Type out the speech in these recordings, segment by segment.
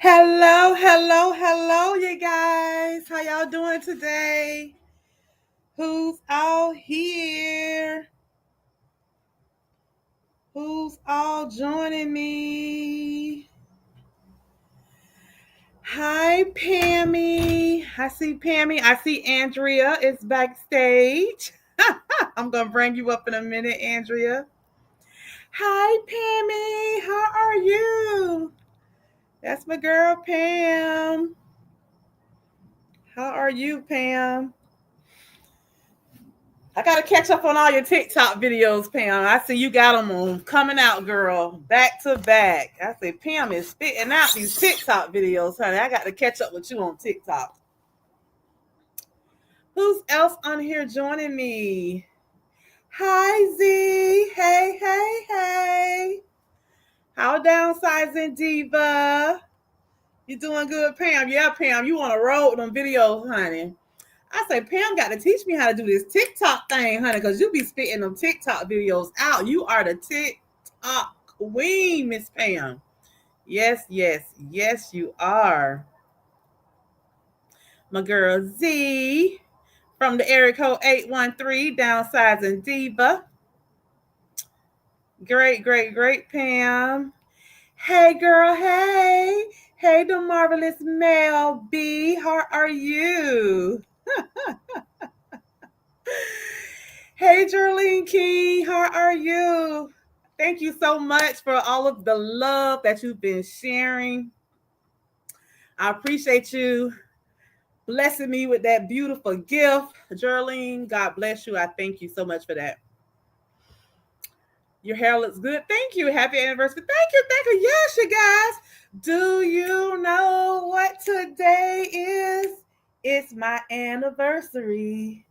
Hello, hello, hello, you guys. How y'all doing today? Who's all here? Who's all joining me? Hi, Pammy. I see Pammy. I see Andrea is backstage. I'm going to bring you up in a minute, Andrea. Hi, Pammy. How are you? That's my girl, Pam. How are you, Pam? I gotta catch up on all your TikTok videos, Pam. I see you got them on coming out, girl, back to back. I say Pam is spitting out these TikTok videos, honey. I got to catch up with you on TikTok. Who's else on here joining me? Hi Z. Hey, hey, hey. How downsizing diva? You doing good, Pam? Yeah, Pam. You on a roll with them videos, honey. I say, Pam got to teach me how to do this TikTok thing, honey, because you be spitting them TikTok videos out. You are the TikTok queen, Miss Pam. Yes, yes, yes, you are. My girl Z from the area code 813, downsizing diva. Great, great, great, Pam. Hey, girl, hey. Hey, the marvelous Mel B. How are you? Hey, Jerlene King, how are you? Thank you so much for all of the love that you've been sharing. I appreciate you blessing me with that beautiful gift. Jerlene, God bless you. I thank you so much for that. Your hair looks good. Thank you. Happy anniversary. Thank you. Thank you. Yes, you guys. Do you know what today is? It's my anniversary.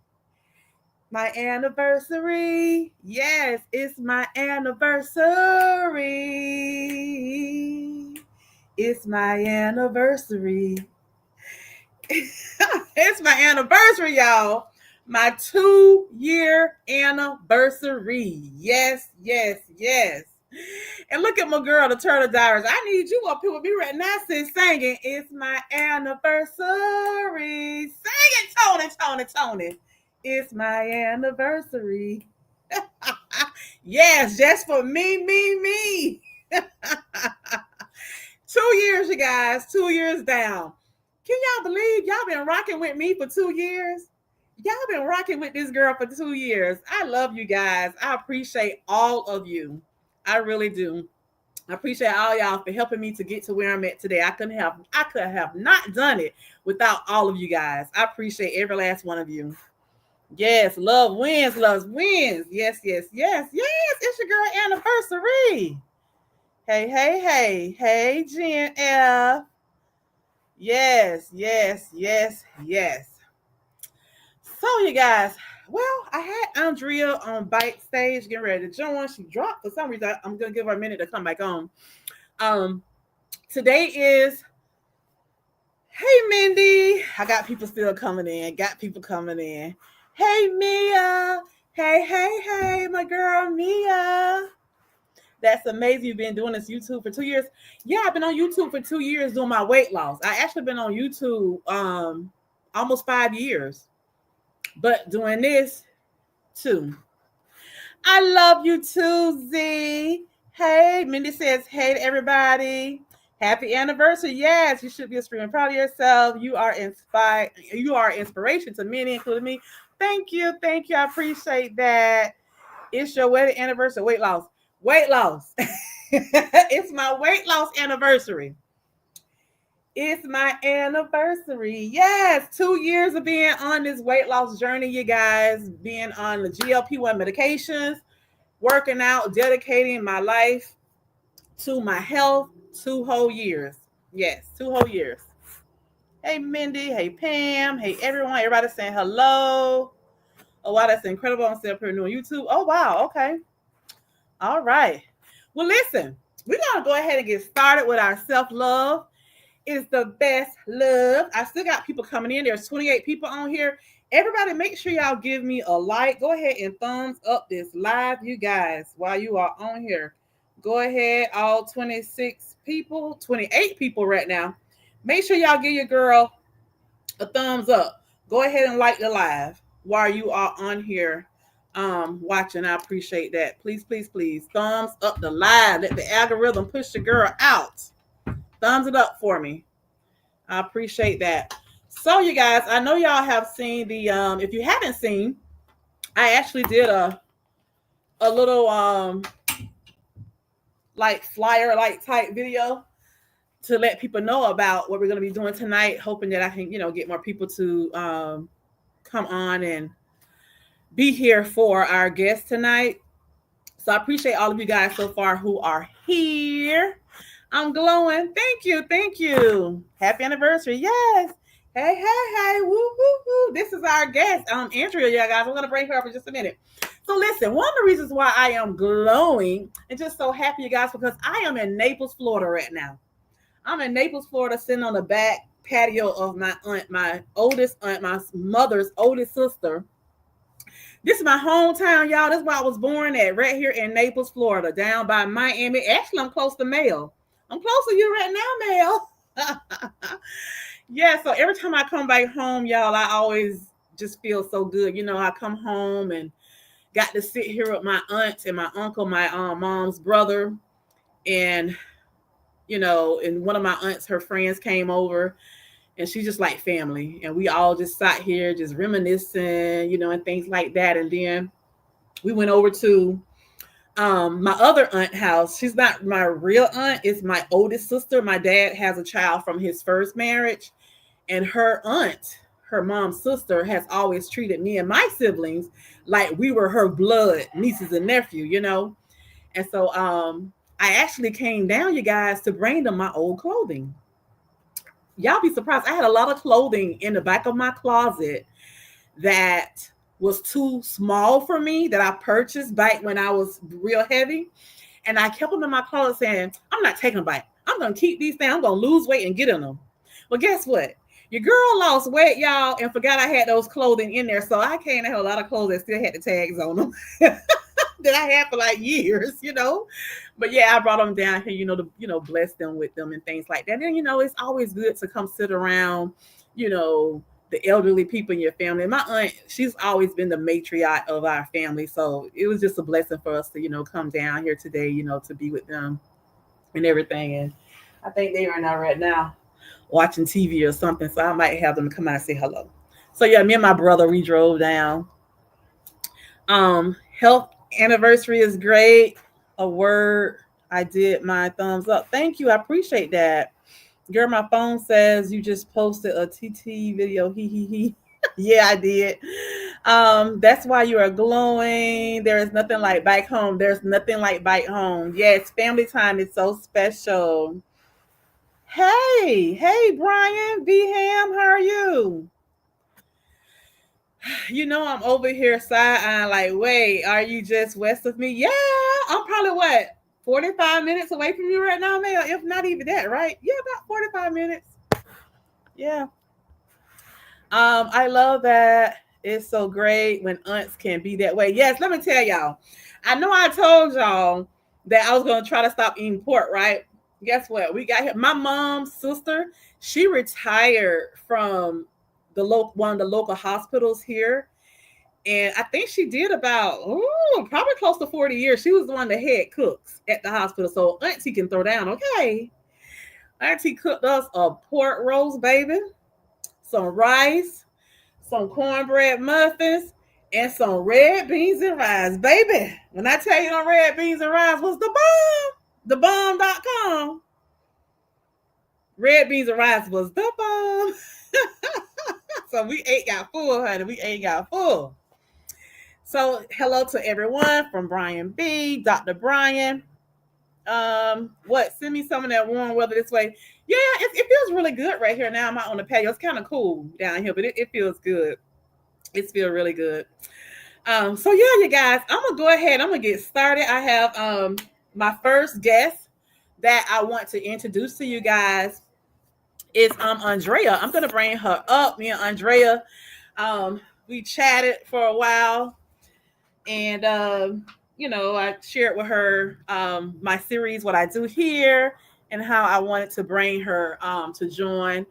My anniversary. Yes, it's my anniversary. It's my anniversary. It's my anniversary, y'all. My 2-year anniversary. Yes, yes, yes. And look at my girl, the Turtle Diaries. I need you up here with me right now, sis, singing. It's my anniversary. Sing it, Tony, Tony, Tony. It's my anniversary. Yes, just for me. 2 years, you guys. 2 years down. Can y'all believe y'all been rocking with me for 2 years? Y'all been rocking with this girl for 2 years. I love you guys. I appreciate all of you. I really do. I appreciate all y'all for helping me to get to where I'm at today. I could have not done it without all of you guys. I appreciate every last one of you. Yes, love wins, love wins. Yes, yes, yes, yes. It's your girl anniversary. Hey, hey, hey, hey, Jen F. Yes, yes, yes, yes. So, you guys, well, I had Andrea on bike stage getting ready to join. She dropped for some reason. I'm gonna give her a minute to come back on. Um, Today is hey Mindy. I got people still coming in. Got people coming in. Hey Mia. Hey, hey, hey, my girl Mia. That's amazing. You've been doing this YouTube for 2 years. Yeah, I've been on YouTube for 2 years doing my weight loss. I actually been on YouTube almost 5 years, but doing this too. I love you too, Z. Hey, Mindy says, hey to everybody. Happy anniversary. Yes, you should be extremely proud of yourself. You are inspired. You are inspiration to many, including me. Thank you. Thank you. I appreciate that. It's your wedding anniversary. Weight loss. Weight loss. It's my weight loss anniversary. It's my anniversary. Yes, 2 years of being on this weight loss journey, you guys, being on the GLP-1 medications, working out, dedicating my life to my health, 2 whole years. Yes, 2 whole years. Hey, Mindy. Hey, Pam. Hey, everyone. Everybody saying hello. Oh, wow, that's incredible. I'm still pretty new on YouTube. Oh, wow. Okay. All right. Well, listen, we're going to go ahead and get started with our self-love. Is the best love. I still got people coming in. There's 28 people on here. Everybody, make sure y'all give me a like. Go ahead and thumbs up this live, you guys, while you are on here. Go ahead, all 26 people, 28 people right now. Make sure y'all give your girl a thumbs up. Go ahead and like the live while you are on here watching. I appreciate that. Please, please, please. Thumbs up the live. Let the algorithm push the girl out. Thumbs it up for me. I appreciate that. So you guys, I know y'all have seen the if you haven't seen, I actually did a little like flyer like type video to let people know about what we're going to be doing tonight, hoping that I can, get more people to come on and be here for our guest tonight. So I appreciate all of you guys so far who are here. I'm glowing. Thank you. Thank you. Happy anniversary. Yes. Hey, hey, hey. Woo, woo, woo. This is our guest, Andrea, yeah, guys. I'm going to bring her up in just a minute. So listen, one of the reasons why I am glowing and just so happy, you guys, because I am in Naples, Florida right now. I'm in Naples, Florida, sitting on the back patio of my aunt, my oldest aunt, my mother's oldest sister. This is my hometown, y'all. This is where I was born at, right here in Naples, Florida, down by Miami. Actually, I'm close to Mel. I'm close to you right now, Mel. Yeah, so every time I come back home, y'all, I always just feel so good. I come home and got to sit here with my aunt and my uncle, my mom's brother, and and one of my aunts, her friends came over, and she's just like family, and we all just sat here just reminiscing, and things like that. And then we went over to my other aunt house. She's not my real aunt, it's my oldest sister. My dad has a child from his first marriage, and her aunt, her mom's sister, has always treated me and my siblings like we were her blood nieces and nephew. And so I actually came down, you guys, to bring them my old clothing. Y'all be surprised. I had a lot of clothing in the back of my closet that was too small for me, that I purchased back when I was real heavy. And I kept them in my closet saying, I'm not taking them back. I'm going to keep these things. I'm going to lose weight and get in them. Well, guess what? Your girl lost weight, y'all, and forgot I had those clothing in there. So I came and had a lot of clothes that still had the tags on them that I had for like years. But yeah, I brought them down here, to bless them with them and things like that. And it's always good to come sit around, the elderly people in your family. My aunt, she's always been the matriarch of our family, so it was just a blessing for us to, come down here today, to be with them and everything. And I think they are now right now watching TV or something, so I might have them come out and say hello. So yeah, me and my brother, we drove down. Health anniversary is great. A word. I did my thumbs up. Thank you. I appreciate that. Girl, my phone says you just posted a TT video. He he he. Yeah, I did. That's why you are glowing. There is nothing like back home. There's nothing like back home. Yes, family time is so special. Hey, Brian, B Ham, how are you? I'm over here side eyeing like, wait, are you just west of me? Yeah, I'm probably what, 45 minutes away from you right now, Mel? If not even that, right? Yeah, about 45 minutes. Yeah. I love that. It's so great when aunts can be that way. Yes, let me tell y'all. I know I told y'all that I was gonna try to stop eating pork, right? Guess what? We got here. My mom's sister, she retired from the local one of the local hospitals here. And I think she did about probably close to 40 years. She was the one that head cooks at the hospital. So Auntie can throw down, okay. Auntie cooked us a pork roast, baby, some rice, some cornbread muffins, and some red beans and rice. Baby, when I tell you on red beans and rice was the bomb, thebomb.com. Red beans and rice was the bomb. So we ate got full, honey. We ate got full. So hello to everyone from Brian B, Dr. Brian. What? Send me some of that warm weather this way. Yeah, it feels really good right here now. I'm out on the patio. It's kind of cool down here, but it feels good. It feels really good. So yeah, you guys, I'm gonna go ahead. I'm gonna get started. I have my first guest that I want to introduce to you guys is Andrea. I'm gonna bring her up. Me and Andrea, we chatted for a while, and I shared with her my series, what I do here, and how I wanted to bring her to join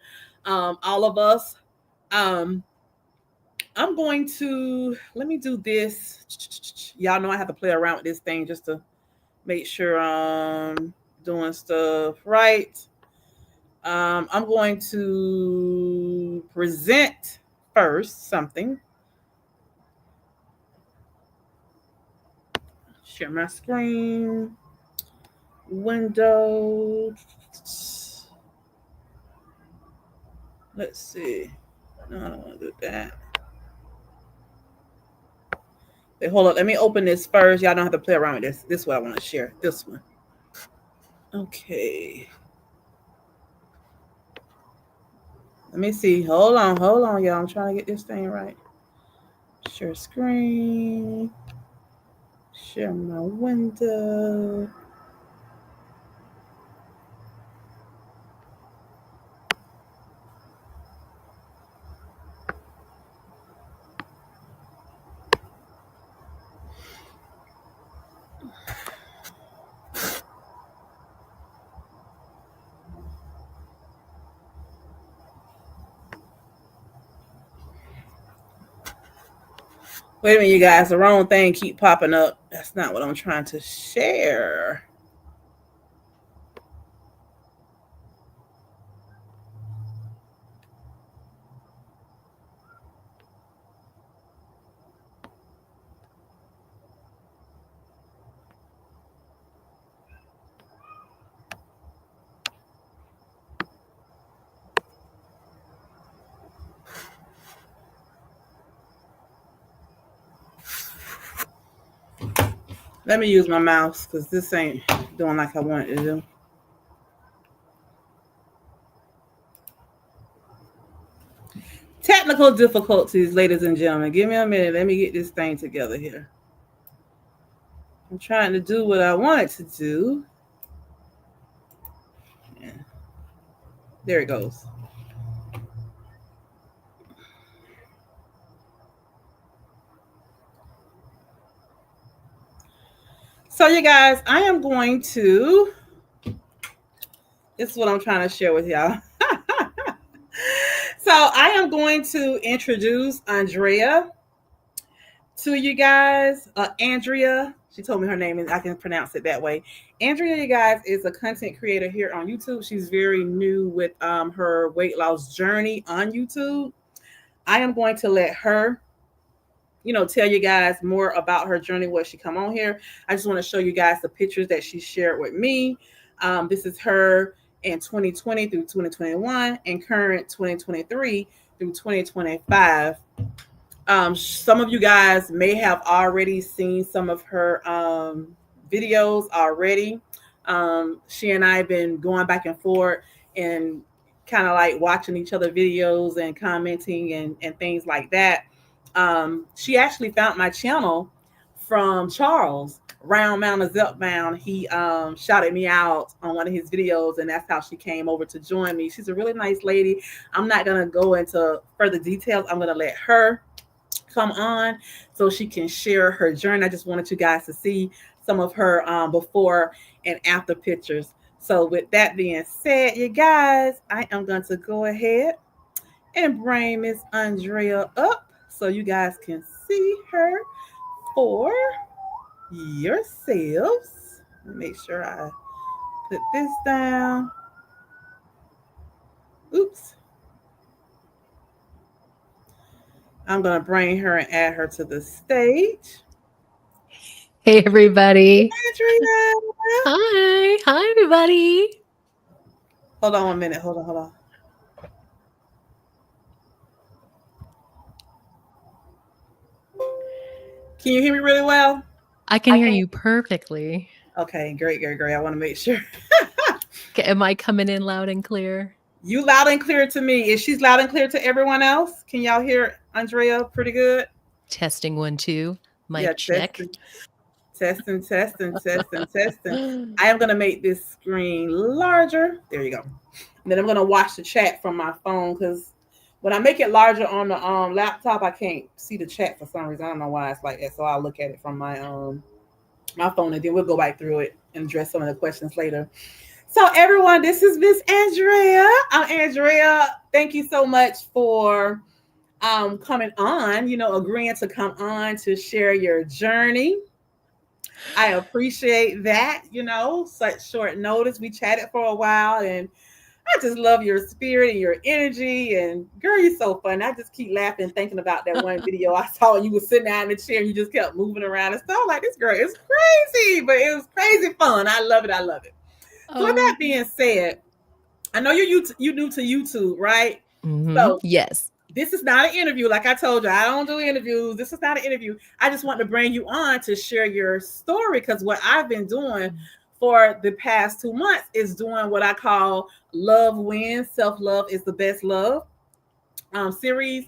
all of us. Um, I'm going to let me do this. Y'all know I have to play around with this thing just to make sure I'm doing stuff right. I'm going to present first something. Share my screen. Window. Let's see. No, I don't want to do that. Wait, hold up. Let me open this first. Y'all don't have to play around with this. This is what I want to share. This one. Okay. Let me see. Hold on, y'all. I'm trying to get this thing right. Share screen. Share my window. Wait a minute, you guys. The wrong thing keep popping up. That's not what I'm trying to share. Let me use my mouse because this ain't doing like I want it to do. Technical difficulties, ladies and gentlemen. Give me a minute. Let me get this thing together here. I'm trying to do what I wanted to do. Yeah. There it goes. So, you guys, I am going to. This is what I'm trying to share with y'all. So, I am going to introduce Andrea to you guys. Andrea, she told me her name and I can pronounce it that way. Andrea, you guys, is a content creator here on YouTube. She's very new with her weight loss journey on YouTube. I am going to let her, tell you guys more about her journey, what she come on here. I just want to show you guys the pictures that she shared with me. This is her in 2020 through 2021 and current 2023 through 2025. Some of you guys may have already seen some of her videos already. She and I have been going back and forth and kind of like watching each other videos and commenting and things like that. She actually found my channel from Charles. Round Mound is Upbound. He shouted me out on one of his videos, and that's how she came over to join me. She's a really nice lady. I'm not going to go into further details. I'm going to let her come on so she can share her journey. I just wanted you guys to see some of her before and after pictures. So with that being said, you guys, I am going to go ahead and bring Miss Andrea up so you guys can see her for yourselves. Make sure I put this down. Oops. I'm going to bring her and add her to the stage. Hey, everybody. Andrea. Hi. Hi, everybody. Hold on 1 minute. Hold on. Can you hear me really well? I can hear you perfectly. Okay, great. I want to make sure. Am I coming in loud and clear? You loud and clear to me. Is she's loud and clear to everyone else? Can y'all hear Andrea pretty good? Testing 1, 2. Yeah, Mic check. testing. I am gonna make this screen larger. There you go. And then I'm gonna watch the chat from my phone because when I make it larger on the laptop, I can't see the chat for some reason. I don't know why it's like that. So I'll look at it from my phone and then we'll go back through it and address some of the questions later. So, everyone, this is Miss Andrea. I'm Andrea. Thank you so much for coming on, agreeing to come on to share your journey. I appreciate that, such short notice. We chatted for a while and I just love your spirit and your energy. And girl, you're so fun. I just keep laughing thinking about that one video I saw when you were sitting down in the chair and you just kept moving around and stuff. Like, this girl is crazy, but it was crazy fun. I love it. I love it. So with Oh. that being said, I know you new to YouTube, right? So Yes. this is not an interview. Like I told you, I don't do interviews. This is not an interview. I just want to bring you on to share your story because what I've been doing for the past 2 months is doing what I call Love Wins, Self Love is the Best Love series.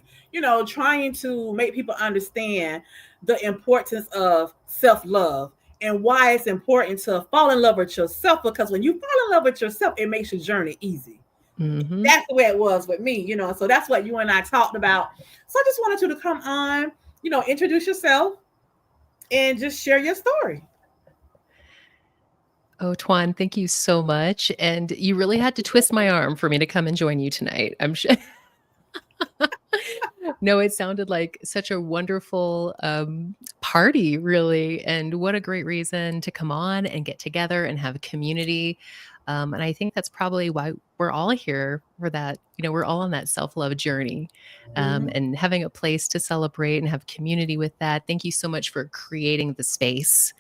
Trying to make people understand the importance of self love and why it's important to fall in love with yourself. Because when you fall in love with yourself, it makes your journey easy. That's the way it was with me, So that's what you and I talked about. So I just wanted you to come on, introduce yourself and just share your story. Oh, Tuan, thank you so much. And you really had to twist my arm for me to come and join you tonight. I'm sure. No, it sounded like such a wonderful party, really. And what a great reason to come on and get together and have a community. And I think that's probably why we're all here for that. We're all on that self love journey and having a place to celebrate and have community with that. Thank you so much for creating the space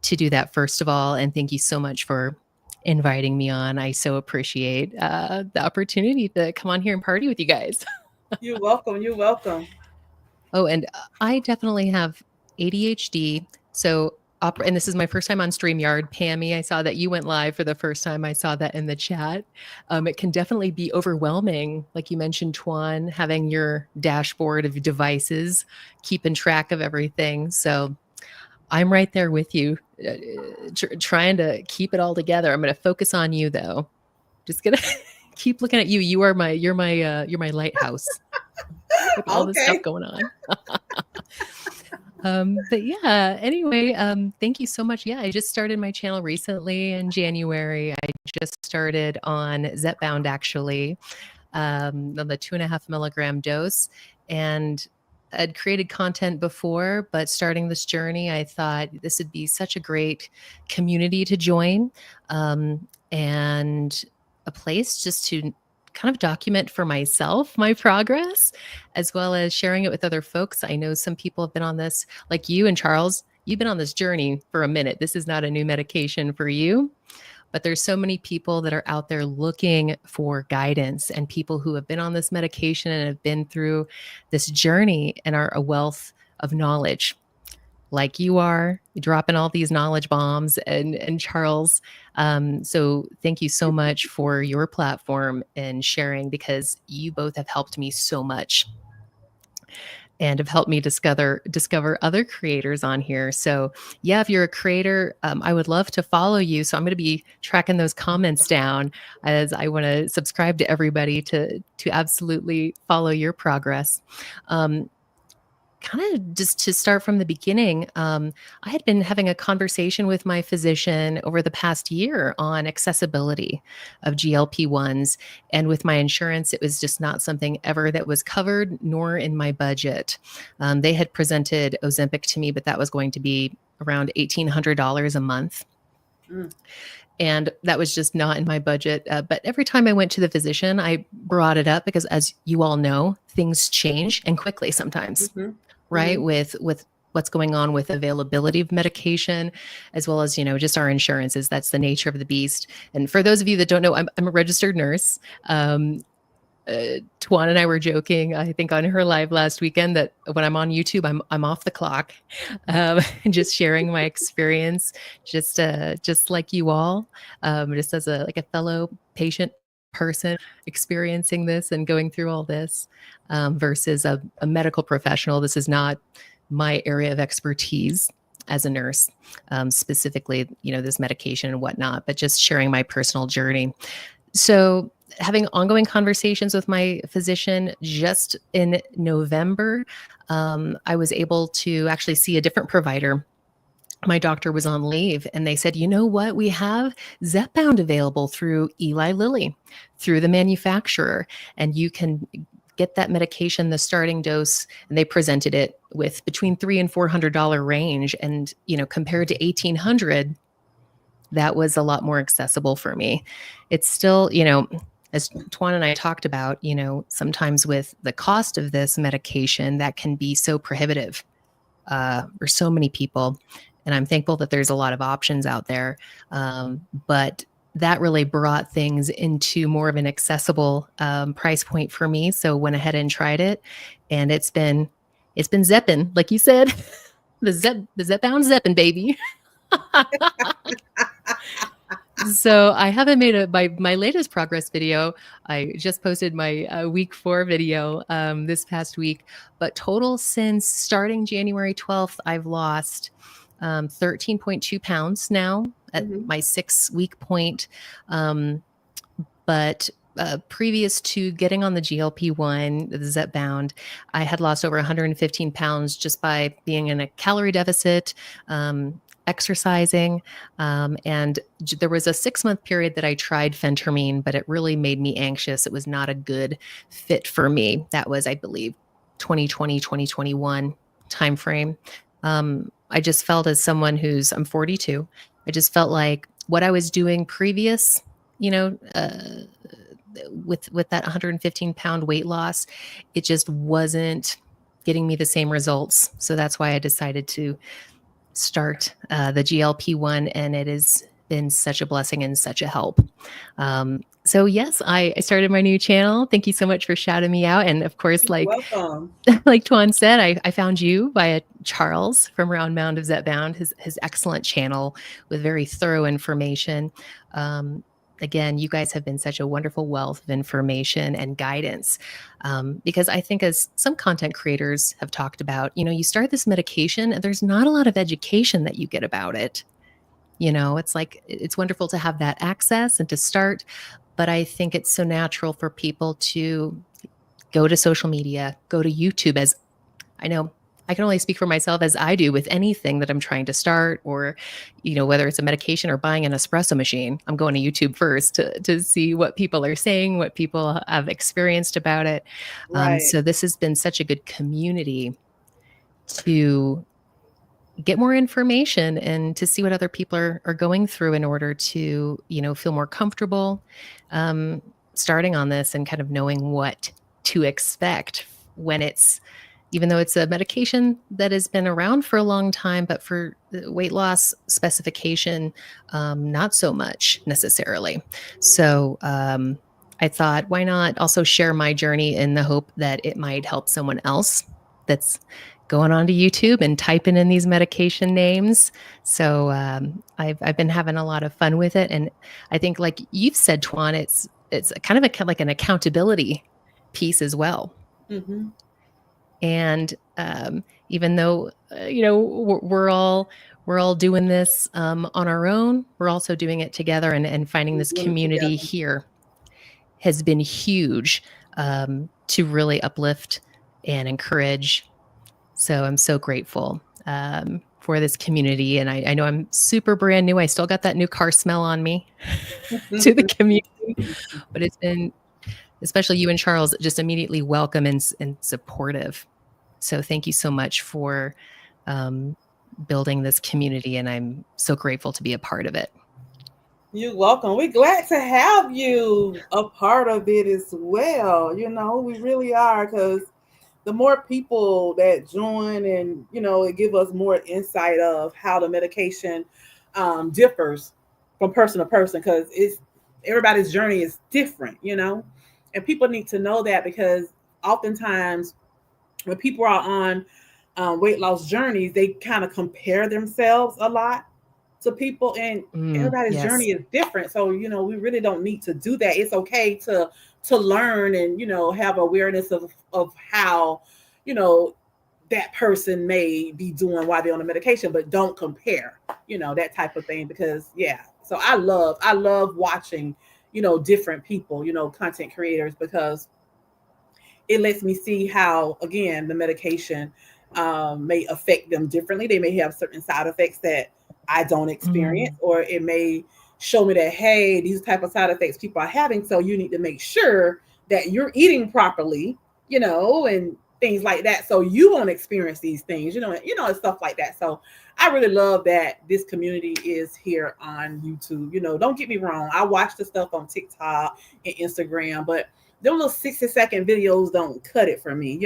to do that, first of all. And thank you so much for inviting me on. I so appreciate the opportunity to come on here and party with you guys. You're welcome. You're welcome. Oh, and I definitely have ADHD. So, and this is my first time on StreamYard. Pammy, I saw that you went live for the first time. I saw that in the chat. It can definitely be overwhelming. Like you mentioned, Tuan, having your dashboard of devices, keeping track of everything. So I'm right there with you, trying to keep it all together. I'm going to focus on you, though. Just gonna keep looking at you. You're my lighthouse with all this stuff Okay. going on. But yeah, anyway, thank you so much. Yeah, I just started my channel recently in January. I just started on Zepbound actually, on the 2.5 milligram dose. And I'd created content before, but starting this journey, I thought this would be such a great community to join, and a place just to kind of document for myself my progress, as well as sharing it with other folks. I know some people have been on this, like you and Charles, you've been on this journey for a minute. This is not a new medication for you, but there's so many people that are out there looking for guidance, and people who have been on this medication and have been through this journey and are a wealth of knowledge, like you are dropping all these knowledge bombs, and Charles. So thank you so much for your platform and sharing, because you both have helped me so much and have helped me discover other creators on here. So yeah, if you're a creator, I would love to follow you. So I'm going to be tracking those comments down, as I want to subscribe to everybody to absolutely follow your progress. Kind of just to start from the beginning, I had been having a conversation with my physician over the past year on accessibility of GLP-1s. And with my insurance, it was just not something ever that was covered, nor in my budget. They had presented Ozempic to me, but that was going to be around $1,800 a month. And that was just not in my budget. But every time I went to the physician, I brought it up, because as you all know, things change, and quickly sometimes. Right? With what's going on with availability of medication, as well as, just our insurances. That's the nature of the beast. And for those of you that don't know, I'm a registered nurse. Tuan and I were joking, I think on her live last weekend, that when I'm on YouTube, I'm off the clock, just sharing my experience, just like you all, just as a fellow patient person experiencing this and going through all this, versus a medical professional. This is not my area of expertise as a nurse, specifically, this medication and whatnot, but just sharing my personal journey. So having ongoing conversations with my physician, just in November, I was able to actually see a different provider my doctor was on leave and they said, you know what? We have Zepbound available through Eli Lilly, through the manufacturer, and you can get that medication, the starting dose, and they presented it with between $300 and $400 range. And, compared to 1800, that was a lot more accessible for me. It's still, as Tuan and I talked about, sometimes with the cost of this medication, that can be so prohibitive for so many people. And I'm thankful that there's a lot of options out there. But that really brought things into more of an accessible price point for me. So went ahead and tried it, and it's been zepping, like you said, the Zepbound zepping, baby. So I haven't made my latest progress video. I just posted my week 4 video this past week, but total since starting January 12th, I've lost 13.2 pounds now at my 6-week point. But previous to getting on the GLP-1, the Zepbound, I had lost over 115 pounds just by being in a calorie deficit, exercising. And there was a 6-month period that I tried phentermine, but it really made me anxious. It was not a good fit for me. That was, I believe, 2020, 2021 timeframe. I just felt, as someone I'm 42, I just felt like what I was doing previous, with that 115-pound weight loss, it just wasn't getting me the same results. So that's why I decided to start the GLP-1, and it has been such a blessing and such a help. So yes, I started my new channel. Thank you so much for shouting me out. And of course, Welcome. like Tuan said, I found you via Charles from Round Mound of Zepbound, his excellent channel with very thorough information. Again, you guys have been such a wonderful wealth of information and guidance, because I think, as some content creators have talked about, you start this medication and there's not a lot of education that you get about it. It's like, it's wonderful to have that access and to start, but I think it's so natural for people to go to social media, go to YouTube. As I know, I can only speak for myself, as I do with anything that I'm trying to start, or, whether it's a medication or buying an espresso machine, I'm going to YouTube first to see what people are saying, what people have experienced about it. Right. So this has been such a good community to get more information and to see what other people are going through in order to, feel more comfortable starting on this, and kind of knowing what to expect when even though it's a medication that has been around for a long time, but for weight loss specification, not so much necessarily. So I thought, why not also share my journey in the hope that it might help someone else that's going on to YouTube and typing in these medication names. So I've been having a lot of fun with it. And I think, like you've said, Tuan, it's kind of like an accountability piece as well. Mm-hmm. And even though we're all doing this on our own, we're also doing it together, and finding this community here has been huge to really uplift and encourage. So I'm so grateful for this community. And I know I'm super brand new. I still got that new car smell on me to the community, but it's been, especially you and Charles, just immediately welcome and supportive. So thank you so much for building this community, and I'm so grateful to be a part of it. You're welcome. We're glad to have you a part of it as well. We really are, because the more people that join, and it give us more insight of how the medication differs from person to person, because everybody's journey is different, and people need to know that, because oftentimes when people are on weight loss journeys, they kind of compare themselves a lot to people, and everybody's journey is different. So we really don't need to do that. It's okay to learn and have awareness of how that person may be doing while they're on the medication, but don't compare, that type of thing. Because so I love watching different people, content creators, because it lets me see how, again, the medication may affect them differently. They may have certain side effects that I don't experience, Mm. or it may show me that, hey, these type of side effects people are having. So you need to make sure that you're eating properly, and things like that. So you won't experience these things, and stuff like that. So I really love that this community is here on YouTube. Don't get me wrong. I watch the stuff on TikTok and Instagram, but them little 60-second videos don't cut it for me.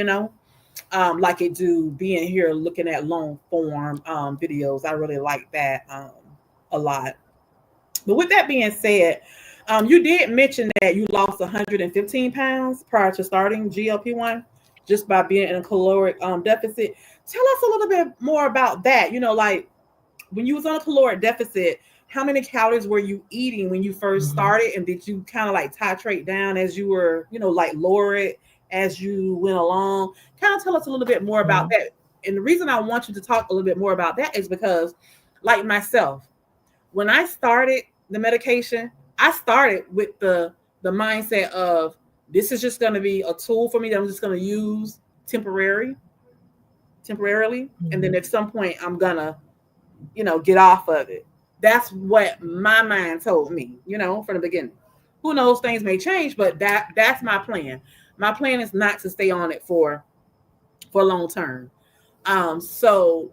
Like it do being here looking at long form videos. I really like that a lot. But with that being said, you did mention that you lost 115 pounds prior to starting GLP-1 just by being in a caloric deficit. Tell us a little bit more about that. Like when you was on a caloric deficit, how many calories were you eating when you first Mhm. started, and did you kind of like titrate down as you were, like lower it as you went along? Kind of tell us a little bit more about Mhm. that. And the reason I want you to talk a little bit more about that is because, like myself, when I started the medication, I started with the mindset of this is just going to be a tool for me that I'm just going to use temporarily, and then Mhm. at some point I'm gonna get off of it. That's what my mind told me, from the beginning. Who knows, things may change, but that's my plan. My plan is not to stay on it for long term. So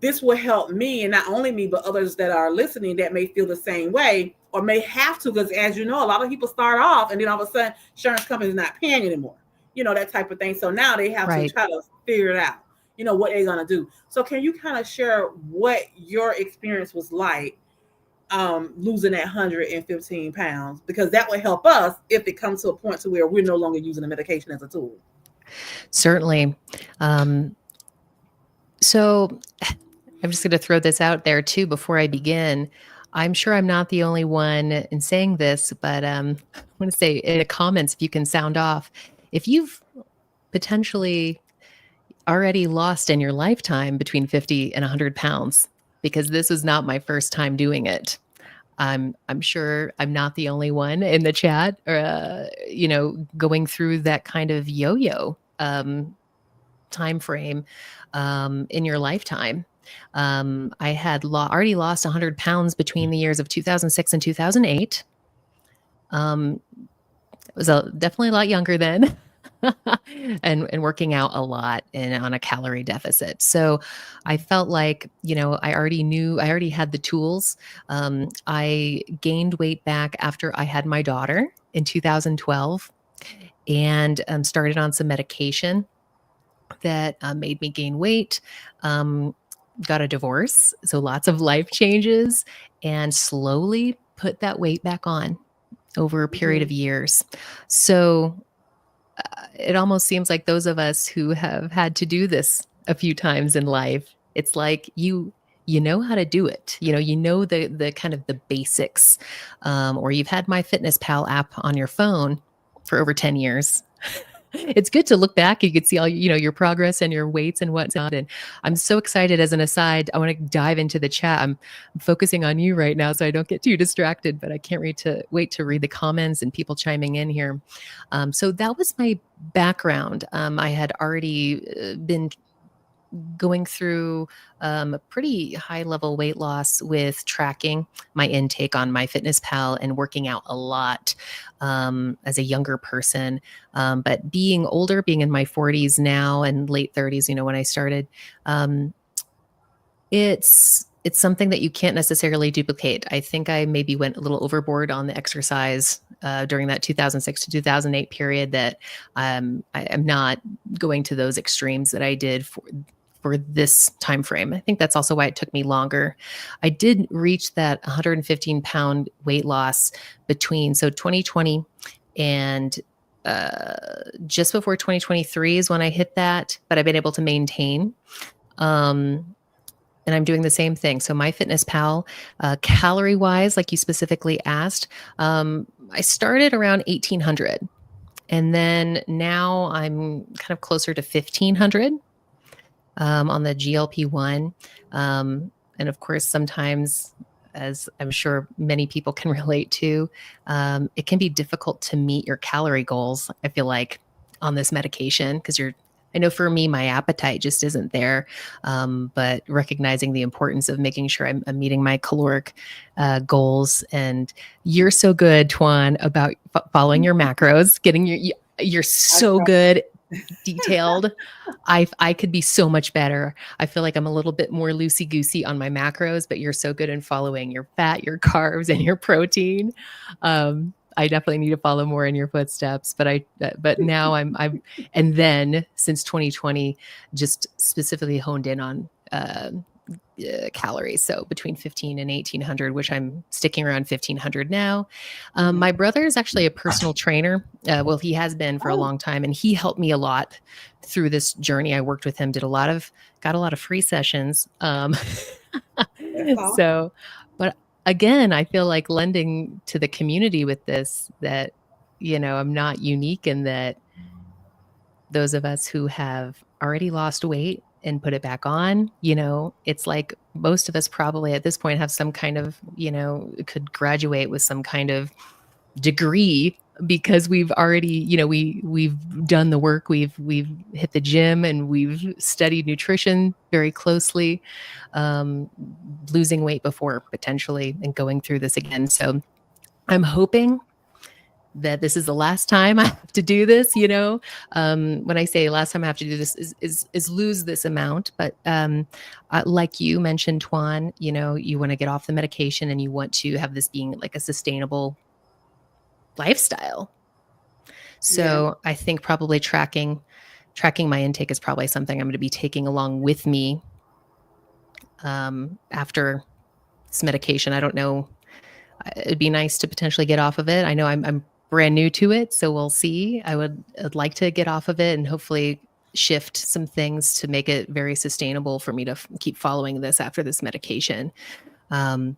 this will help me, and not only me, but others that are listening that may feel the same way or may have to, because as you know, a lot of people start off and then all of a sudden insurance companies not paying anymore, that type of thing. So now they have to Right. try to figure it out, what they're gonna do. So can you kind of share what your experience was like losing that 115 pounds? Because that would help us if it comes to a point to where we're no longer using the medication as a tool. Certainly. Um, so I'm just going to throw this out there too before I begin. I'm sure I'm not the only one in saying this, but I want to say in the comments, if you can sound off, if you've potentially already lost in your lifetime between 50 and 100 pounds, because this is not my first time doing it. I'm sure I'm not the only one in the chat, going through that kind of yo-yo time frame in your lifetime. I had already lost 100 pounds between the years of 2006 and 2008. I was definitely a lot younger then. and working out a lot and on a calorie deficit. So I felt like, I already had the tools. I gained weight back after I had my daughter in 2012 and started on some medication that made me gain weight. Um, got a divorce, so lots of life changes, and slowly put that weight back on over a period Mm-hmm. of years. So it almost seems like those of us who have had to do this a few times in life, it's like you know how to do it. You know the kind of the basics, or you've had My Fitness Pal app on your phone for over 10 years. It's good to look back. You could see all your progress and your weights and whatnot. And I'm so excited. As an aside, I want to dive into the chat. I'm focusing on you right now, so I don't get too distracted. But I can't wait to read the comments and people chiming in here. So that was my background. I had already been going through a pretty high level weight loss with tracking my intake on MyFitnessPal and working out a lot as a younger person. But being older, being in my 40s now and late 30s, when I started, um, it's something that you can't necessarily duplicate. I think I maybe went a little overboard on the exercise during that 2006 to 2008 period. That I am not going to those extremes that I did for this time frame. I think that's also why it took me longer. I did reach that 115-pound weight loss between 2020 and just before 2023 is when I hit that, but I've been able to maintain. Um, and I'm doing the same thing. So MyFitnessPal, calorie wise, like you specifically asked, I started around 1800, and then now I'm kind of closer to 1500 on the GLP-1. And of course, sometimes, as I'm sure many people can relate to, it can be difficult to meet your calorie goals, I feel like, on this medication because you're I know for me, my appetite just isn't there. But recognizing the importance of making sure I'm meeting my caloric goals. And you're so good, Tuan, about following your macros, getting you're I so try. good, detailed. I could be so much better. I feel like I'm a little bit more loosey goosey on my macros, but you're so good in following your fat, your carbs, and your protein. I definitely need to follow more in your footsteps. But now and then since 2020, just specifically honed in on calories. So between 15 and 1800, which I'm sticking around 1500 now. Mhm. My brother is actually a personal trainer. Well, he has been for a Oh, long time, and he helped me a lot through this journey. I worked with him, got a lot of free sessions. that's awesome. So, but again, I feel like lending to the community with this, that, I'm not unique in that those of us who have already lost weight and put it back on, it's like most of us probably at this point have some kind of, could graduate with some kind of degree because we've already, we've done the work, we've hit the gym and we've studied nutrition very closely, um, losing weight before potentially and going through this again. So I'm hoping that this is the last time I have to do this. When I say last time I have to do this is lose this amount. But like you mentioned, Tuan, you want to get off the medication and you want to have this being like a sustainable lifestyle. Yeah. So I think probably tracking my intake is probably something I'm going to be taking along with me after this medication. I don't know. It'd be nice to potentially get off of it. I know I'm brand new to it, so we'll see. I'd like to get off of it and hopefully shift some things to make it very sustainable for me to keep following this after this medication. Um,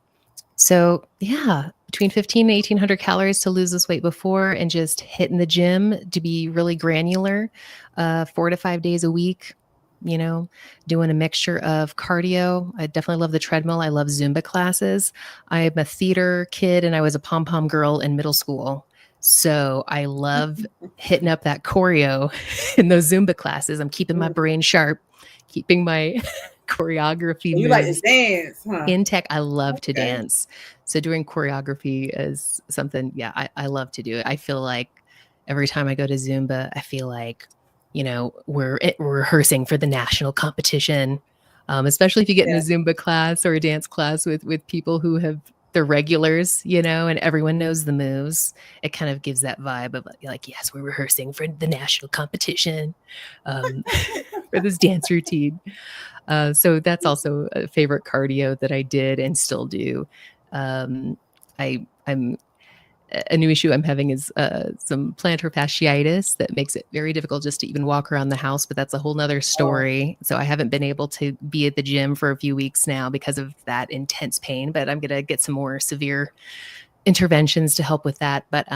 so yeah, between 15 and 1800 calories to lose this weight before, and just hitting the gym to be really granular, 4 to 5 days a week, doing a mixture of cardio. I definitely love the treadmill. I love Zumba classes. I'm a theater kid and I was a pom-pom girl in middle school. So I love hitting up that choreo in those Zumba classes. I'm keeping my Mm. brain sharp, keeping my choreography So you like to moves dance, huh? in tech. I love to Okay. dance. So doing choreography is something, yeah, I love to do it. I feel like every time I go to Zumba, I feel like, we're rehearsing for the national competition. Especially if you get in a Yeah. Zumba class or a dance class with people who have they're regulars, and everyone knows the moves. It kind of gives that vibe of like, yes, we're rehearsing for the national competition, um, for this dance routine. So that's also a favorite cardio that I did and still do. I'm a new issue I'm having is some plantar fasciitis that makes it very difficult just to even walk around the house, but that's a whole nother Oh, story. So I haven't been able to be at the gym for a few weeks now because of that intense pain, but I'm going to get some more severe interventions to help with that. But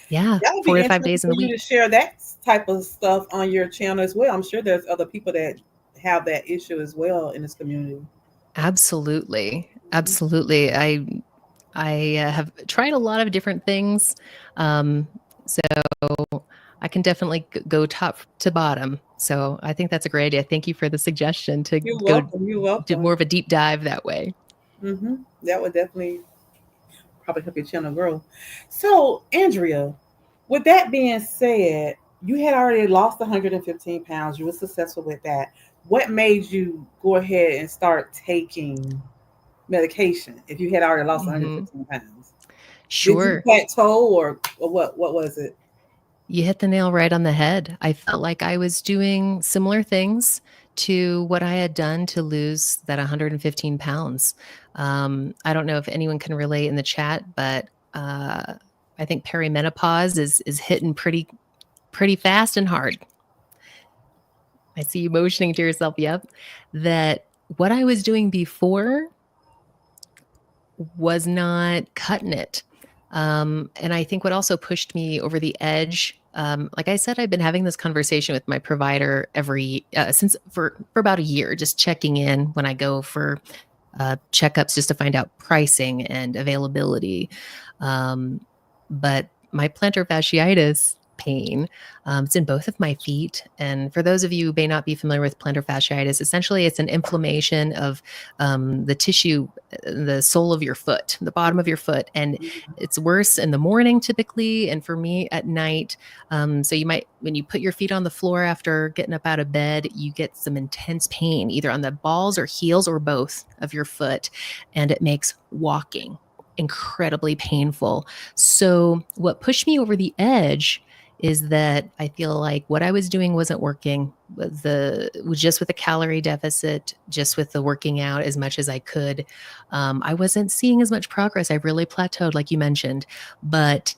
yeah, that would be four to five interesting days in for the you week. to share that type of stuff on your channel as well. I'm sure there's other people that have that issue as well in this community. Absolutely. Absolutely. I have tried a lot of different things. So I can definitely go top to bottom. So I think that's a great idea. Thank you for the suggestion to You're go welcome. You're do welcome. more of a deep dive that way. That would definitely probably help your channel grow. So, Andrea, with that being said, you had already lost 115 pounds. You were successful with that. What made you go ahead and start taking medication if you had already lost Hmm. 115 pounds? Did you Sure. plateau or what? What was it? You hit the nail right on the head. I felt like I was doing similar things to what I had done to lose that 115 pounds. I don't know if anyone can relate in the chat, but I think perimenopause is hitting pretty fast and hard. I see you motioning to yourself. Yep. That what I was doing before was not cutting it. And I think what also pushed me over the edge, like I said, I've been having this conversation with my provider since for about a year, just checking in when I go for checkups just to find out pricing and availability. Um, but my plantar fasciitis pain. It's in both of my feet. And for those of you who may not be familiar with plantar fasciitis, essentially it's an inflammation of the tissue, the sole of your foot, the bottom of your foot. And it's worse in the morning typically. And for me at night, so you might, when you put your feet on the floor after getting up out of bed, you get some intense pain, either on the balls or heels or both of your foot. And it makes walking incredibly painful. So what pushed me over the edge is that I feel like what I was doing wasn't working. Just with the calorie deficit, just with the working out as much as I could, I wasn't seeing as much progress. I really plateaued, like you mentioned. But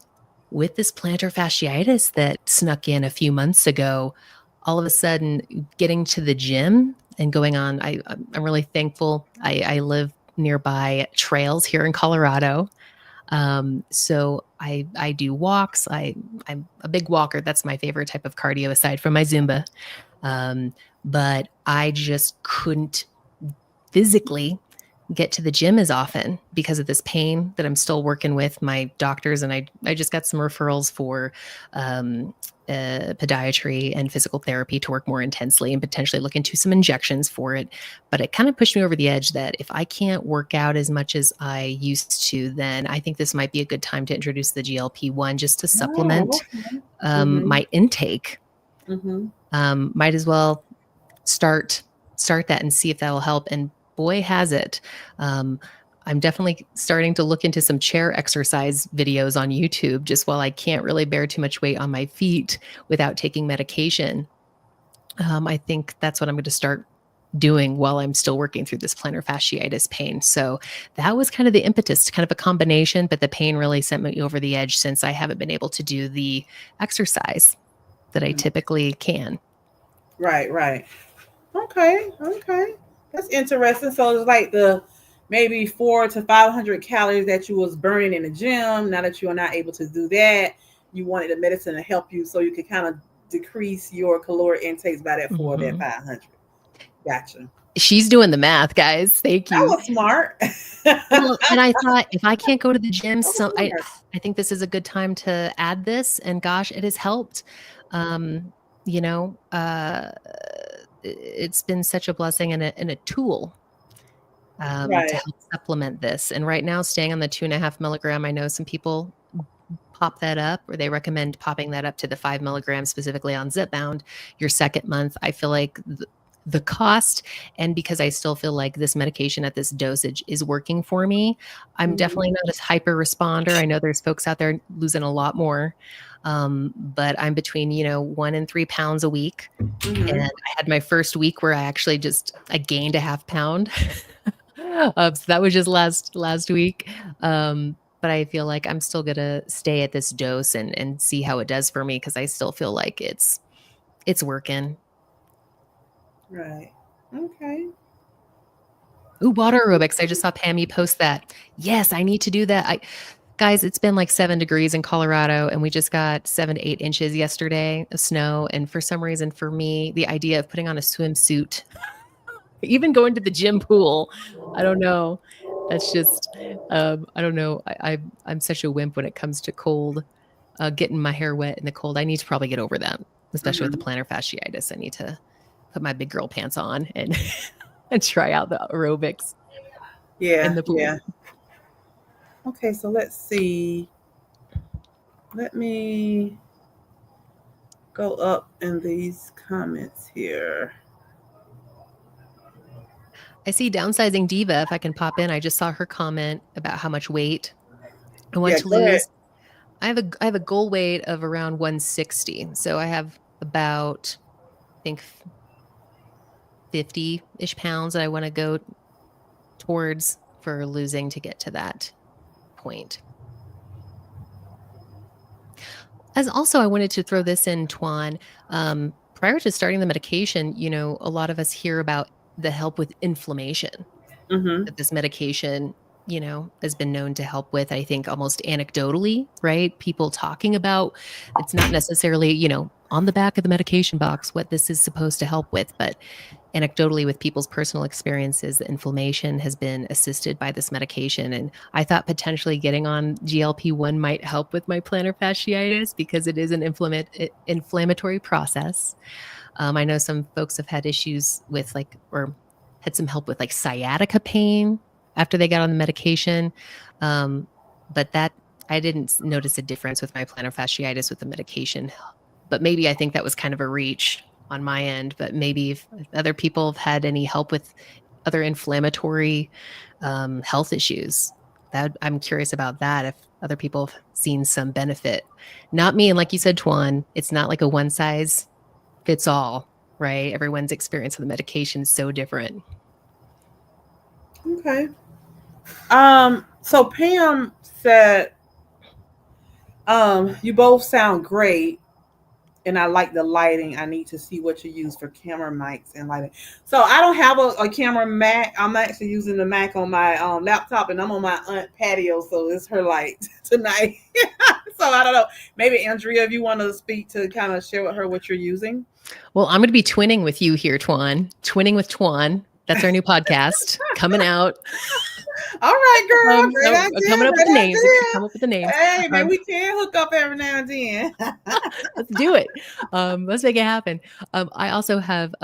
with this plantar fasciitis that snuck in a few months ago, all of a sudden getting to the gym and going on, I'm really thankful. I live nearby trails here in Colorado. So I do walks. I'm a big walker. That's my favorite type of cardio aside from my Zumba. But I just couldn't physically get to the gym as often because of this pain that I'm still working with my doctors. And I just got some referrals for podiatry and physical therapy to work more intensely and potentially look into some injections for it. But it kind of pushed me over the edge that if I can't work out as much as I used to, then I think this might be a good time to introduce the GLP-1 just to supplement my intake. Might as well start that and see if that will help. And boy, has it. I'm definitely starting to look into some chair exercise videos on YouTube just while I can't really bear too much weight on my feet without taking medication. I think that's what I'm going to start doing while I'm still working through this plantar fasciitis pain. So that was kind of the impetus, kind of a combination, but the pain really sent me over the edge since I haven't been able to do the exercise that I typically can. Right. Okay. That's interesting. So it's like the maybe 400 to 500 calories that you was burning in the gym. Now that you are not able to do that, you wanted the medicine to help you so you could kind of decrease your caloric intakes by that 400 that 500. Gotcha. She's doing the math, guys. Thank you. That was smart. Well, and I thought if I can't go to the gym, so I think this is a good time to add this. And gosh, it has helped. It's been such a blessing and a tool to help supplement this. And right now, staying on the 2.5 milligram, I know some people pop that up, or they recommend popping that up to the 5 milligrams specifically on Zipbound your second month. I feel like the cost, and because I still feel like this medication at this dosage is working for me, I'm definitely not a hyper responder. I know there's folks out there losing a lot more. But I'm between, 1 and 3 pounds a week. And I had my first week where I gained a half pound. So that was just last week. But I feel like I'm still going to stay at this dose and see how it does for me, because I still feel like it's working. Right. Okay. Ooh, water aerobics. I just saw Pammy post that. Yes, I need to do that. Guys, it's been like 7 degrees in Colorado, and we just got 7 to 8 inches yesterday of snow. And for some reason, for me, the idea of putting on a swimsuit, even going to the gym pool, I don't know. That's just, I don't know. I'm such a wimp when it comes to cold, getting my hair wet in the cold. I need to probably get over that, especially with the plantar fasciitis. I need to put my big girl pants on and and try out the aerobics in the pool. Yeah. Okay, so let's see. Let me go up in these comments here. I see Downsizing Diva. If I can pop in, I just saw her comment about how much weight I want to lose. I have a goal weight of around 160. So I have about, I think, 50-ish pounds that I want to go towards for losing to get to that point. As also, I wanted to throw this in, Tuan. Prior to starting the medication, a lot of us hear about the help with inflammation that this medication, has been known to help with. I think almost anecdotally, right? People talking about, it's not necessarily, on the back of the medication box, what this is supposed to help with, but anecdotally with people's personal experiences, the inflammation has been assisted by this medication. And I thought potentially getting on GLP-1 might help with my plantar fasciitis because it is an inflammatory process. I know some folks have had issues with or had some help with sciatica pain after they got on the medication. But that I didn't notice a difference with my plantar fasciitis with the medication. But maybe I think that was kind of a reach on my end. But maybe if other people have had any help with other inflammatory health issues, that I'm curious about that. If other people have seen some benefit, not me. And like you said, Tuan, it's not like a one size fits all, right? Everyone's experience of the medication is so different. Okay. So Pam said, you both sound great, and I like the lighting. I need to see what you use for camera mics and lighting. So I don't have a camera Mac. I'm actually using the Mac on my laptop, and I'm on my aunt patio, so it's her light tonight. So I don't know. Maybe Andrea, if you want to speak to kind of share with her what you're using. Well, I'm going to be twinning with you here, Tuan. Twinning with Tuan. That's our new podcast coming out. All right, girl. Great idea. Coming up Great with the names. idea. Come up with the names. Hey, man, we can hook up every now and then. Let's do it. Let's make it happen. I also have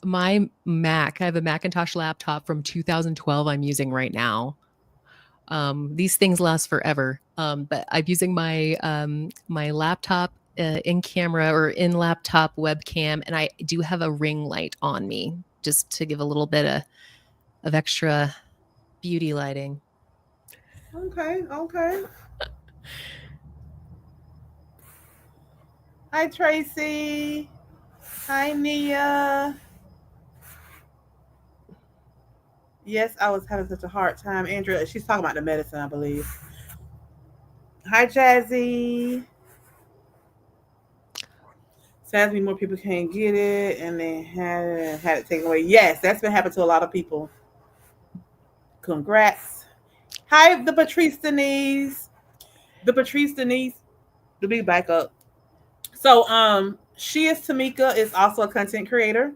my Mac. I have a Macintosh laptop from 2012 I'm using right now. These things last forever. But I'm using my my laptop in camera or in laptop webcam, and I do have a ring light on me just to give a little bit of extra beauty lighting. Okay, okay. Hi, Tracy. Hi, Nia. Yes, I was having such a hard time. Andrea, she's talking about the medicine, I believe. Hi, Jazzy. Sadly, more people can't get it, and they had it taken away. Yes, that's been happening to a lot of people. Congrats. Hi, the Patrice Denise. The Patrice Denise. To be back up. So, she is Tamika is also a content creator.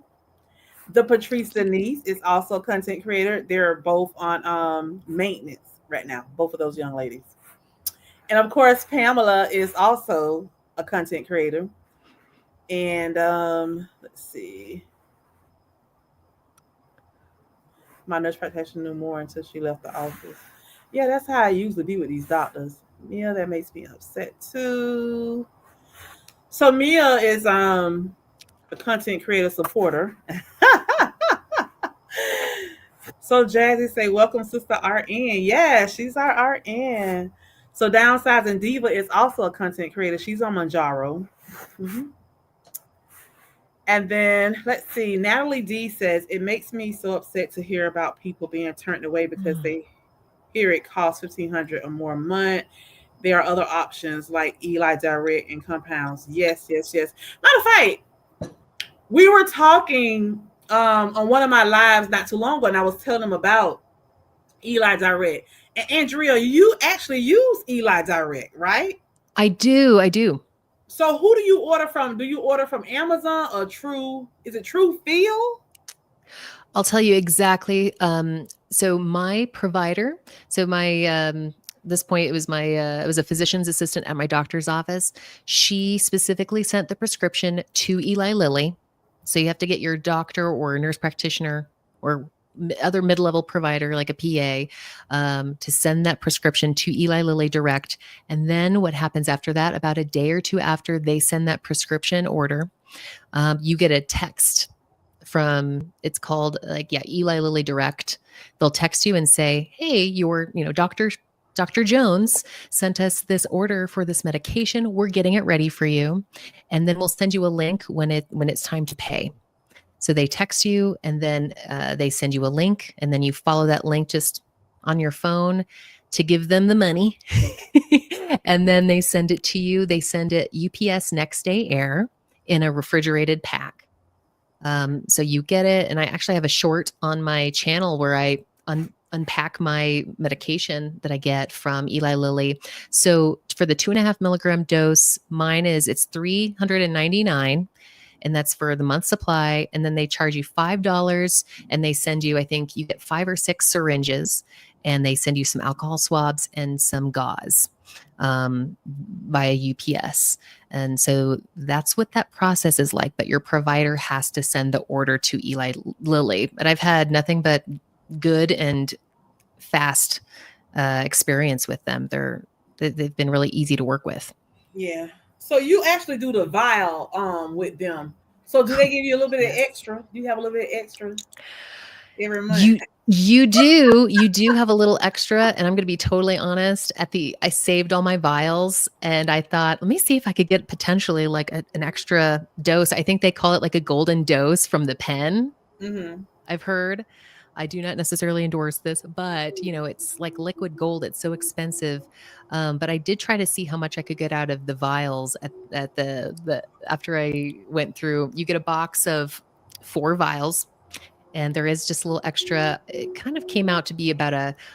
The Patrice Denise is also a content creator. They're both on maintenance right now, both of those young ladies. And of course, Pamela is also a content creator. And let's see. My nurse practitioner knew more until she left the office. Yeah, that's how I usually be with these doctors. Yeah, that makes me upset too. So Mia is a content creator supporter. So Jazzy say, "Welcome, Sister RN." Yeah, she's our RN. So Downsizing Diva is also a content creator. She's on Manjaro. Mm-hmm. And then let's see. Natalie D says, "It makes me so upset to hear about people being turned away because they hear it costs $1,500 or more a month. There are other options like Eli Direct and compounds." Yes, yes, yes. Matter of fact, we were talking on one of my lives not too long ago, and I was telling them about Eli Direct. And Andrea, you actually use Eli Direct, right? I do. I do. So who do you order from? Do you order from Amazon or True? Is it True Feel? I'll tell you exactly. So my provider, so my this point it was a physician's assistant at my doctor's office. She specifically sent the prescription to Eli Lilly. So you have to get your doctor or nurse practitioner or other mid-level provider like a PA to send that prescription to Eli Lilly direct. And then what happens after that, about a day or two after they send that prescription order, you get a text from, it's called Eli Lilly Direct. They'll text you and say, "Hey, your Dr. Jones sent us this order for this medication. We're getting it ready for you, and then we'll send you a link when it's time to pay." So they text you, and then they send you a link, and then you follow that link just on your phone to give them the money, and then they send it to you. They send it UPS next day air in a refrigerated pack. So you get it. And I actually have a short on my channel where I unpack my medication that I get from Eli Lilly. So for the 2.5 milligram dose, it's $399. and that's for the month supply. And then they charge you $5, and they send you, I think you get 5 or 6 syringes, and they send you some alcohol swabs and some gauze via UPS. And so that's what that process is like. But your provider has to send the order to Eli Lilly. But I've had nothing but good and fast experience with them. They've been really easy to work with. Yeah. So you actually do the vial with them. So do they give you a little bit of Yes. extra? Do you have a little bit extra every month? You do have a little extra, and I'm going to be totally honest. I saved all my vials, and I thought, let me see if I could get potentially like an extra dose. I think they call it like a golden dose from the pen. Mm-hmm. I've heard. I do not necessarily endorse this, but it's like liquid gold. It's so expensive. But I did try to see how much I could get out of the vials at the after I went through. You get a box of 4 vials, and there is just a little extra. It kind of came out to be about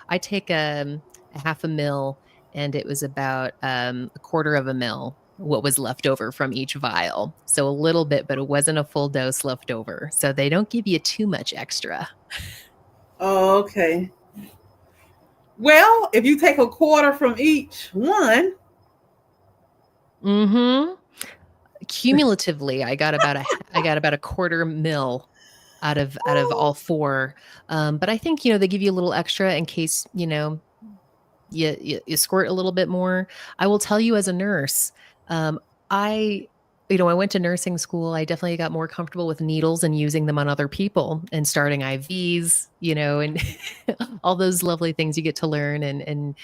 I take a half a mil, and it was about a quarter of a mil what was left over from each vial. So a little bit, but it wasn't a full dose left over. So they don't give you too much extra. Oh, okay. Well, if you take a quarter from each one, Mm-hmm. Cumulatively, I got about a quarter mil out of all 4. But I think they give you a little extra in case you squirt a little bit more. I will tell you, as a nurse, I I went to nursing school. I definitely got more comfortable with needles and using them on other people and starting IVs, and all those lovely things you get to learn, and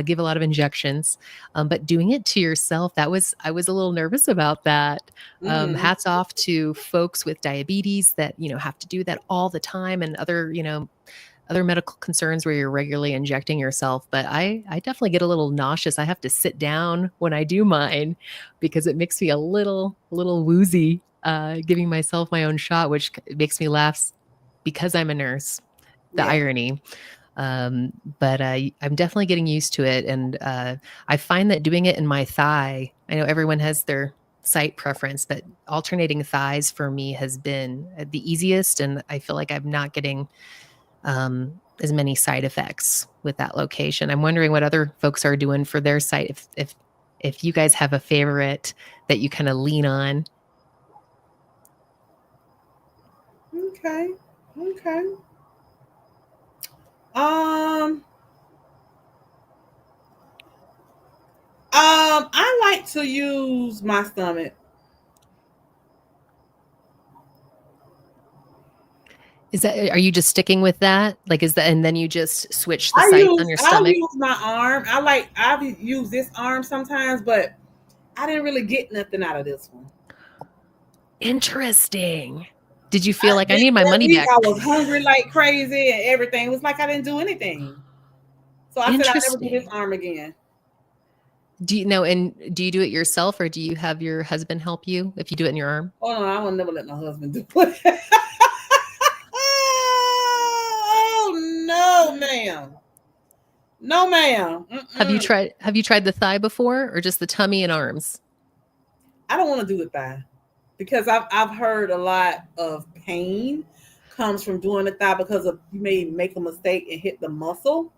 give a lot of injections. But doing it to yourself, I was a little nervous about that. mm-hmm. Hats off to folks with diabetes that have to do that all the time, and other medical concerns where you're regularly injecting yourself. But I definitely get a little nauseous. I have to sit down when I do mine because it makes me a little woozy, giving myself my own shot, which makes me laugh because I'm a nurse. The Yeah, irony. But I'm definitely getting used to it. And I find that doing it in my thigh, I know everyone has their site preference, but alternating thighs for me has been the easiest. And I feel like I'm not getting as many side effects with that location. I'm wondering what other folks are doing for their site. If you guys have a favorite that you kind of lean on. okay, okay. Um, I like to use my stomach. Are you just sticking with that? Like, and then you just switch the sites on your I'll stomach? use my arm. I've used this arm sometimes, but I didn't really get nothing out of this one. Interesting. Did you feel like I need my That money week back? I was hungry like crazy and everything. It was like I didn't do anything. So I said I'll never do this Interesting. arm again. Do you know, and do you do it yourself, or do you have your husband help you if you do it in your arm? Oh no, I will never let my husband do it. Oh no, ma'am. No, ma'am. Mm-mm. Have you tried the thigh before, or just the tummy and arms? I don't want to do the thigh because I've heard a lot of pain comes from doing the thigh because of you may make a mistake and hit the muscle.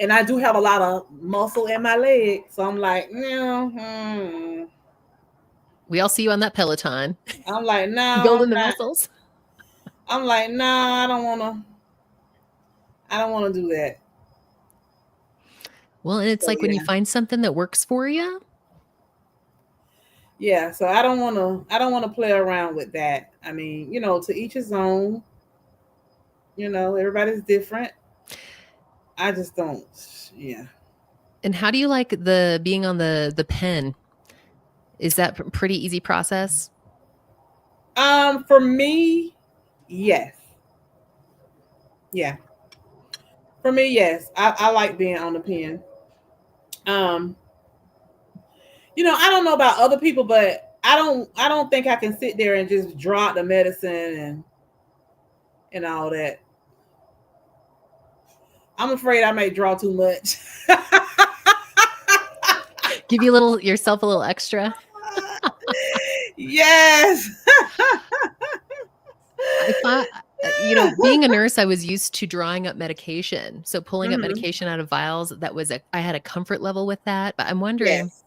And I do have a lot of muscle in my leg, so I'm like, no. We all see you on that Peloton, I'm like, no, building I'm the not. muscles. I'm like, no, I don't wanna. I don't want to do that. Well, and it's So like when you yeah, find something that works for you. yeah. So I don't want to. I don't want to play around with that. I mean, to each his own. Everybody's different. I just don't. Yeah. And how do you like the being on the pen? Is that pretty easy process? For me, yes. Yeah. For me, yes. I like being on the pen. Um, I don't know about other people, but I don't think I can sit there and just draw out the medicine and all that. I'm afraid I may draw too much. Give yourself a little extra. Yes. I thought, being a nurse, I was used to drawing up medication. So pulling up Hmm. medication out of vials, I had a comfort level with that. But I'm wondering, Yes.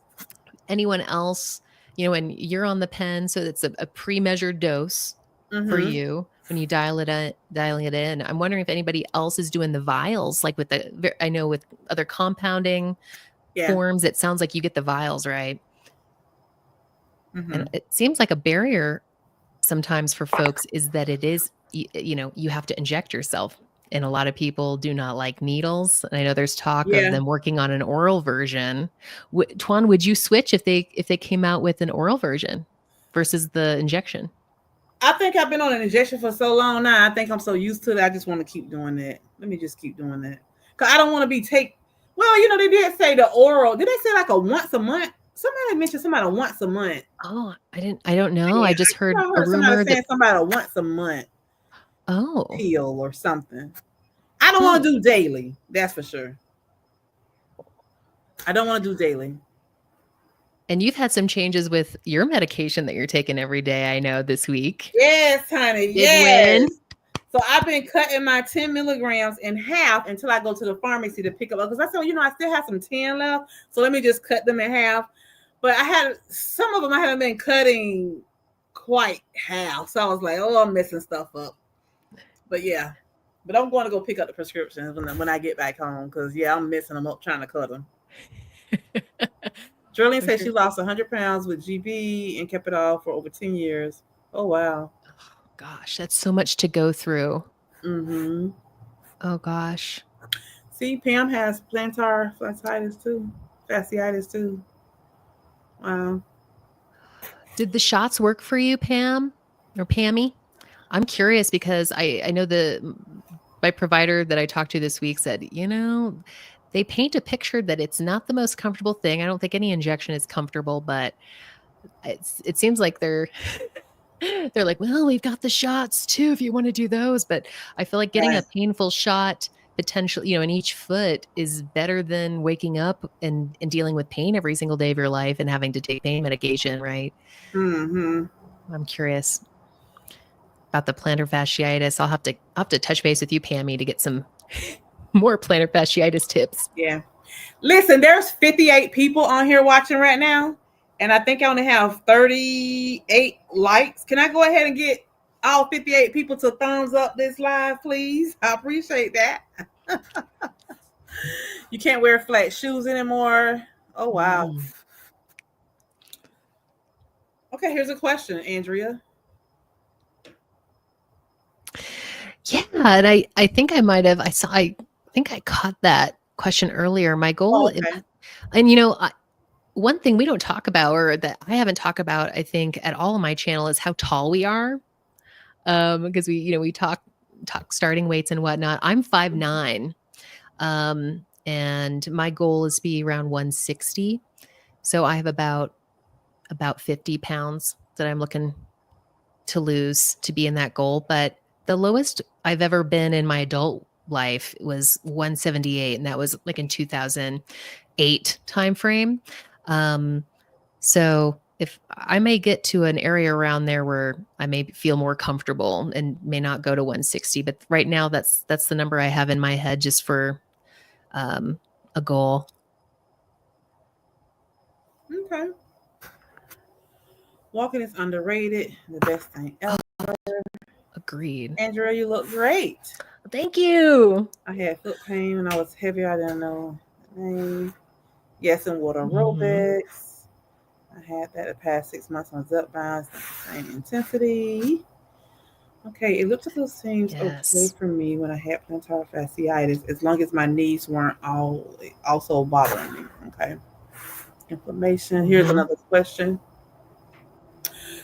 anyone else, when you're on the pen, so it's a pre-measured dose for Hmm. you when you dialing it in. I'm wondering if anybody else is doing the vials, like I know with other compounding Yeah. forms, it sounds like you get the vials, right? And Hmm. it seems like a barrier sometimes for folks is that it is, you have to inject yourself. And a lot of people do not like needles. And I know there's talk of Yeah. them working on an oral version. Tuan, would you switch if they came out with an oral version versus the injection? I think I've been on an injection for so long now. I think I'm so used to it. I just want to keep doing that. Let me just keep doing that. Cause I don't want to be take. Well, they did say the oral. Did they say like a once a month? Somebody mentioned somebody once a month. Oh, I don't know. Yeah, I just I heard think I a heard somebody rumor that, saying somebody a once a month oh, pill or something. I don't want huh. to do daily. That's for sure. I don't want to do daily. And you've had some changes with your medication that you're taking every day, I know, this week. Yes, honey. Big Yes. win. So I've been cutting my 10 milligrams in half until I go to the pharmacy to pick up because I said, I still have some 10 left. So let me just cut them in half. But I had some of them I haven't been cutting quite half. So I was like, oh, I'm messing stuff up. But yeah. But I'm going to go pick up the prescriptions when I get back home because, yeah, I'm messing them up trying to cut them. Jerlene I'm said sure. she lost 100 pounds with GB and kept it off for over 10 years. Oh, wow. Gosh, that's so much to go through. Mm-hmm. Oh gosh. See, Pam has plantar fasciitis too. Fasciitis too. Wow. Did the shots work for you, Pam or Pammy? I'm curious because I know my provider that I talked to this week said, they paint a picture that it's not the most comfortable thing. I don't think any injection is comfortable, but it seems like they're like, well, we've got the shots too if you want to do those. But I feel like getting Right. a painful shot potentially, in each foot is better than waking up and dealing with pain every single day of your life and having to take pain medication, right? Mm-hmm. I'm curious about the plantar fasciitis. I'll have to touch base with you, Pammy, to get some more plantar fasciitis tips. Yeah. Listen, there's 58 people on here watching right now, and I think I only have 38 likes. Can I go ahead and get all 58 people to thumbs up this live, please? I appreciate that. You can't wear flat shoes anymore. Oh wow. Mm. Okay, here's a question, Andrea. Yeah, and I think I might have I think I caught that question earlier. My goal, Oh, okay. and one thing we don't talk about, or that I haven't talked about, I think, at all on my channel, is how tall we are. Because we talk starting weights and whatnot. I'm 5'9", and my goal is to be around 160. So I have about 50 pounds that I'm looking to lose to be in that goal. But the lowest I've ever been in my adult life was 178, and that was like in 2008 timeframe. So if I may get to an area around there where I may feel more comfortable and may not go to 160, but right now that's the number I have in my head just for a goal. Okay. Walking is underrated. The best thing ever. Agreed. Andrea, you look great. Thank you. I had foot pain when I was heavy. I didn't know the name. Yes, and water Hmm. aerobics. I had that the past 6 months on up bounds, same intensity. Okay, it looks like it seems okay Yes. for me when I had plantar fasciitis, as long as my knees weren't also bothering me. Okay. Inflammation. Here's Hmm. another question.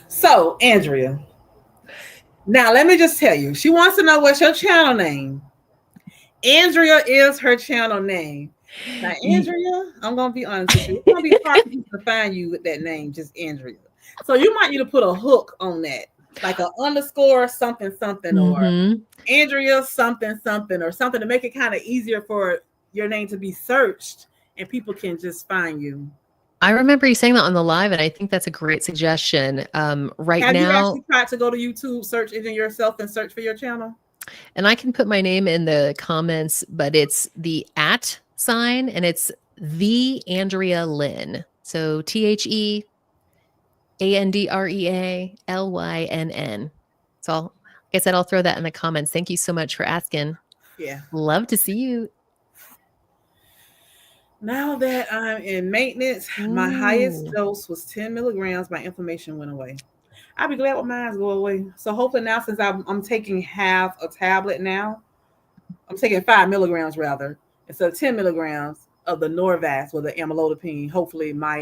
So, Andrea, now let me just tell you, she wants to know what's your channel name. Andrea is her channel name. Now, Andrea, I'm gonna be honest with you. It's gonna be hard for people to find you with that name, just Andrea. So you might need to put a hook on that, like a underscore something something, or Hmm. Andrea something something, or something to make it kind of easier for your name to be searched and people can just find you. I remember you saying that on the live, and I think that's a great suggestion. Right Have you now, actually tried to go to YouTube, search engine yourself, and search for your channel? and I can put my name in the comments, but it's the at sign and it's the Andrea Lynn. So TheAndreaLynn. So like I said, I'll throw that in the comments. Thank you so much for asking. Yeah. Love to see you. Now that I'm in maintenance, my highest Ooh. dose was 10 milligrams. My inflammation went away. I'll be glad when mine go away. So hopefully now, since I'm taking half a tablet now, I'm taking 5 milligrams rather instead of 10 milligrams of the Norvasc with the amlodipine. Hopefully my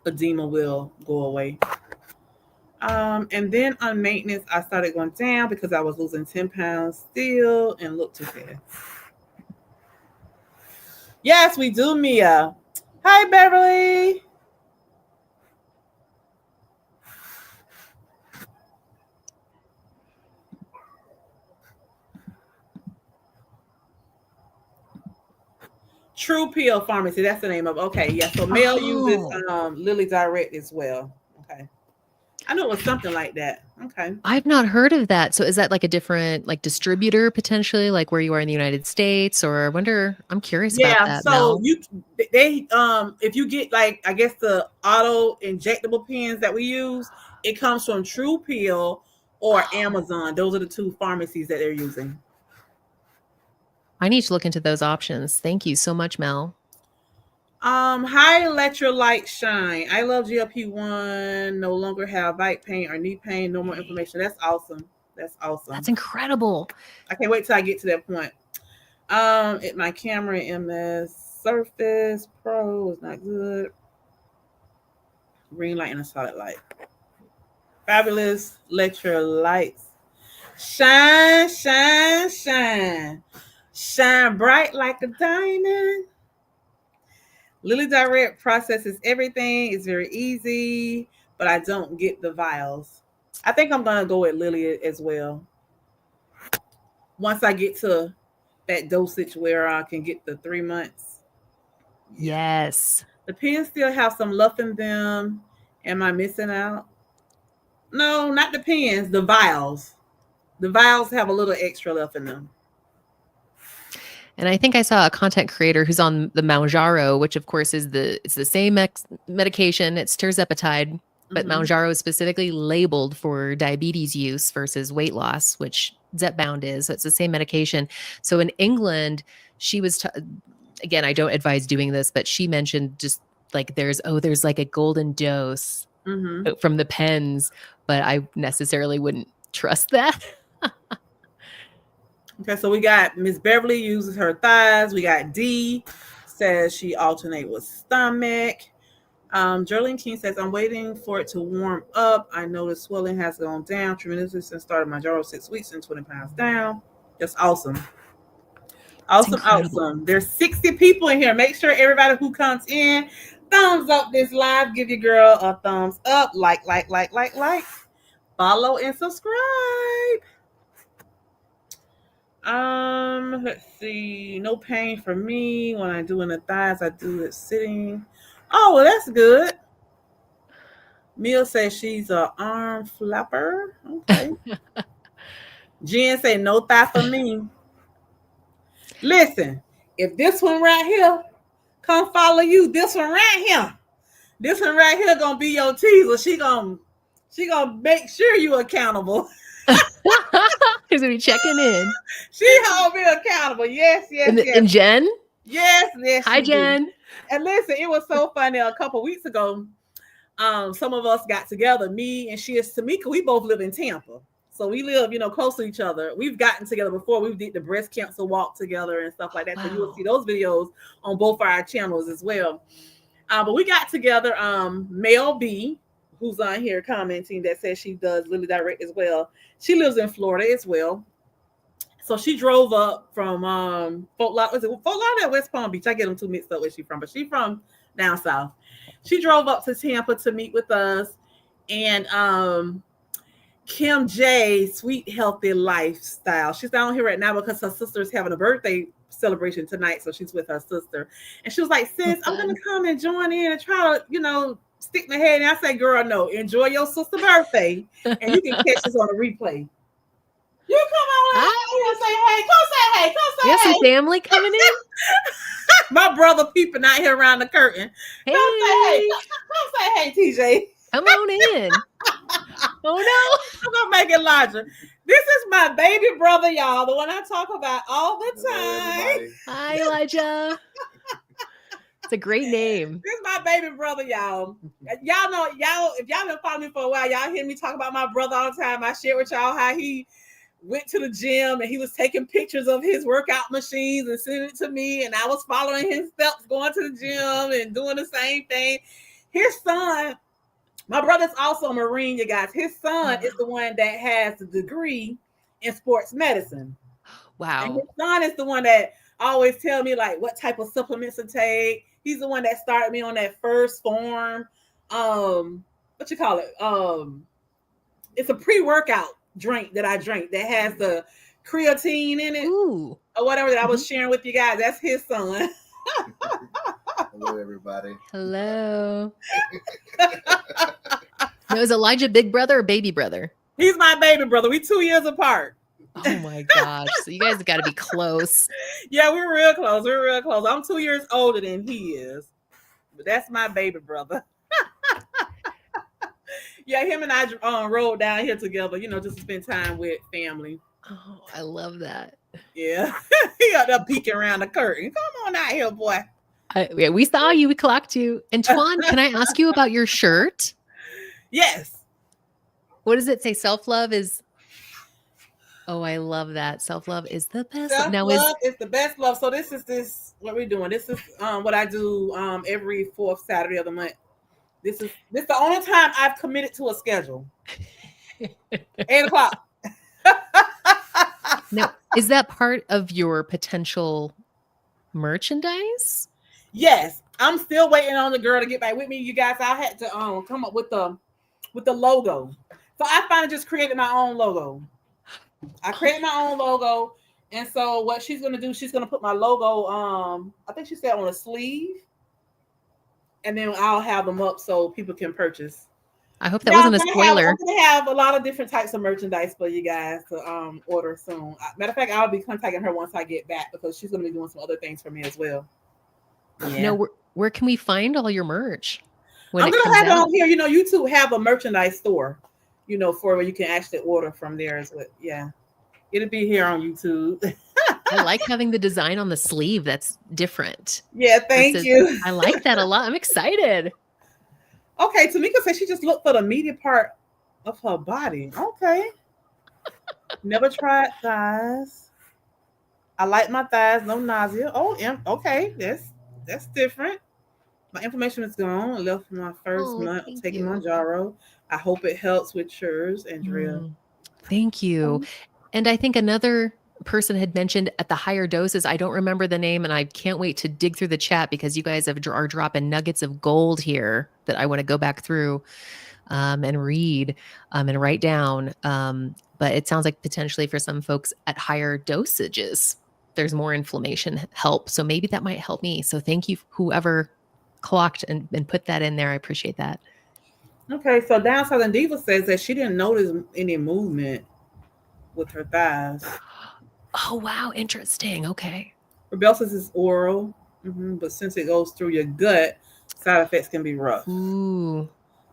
edema will go away. And then on maintenance, I started going down because I was losing 10 pounds still and look too fast. Yes, we do, Mia. Hi, Beverly. True Peel Pharmacy. That's the name of. Okay, yeah. So Mel uses Oh, Lily Direct as well. Okay, I know it was something like that. Okay. I've not heard of that. So is that like a different like distributor potentially, like where you are in the United States? Or I wonder, I'm curious about Yeah. that, So Mel. they if you get like I guess the auto injectable pens that we use, it comes from True Peel or Oh, Amazon. Those are the two pharmacies that they're using. I need to look into those options. Thank you so much, Mel. Hi, let your light shine. I love GLP-1. No longer have back pain or knee pain. No more inflammation. That's awesome. That's awesome. That's incredible. I can't wait till I get to that point. My camera MS Surface Pro is not good. Green light and a solid light. Fabulous. Let your lights shine, shine, shine. Shine bright like a diamond. Lily Direct processes everything. It's very easy, but I don't get the vials. I think I'm gonna go with Lily as well. Once I get to that dosage where I can get the 3 months. Yeah. Yes. The pens still have some luff in them. Am I missing out? No, not the pens, the vials. The vials have a little extra luff in them. And I think I saw a content creator who's on the Mounjaro, which of course is it's the same medication. It's tirzepatide, but Mm-hmm. Mounjaro is specifically labeled for diabetes use versus weight loss, which Zepbound is. So it's the same medication. So in England, she was again, I don't advise doing this, but she mentioned just like there's like a golden dose Mm-hmm. from the pens, but I necessarily wouldn't trust that. Okay, so we got Miss Beverly uses her thighs. We got D says she alternate with stomach. Geraldine King says, I'm waiting for it to warm up. I know the swelling has gone down tremendously since started my Jaro 6 weeks and 20 pounds down. That's awesome. It's Awesome, incredible. awesome. There's 60 people in here. Make sure everybody who comes in, thumbs up this live. Give your girl a thumbs up. Like. Follow and subscribe. Let's see. No pain for me. When I do in the thighs, I do it sitting. Oh, well, that's good. Mia says she's a arm flapper. Okay. Jen say no thigh for me. Listen, if this one right here come follow you, this one right here gonna be your teaser. She gonna make sure you accountable. He's gonna be checking in. She hold me accountable. Yes, yes, yes, And Jen, yes, yes. hi She do. Jen. And listen, it was so funny. A couple weeks ago, some of us got together. Me and she is Tamika. We both live in Tampa, so we live, close to each other. We've gotten together before. We did the breast cancer walk together and stuff like that. So you will Wow. see those videos on both our channels as well. But we got together. Mel B, who's on here commenting, that says she does Lily Direct as well. She lives in Florida as well. So she drove up from Fort Lauderdale, West Palm Beach. I get them too mixed up where she's from, but she's from down south. She drove up to Tampa to meet with us, and Kim J, Sweet Healthy Lifestyle. She's down here right now because her sister's having a birthday celebration tonight, so she's with her sister. And she was like, Oh, sis, I'm gonna fun. come and join in and try to, stick my head. And I say, girl, no, enjoy your sister's birthday, and you can catch this on a replay. You come on Hi. out here and say hey. Come say hey. Come We have say some hey. family coming in. My brother peeping out here around the curtain. Come say hey. Hey, Come say hey, TJ. come on in. Oh no. I'm gonna make it larger. This is my baby brother, y'all, the one I talk about all the Hello, time. everybody. Hi, Elijah. It's a great name. This is my baby brother, y'all. Y'all know, if y'all been following me for a while, y'all hear me talk about my brother all the time. I share with y'all how he went to the gym and he was taking pictures of his workout machines and sending it to me, and I was following his steps, going to the gym and doing the same thing. His son, my brother's also a Marine, you guys. His son is the one that has the degree in sports medicine. And Wow. his son is the one that always tell me like what type of supplements to take. He's the one that started me on that first form. What you call it? It's a pre-workout drink that I drink that has the creatine in it. Ooh. Or whatever that I was sharing with you guys. That's his son. Hello, everybody. Hello. Now, is Elijah big brother or baby brother? He's my baby brother. We 2 years apart. Oh my gosh. So you guys got to be close. Yeah, we're real close. We're real close. I'm 2 years older than he is. But that's my baby brother. Yeah, him and I rode down here together, just to spend time with family. Oh, I love that. Yeah. He out there peeking around the curtain. Come on out here, boy. Yeah, we saw you. We clocked you. And Twan, can I ask you about your shirt? Yes. What does it say? Self-love is... Oh, I love that. Self-love is the best. Now Self-love is the best love. So this is what we're doing. This is what I do every fourth Saturday of the month. This is the only time I've committed to a schedule. 8:00. Now, is that part of your potential merchandise? Yes, I'm still waiting on the girl to get back with me. You guys, I had to come up with the logo. So I finally just created my own logo. I created my own logo, and so what she's gonna do, she's gonna put my logo. I think she said on a sleeve, and then I'll have them up so people can purchase. I hope that wasn't a I'm spoiler. gonna have a lot of different types of merchandise for you guys to order soon. Matter of fact, I'll be contacting her once I get back because she's gonna be doing some other things for me as well. Yeah. No, where can we find all your merch when I'm it gonna comes have it out? on here. YouTube have a merchandise store, for where you can actually order from there as well. Yeah, it'll be here on YouTube. I like having the design on the sleeve. That's different. Yeah, thank you. I like that a lot. I'm excited. Okay, Tamika said she just looked for the meaty part of her body. Okay. Never tried thighs. I like my thighs, no nausea. Oh, okay, that's different. My inflammation is gone. I left my first month taking my Jaro. I hope it helps with yours, Andrea. Thank you. And I think another person had mentioned at the higher doses, I don't remember the name, and I can't wait to dig through the chat because you guys are dropping nuggets of gold here that I want to go back through and read and write down. But it sounds like potentially for some folks at higher dosages, there's more inflammation help. So maybe that might help me. So thank you, whoever clocked and put that in there. I appreciate that. Okay, so Down Southern Diva says that she didn't notice any movement with her thighs. Oh, wow. Interesting. Okay. Rebel says it's oral, but since it goes through your gut, side effects can be rough. Ooh,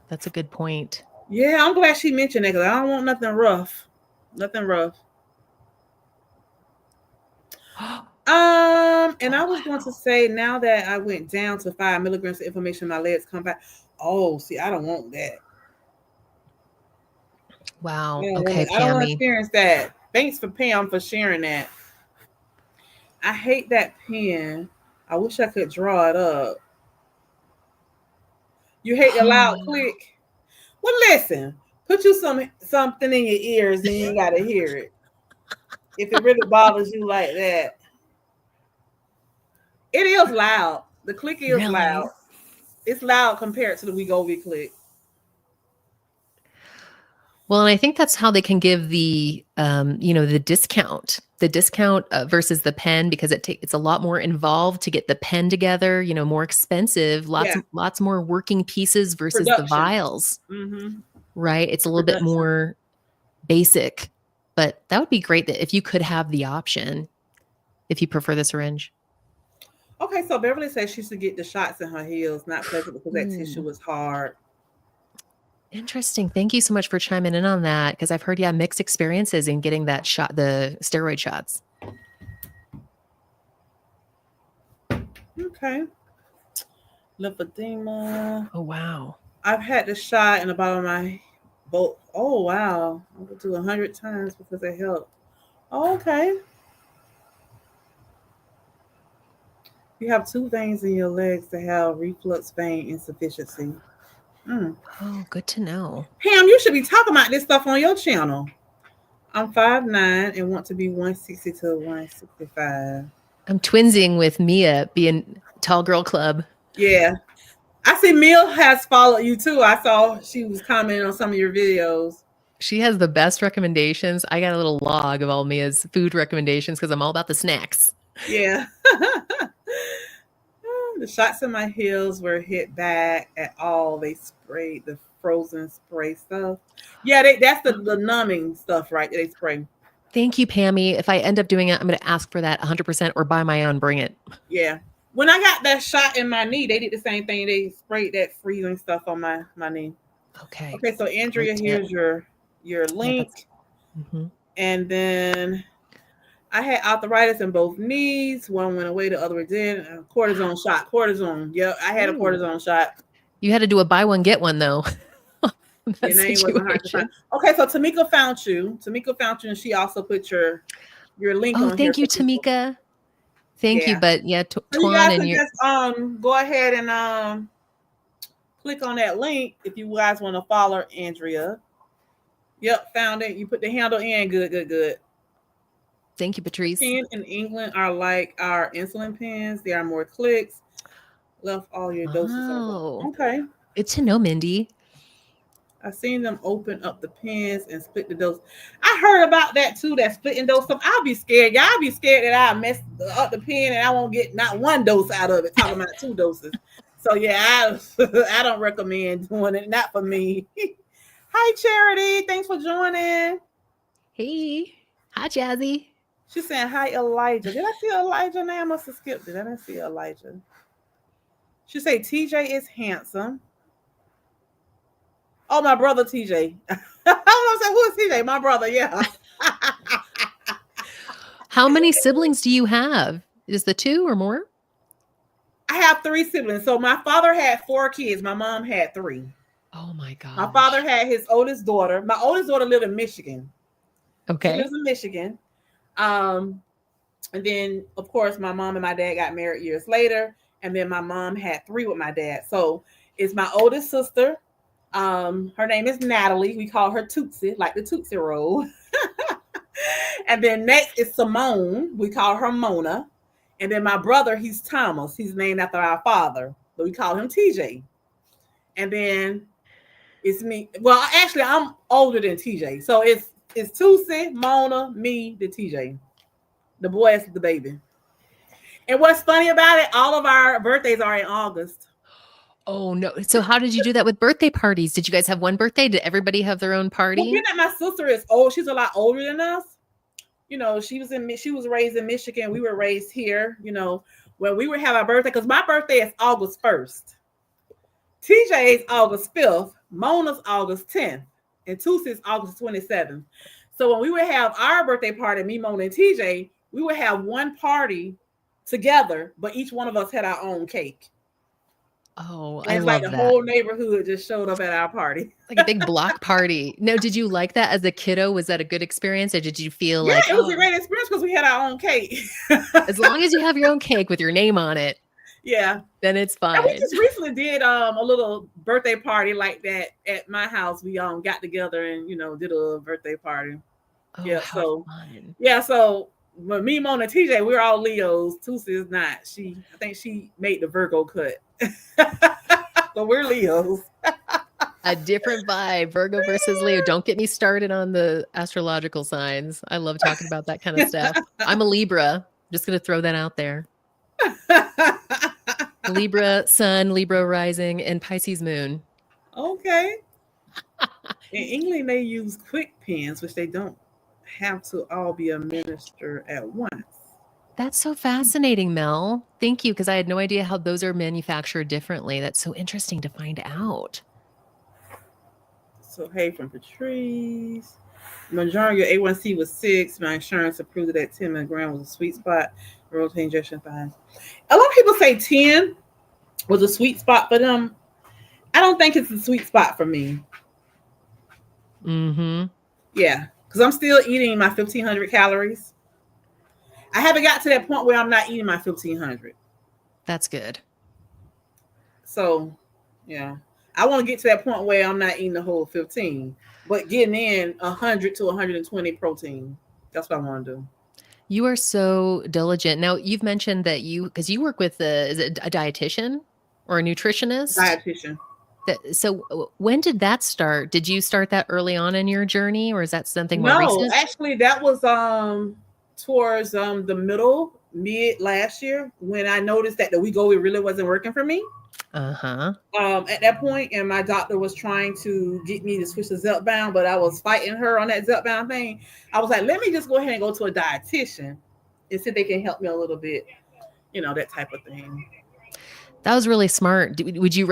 that's a good point. Yeah, I'm glad she mentioned that because I don't want nothing rough. Nothing rough. And I was going to say, now that I went down to 5 milligrams of inflammation, my legs come back. Oh, see, I don't want that. Wow. I Okay, don't want to Pammy. experience that. Thanks for Pam for sharing that. I hate that pen. I wish I could draw it up. You hate the loud click. Well, listen, put you something in your ears and you gotta hear it. If it really bothers you like that. It is loud. The click is Really? loud. It's loud compared to the Wegovy click. Well, and I think that's how they can give the discount versus the pen, because it's a lot more involved to get the pen together, more expensive, Yeah, lots more working pieces versus the production. vials, Mm-hmm. right? It's a little bit Production. more basic, but that would be great that if you could have the option, if you prefer the syringe. Okay, so Beverly says she should get the shots in her heels, not pleasant because that tissue Ooh, was hard. interesting. Thank you so much for chiming in on that, because I've heard, yeah, mixed experiences in getting that shot, the steroid shots. Okay. Lymphedema. Oh, wow. I've had the shot in the bottom of my both. Oh wow. I would do 100 times because it helped. Oh, okay. You have two veins in your legs that have reflux vein insufficiency. Mm. Oh, good to know. Pam, you should be talking about this stuff on your channel. I'm 5'9" and want to be 160 to 165. I'm twinsing with Mia being Tall Girl Club. Yeah. I see Mia has followed you too. I saw she was commenting on some of your videos. She has the best recommendations. I got a little log of all Mia's food recommendations because I'm all about the snacks. Yeah. The shots in my heels were hit back at all. They sprayed the frozen spray stuff. Yeah, that's the numbing stuff, right? They spray. Thank you, Pammy. If I end up doing it, I'm going to ask for that 100% or buy my own, bring it. Yeah. When I got that shot in my knee, they did the same thing. They sprayed that freezing stuff on my knee. Okay. Okay, so Andrea, here's your Yeah, link. mhm. And then I had arthritis in both knees. One went away, the other one didn't. Cortisone shot. Cortisone. Yep, I had a Ooh. cortisone shot. You had to do a buy one, get one, though. That Your name wasn't hard to find. situation. Okay, so Tamika found you. Tamika found you, and she also put your link Oh, on here thank you, for people. Tamika. Thank you. Yeah. But yeah, So you Twan guys and can your just go ahead and click on that link if you guys want to follow Andrea. Yep, found it. You put the handle in. Good, good, good. thank you, Patrice. Pens in England are like our insulin pens. They are more clicks. Left all your doses Oh, are okay. good to know, Mindy. I've seen them open up the pens and split the dose. I heard about that too, that splitting dose stuff. I'll be scared. Y'all be scared that I mess up the pen and I won't get not one dose out of it, talking about 2 doses. So yeah, I don't recommend doing it. Not for me. Hi, Charity. Thanks for joining. Hey, hi, Jazzy. She's saying hi, Elijah. Did I see Elijah name? I must have skipped it. I didn't see Elijah. She say TJ is handsome. Oh, my brother TJ. I was like, who is TJ? My brother, yeah. How many siblings do you have? Is the 2 or more? I have 3 siblings. So my father had 4 kids. My mom had 3. Oh my god. My father had his oldest daughter. My oldest daughter lived in Michigan. Okay. She lives in Michigan. And then, of course, my mom and my dad got married years later. And then my mom had 3 with my dad. So it's my oldest sister. Her name is Natalie. We call her Tootsie, like the Tootsie Roll. And then next is Simone. We call her Mona. And then my brother, he's Thomas. He's named after our father, but we call him TJ. And then it's me. Well, actually, I'm older than TJ. So it's Tootsie, Mona, me, the TJ. The boy is the baby. And what's funny about it, all of our birthdays are in August. Oh no. So how did you do that with birthday parties? Did you guys have one birthday? Did everybody have their own party? Well, being that my sister is old, she's a lot older than us. You know, she was raised in Michigan. We were raised here. You know, when we would have our birthday, because my birthday is August 1st. TJ's August 5th. Mona's August 10th. And Toosie's August 27th. So when we would have our birthday party, me, Mona, and TJ, we would have one party together, but each one of us had our own cake. Oh, And I it's love like the that. whole neighborhood just showed up at our party. Like a big block party. No, did you like that as a kiddo? Was that a good experience, or did you feel Yeah, like it was a great experience because we had our own cake. as long as you have your own cake with your name on it, Yeah. then it's fine. And we just recently did a little birthday party like that at my house. We got together and did a birthday party. Oh, Yeah, how so fun. yeah, so when me, Mona, and TJ, we're all Leos. Tusi is not. I think she made the Virgo cut. But we're Leos. A different vibe. Virgo versus Leo. Don't get me started on the astrological signs. I love talking about that kind of stuff. I'm a Libra. Just going to throw that out there. Libra sun, Libra rising, and Pisces moon. Okay. In England, they use quick pens, which they don't have to all be administered at once. That's so fascinating, Mel. Thank you, because I had no idea how those are manufactured differently. That's so interesting to find out. So, hey, from Patrice. Majority of A1C was 6. My insurance approved that 10 milligram was a sweet spot. Rotating injection fine. A lot of people say 10 was a sweet spot for them. I don't think it's a sweet spot for me. Mm-hmm. Yeah, because I'm still eating my 1,500 calories. I haven't got to that point where I'm not eating my 1,500. That's good. So, yeah, I want to get to that point where I'm not eating the whole 15, but getting in 100 to 120 protein. That's what I want to do. You are so diligent. Now, you've mentioned that because you work with is it a dietitian or a nutritionist? Dietitian. So when did that start? Did you start that early on in your journey, or is that something more No, recent? actually, that was towards the mid last year when I noticed that the Wegovy really wasn't working for me. Uh-huh. At that point, and my doctor was trying to get me to switch to Zepbound, but I was fighting her on that Zepbound thing. I was like, let me just go ahead and go to a dietitian and see if they can help me a little bit, that type of thing. That was really smart. Would you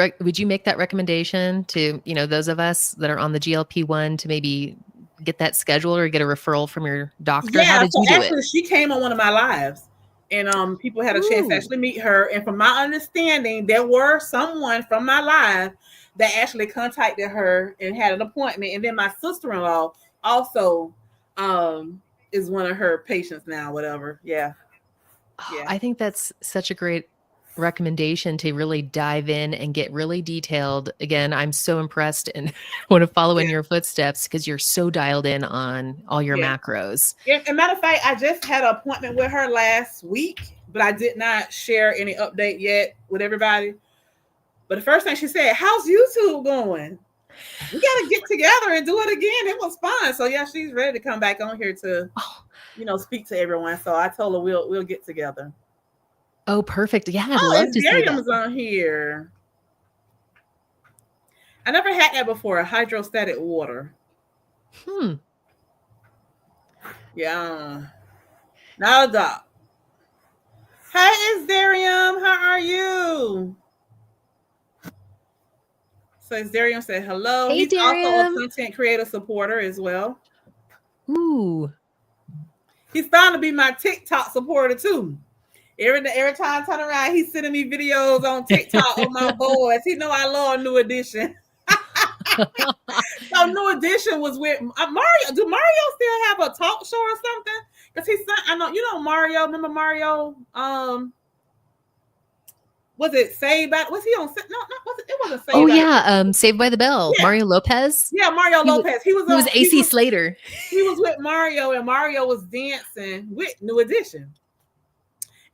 make that recommendation to, those of us that are on the GLP-1 to maybe get that scheduled or get a referral from your doctor? How Yeah, did so you do it? actually she came on one of my lives and people had a chance to Ooh. actually meet her. And from my understanding, there were someone from my live that actually contacted her and had an appointment. And then my sister-in-law also is one of her patients now, whatever. Yeah. Oh, Yeah. I think that's such a great recommendation to really dive in and get really detailed. Again, I'm so impressed and want to follow in Yeah. your footsteps because you're so dialed in on all your Yeah. macros. As a matter of fact, I just had an appointment with her last week, but I did not share any update yet with everybody. But the first thing she said, how's YouTube going? We got to get together and do it again. It was fun. So yeah, she's ready to come back on here to, speak to everyone. So I told her we'll get together. Oh, perfect. Yeah, I'd Oh, love it's to see that. Darium's on here. I never had that before. Hydrostatic water. Yeah. Now doc. Hi, it's Darium. How are you? So Darium said hello. Hey, He's also a Darium. content creator supporter as well. Ooh. He's starting to be my TikTok supporter too. Every time I turn around, he's sending me videos on TikTok of my boys. He know I love New Edition. So New Edition was with Mario. Do Mario still have a talk show or something? Because I know Mario. Remember Mario? Was it Saved by? Was he on? No, was it? It wasn't Saved Oh by. yeah, Saved by the Bell. Yeah, Mario Lopez. yeah, Mario Lopez. He was He was on. AC Slater. He was with Mario, and Mario was dancing with New Edition.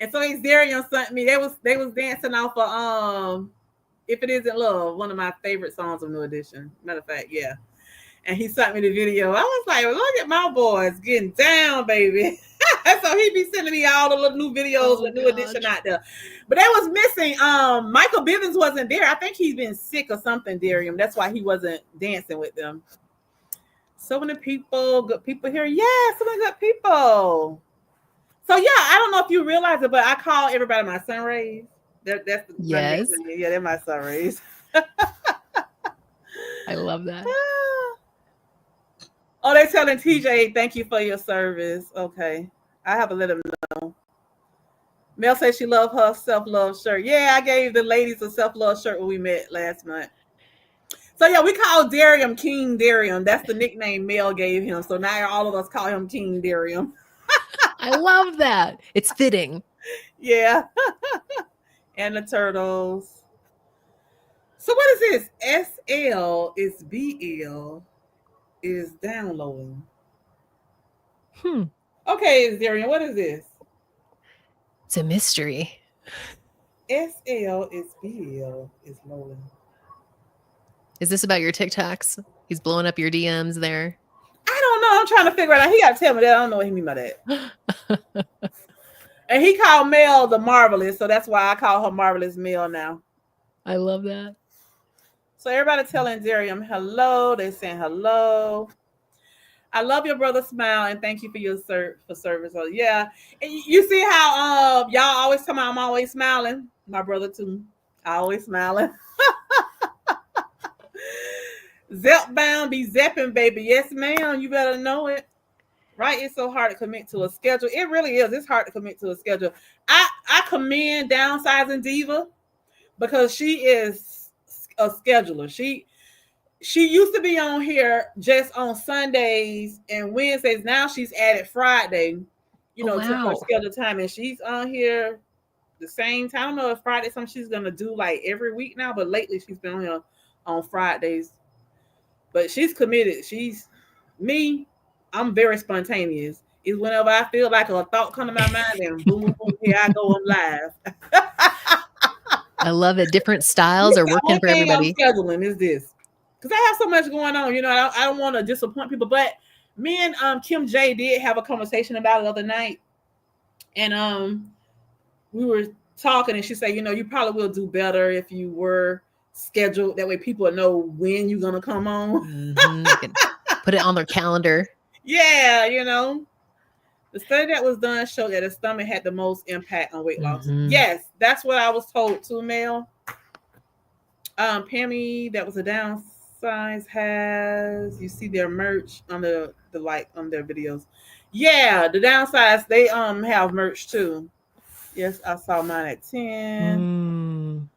And so he's Darian sent me. They was dancing off of If It Isn't Love, one of my favorite songs of New Edition. Matter of fact, yeah. And he sent me the video. I was like, look at my boys getting down, baby. So he be sending me all the little new videos with New Edition out there. But that was missing. Michael Bivins wasn't there. I think he's been sick or something, Darium. That's why he wasn't dancing with them. So many people, good people here. Yeah, so many good people. So yeah, I don't know if you realize it, but I call everybody my sun rays. That's my Yes. nickname. Yeah, they're my sun rays. I love that. Oh, they're telling TJ, thank you for your service. Okay. I have to let them know. Mel says she loved her self-love shirt. Yeah, I gave the ladies a self-love shirt when we met last month. So yeah, we call Darium King Darium. That's the nickname Mel gave him. So now all of us call him King Darium. I love that. It's fitting. Yeah. And the turtles. So what is this? SL is BL is downloading. Okay, Darian, what is this? It's a mystery. SL is BL is loading. Is this about your TikToks? He's blowing up your DMs there. I don't know. I'm trying to figure it out. He got to tell me that. I don't know what he mean by that. And he called Mel the Marvelous, so that's why I call her Marvelous Mel now. I love that. So everybody telling Andrea hello. They're saying hello. I love your brother smile and thank you for your service. So yeah, and you see how y'all always tell me I'm always smiling. My brother too. I always smiling. Zep bound be zepping, baby. Yes, ma'am. You better know it. Right? It's so hard to commit to a schedule. It really is. It's hard to commit to a schedule. I commend Downsizing Diva because she is a scheduler. She used to be on here just on Sundays and Wednesdays. Now she's added Friday, to her schedule time, and she's on here the same time. I don't know if Friday something she's gonna do like every week now, but lately she's been on here on Fridays. But she's committed. She's me. I'm very spontaneous. It's whenever I feel like a thought come to my mind, and boom, boom, boom, here I go. I'm live. I love it. Different styles are working for everybody. I'm scheduling is this because I have so much going on. I don't want to disappoint people. But me and Kim J did have a conversation about it the other night, and we were talking, and she said, you probably will do better if you were scheduled. That way, people know when you're gonna come on. Mm-hmm. Put it on their calendar. Yeah, the study that was done showed that the stomach had the most impact on weight loss. Mm-hmm. Yes, that's what I was told too, Mel. Pammy, that was a downsize has. You see their merch on the on their videos. Yeah, the downsize they have merch too. Yes, I saw mine at 10.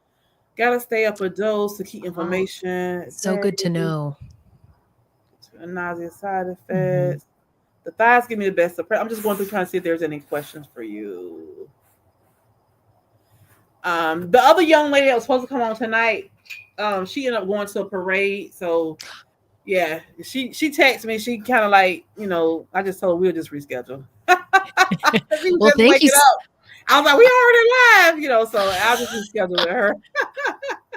Gotta stay up a dose to keep information. So good to know. Nausea side effects. The thighs give me the best surprise. I'm just going through trying to see if there's any questions for you. The other young lady that was supposed to come on tonight, she ended up going to a parade. So yeah, she texted me. She kind of like, I just told her we'll just reschedule. Well, thank you. I was like, we already live, so I'll just reschedule with her.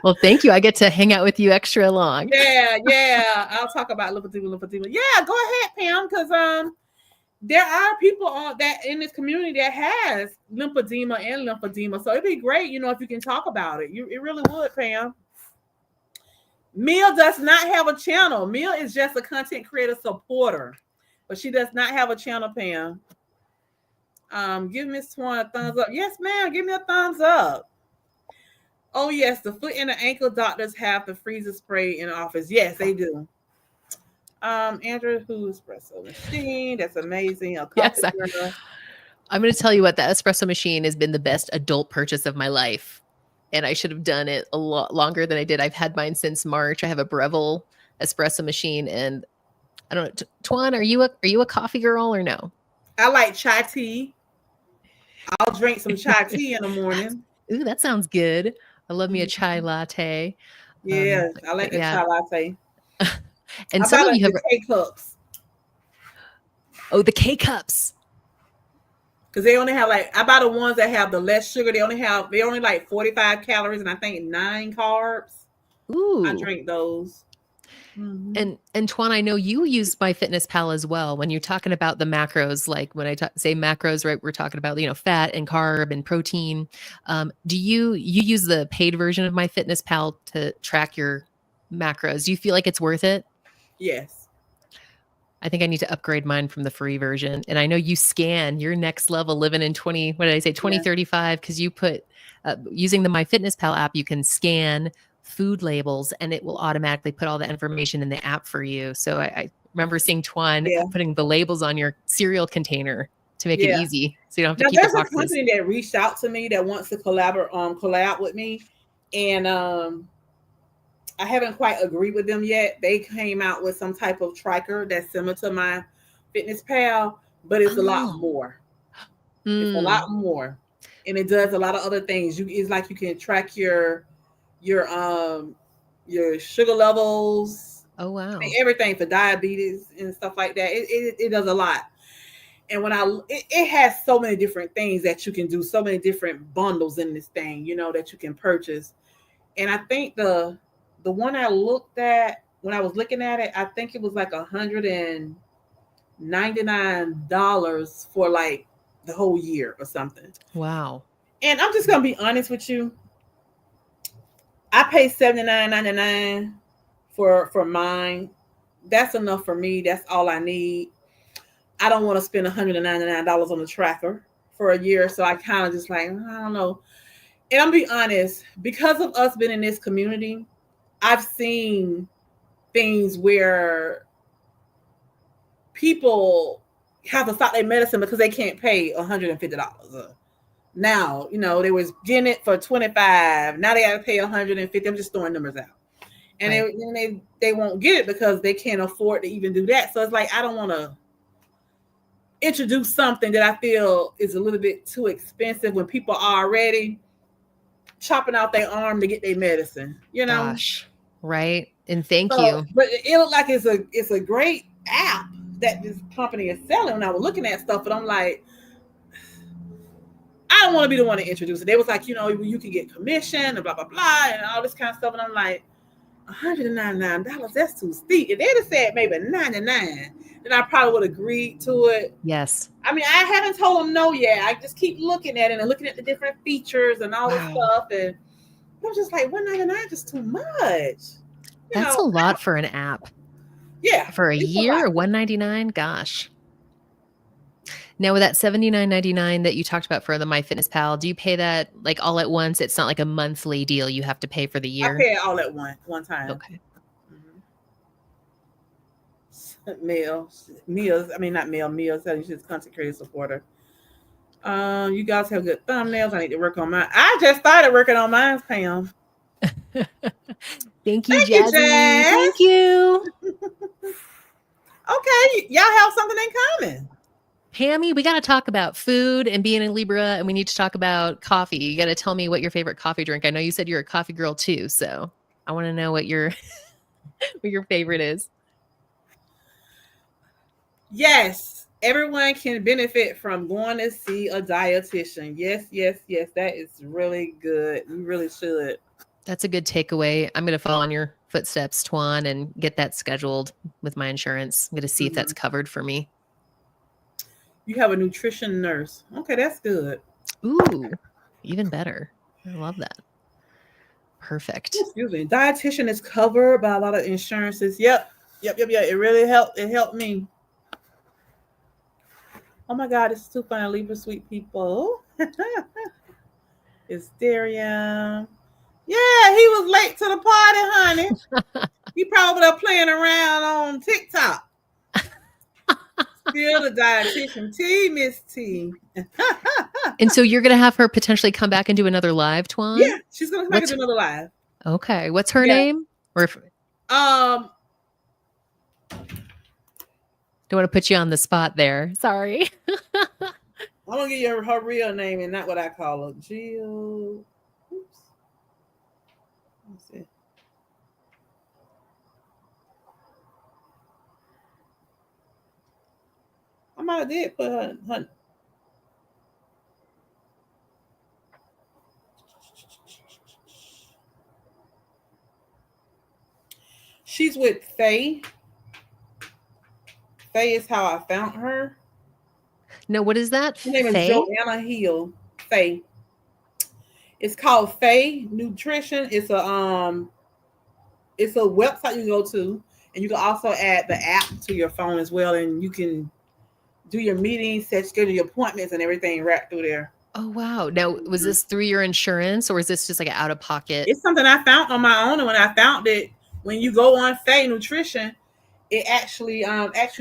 Well, thank you. I get to hang out with you extra long. Yeah. I'll talk about lymphedema. Yeah, go ahead, Pam, because there are people that in this community that has lymphedema. So it'd be great, if you can talk about it. It really would, Pam. Mia does not have a channel. Mia is just a content creator supporter, but she does not have a channel, Pam. Give Miss Swan a thumbs up. Yes, ma'am. Give me a thumbs up. Oh, yes. The foot and the ankle doctors have the freezer spray in the office. Yes, they do. Andrea, who's espresso machine? That's amazing. Yes, I'm going to tell you what, the espresso machine has been the best adult purchase of my life. And I should have done it a lot longer than I did. I've had mine since March. I have a Breville espresso machine. And I don't know, Twan, are you a coffee girl or no? I like chai tea. I'll drink some chai tea in the morning. Ooh, that sounds good. I love me a chai latte. Yeah, I like a chai latte. And some of you have K-cups. Oh, the K-cups. Because they only have I buy the ones that have the less sugar. They only like 45 calories and I think 9 carbs. Ooh. I drink those. Mm-hmm. And Twan, I know you use MyFitnessPal as well. When you're talking about the macros, like when I say macros, right, we're talking about, fat and carb and protein. Do you use the paid version of MyFitnessPal to track your macros? Do you feel like it's worth it? Yes. I think I need to upgrade mine from the free version. And I know you scan your next level living in 2035, because you put using the MyFitnessPal app, you can scan food labels and it will automatically put all the information in the app for you. So I remember seeing Twan putting the labels on your cereal container to make it easy. So you don't have to keep the boxes. There's a company that reached out to me that wants to collab with me. And I haven't quite agreed with them yet. They came out with some type of tracker that's similar to MyFitnessPal, but it's a lot more. It's a lot more. And it does a lot of other things. It's like you can track your sugar levels. Oh wow! Everything for diabetes and stuff like that. It does a lot. And when it has so many different things that you can do, so many different bundles in this thing, that you can purchase. And I think the the one I looked at when I was looking at it, I think it was like $199 for like the whole year or something. Wow. And I'm just gonna be honest with you. I pay $79.99 for mine. That's enough for me. That's all I need. I don't want to spend $199 on a tracker for a year. So I kind of just like, I don't know. And I'm be honest, because of us being in this community, I've seen things where people have to stop their medicine because they can't pay $150. Now, they was getting it for 25. Now they got to pay 150. I'm just throwing numbers out. And Right. they won't get it because they can't afford to even do that. So it's like I don't want to introduce something that I feel is a little bit too expensive when people are already chopping out their arm to get their medicine. Gosh. Right. And thank So, you. but it looked like it's a great app that this company is selling. When I was looking at stuff, and I'm like, I don't want to be the one to introduce it. They was like, you can get commission and blah blah blah and all this kind of stuff, and I'm like, $199, that's too steep. If they'd have said maybe 99, then I probably would have agreed to it. Yes. I mean, I haven't told them no yet. I just keep looking at it and looking at the different features and all this Wow. stuff, and I'm just like, $199 is too much. That's a lot for an app. Yeah, For a year, $199. Gosh. Now with that $79.99 that you talked about for the MyFitnessPal, do you pay that like all at once? It's not like a monthly deal you have to pay for the year. I pay it all at one time. Okay. Meals. I mean, not meals. She's just content creator supporter. You guys have good thumbnails. I need to work on mine. I just started working on mine, Pam. Thank you, Jazzy. Jazz. Thank you. Okay, y'all have something in common. Pammy, we got to talk about food and being a Libra, and we need to talk about coffee. You got to tell me what your favorite coffee drink. I know you said you're a coffee girl too, so I want to know what your what your favorite is. Yes, everyone can benefit from going to see a dietitian. Yes, that is really good. You really should. That's a good takeaway. I'm going to follow on your footsteps, Twan, and get that scheduled with my insurance. I'm going to see if that's covered for me. You have a nutrition nurse. Okay, that's good. Ooh, even better. I love that. Perfect. Excuse me. Dietitian is covered by a lot of insurances. Yep. It really helped. It helped me. Oh my God, it's too funny. Libra sweet people. Hysteria. Yeah, he was late to the party, honey. He probably up playing around on TikTok. Still the dietitian T, Miss T. And so you're going to have her potentially come back and do another live, Twan? Yeah, she's going to come back and do another live. Okay. What's her name? Or don't want to put you on the spot there. Sorry. I'm going to give you her real name and not what I call her. Jill. Oops. Let's see. I might have did put her. She's with Faye. Faye is how I found her. No, what is that? Her name is Joanna Hill. Faye. It's called Faye Nutrition. It's a website you can go to, and you can also add the app to your phone as well, and you can do your meetings, schedule your appointments, and everything right through there. Oh wow! Now, was this through your insurance, or is this just like an out of pocket? It's something I found on my own, and when I found it, when you go on Faye Nutrition, it actually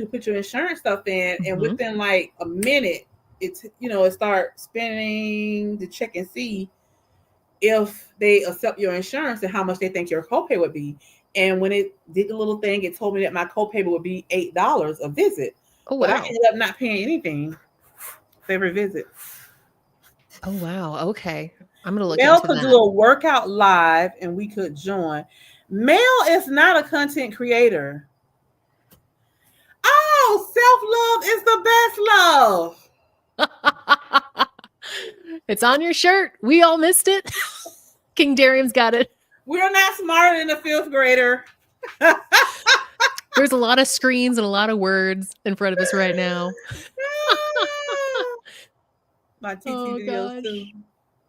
put your insurance stuff in, and within like a minute, it start spinning to check and see if they accept your insurance and how much they think your copay would be. And when it did the little thing, it told me that my copay would be $8 a visit. Oh wow! But I ended up not paying anything for every visit. Oh wow! Okay, I'm gonna look. Mel could do a workout live, and we could join. Mel is not a content creator. Oh, self-love is the best love. It's on your shirt. We all missed it. King Darium's got it. We're not smarter than a fifth grader. There's a lot of screens and a lot of words in front of us right now. My TT Oh videos too. gosh.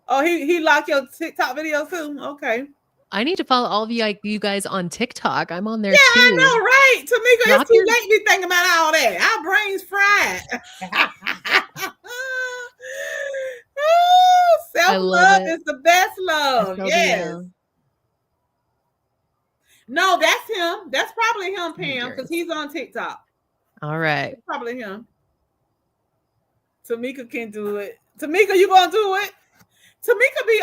Oh, he locked your TikTok videos too. Okay. I need to follow all of you guys on TikTok. I'm on there Yeah, I too. know, right? Tamika, it's Drop too your late to be thinking about all that. Our brains fried. I love Self-love it. is the best love. Yes. SLDL. No, that's him. That's probably him, Hey, Pam, because Darius. he's on TikTok. All right. It's probably him. Tamika can do it. Tamika, you gonna do it? Tamika be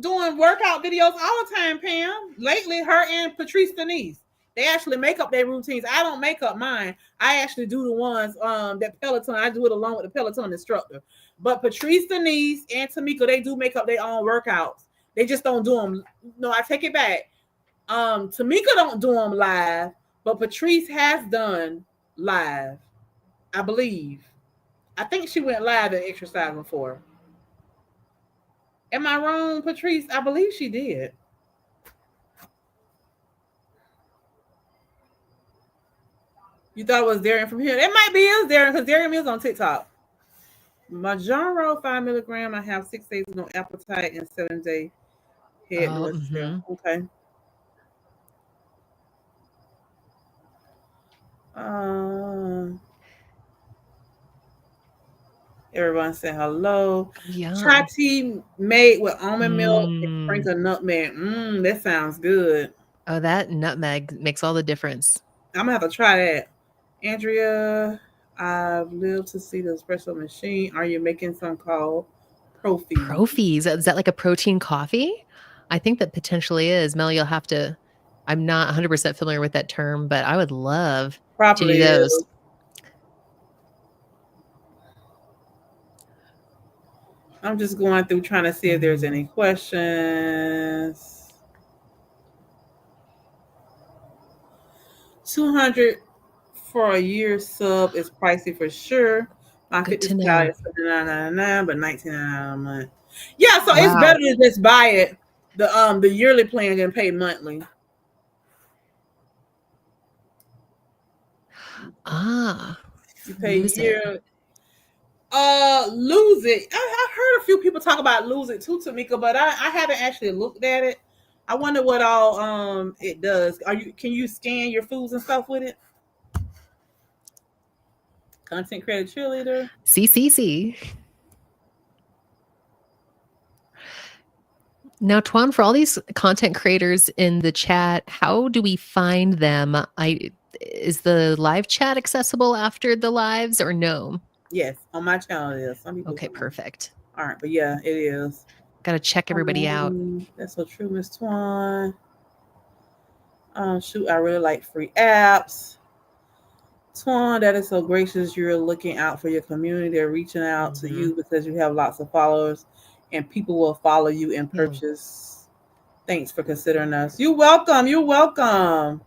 doing workout videos all the time, Pam. Lately, her and Patrice Denise. They actually make up their routines. I don't make up mine. I actually do the ones that Peloton. I do it along with the Peloton instructor. But Patrice Denise and Tamika, they do make up their own workouts. They just don't do them. No, I take it back. Tamika don't do them live, but Patrice has done live. I believe. I think she went live and exercised before. Am I wrong, Patrice? I believe she did. You thought it was Darian from here? It might be is Darian because Darian is on TikTok. Majonro 5 mg. I have 6 days no appetite and 7 day head Mm-hmm. Okay. Everyone say hello. Yeah. Chai tea made with almond milk and sprinkle nutmeg. That sounds good. Oh, that nutmeg makes all the difference. I'm gonna have to try that. Andrea, I've lived to see the espresso machine. Are you making some called Profi? Profis. Is that like a protein coffee? I think that potentially is. Mel, you'll have to. I'm not 100% familiar with that term, but I would love to do those. Is. I'm just going through trying to see if there's any questions. 200 for a year sub is pricey for sure. My Good to fitness know. is $79.99, but $19.99 a month. Yeah, so it's better to just buy it the yearly plan than pay monthly. You pay yearly. Lose it. I've heard a few people talk about lose it too, Tamika, but I haven't actually looked at it. I wonder what all it does. Can you scan your foods and stuff with it? Content creator cheerleader. CCC. Now, Tuan, for all these content creators in the chat, how do we find them? Is the live chat accessible after the lives or no? Yes, on my channel it is. Some people. Okay, perfect. All right, but yeah, it is. Got to check everybody out. That's so true, Miss Tuan. Shoot, I really like free apps. Tuan, that is so gracious. You're looking out for your community. They're reaching out to you because you have lots of followers and people will follow you and purchase. Thanks for considering us. You're welcome. You're welcome.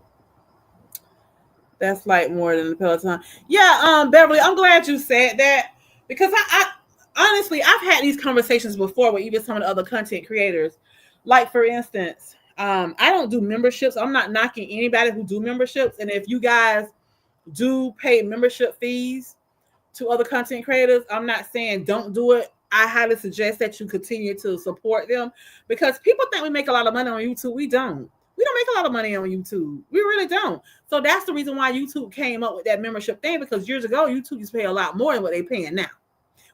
That's like more than the Peloton. Yeah, Beverly, I'm glad you said that because I honestly, I've had these conversations before with even some of the other content creators. Like, for instance, I don't do memberships. I'm not knocking anybody who do memberships. And if you guys do pay membership fees to other content creators, I'm not saying don't do it. I highly suggest that you continue to support them because people think we make a lot of money on YouTube. We don't. We don't make a lot of money on YouTube. We really don't. So that's the reason why YouTube came up with that membership thing, because years ago, YouTube used to pay a lot more than what they're paying now.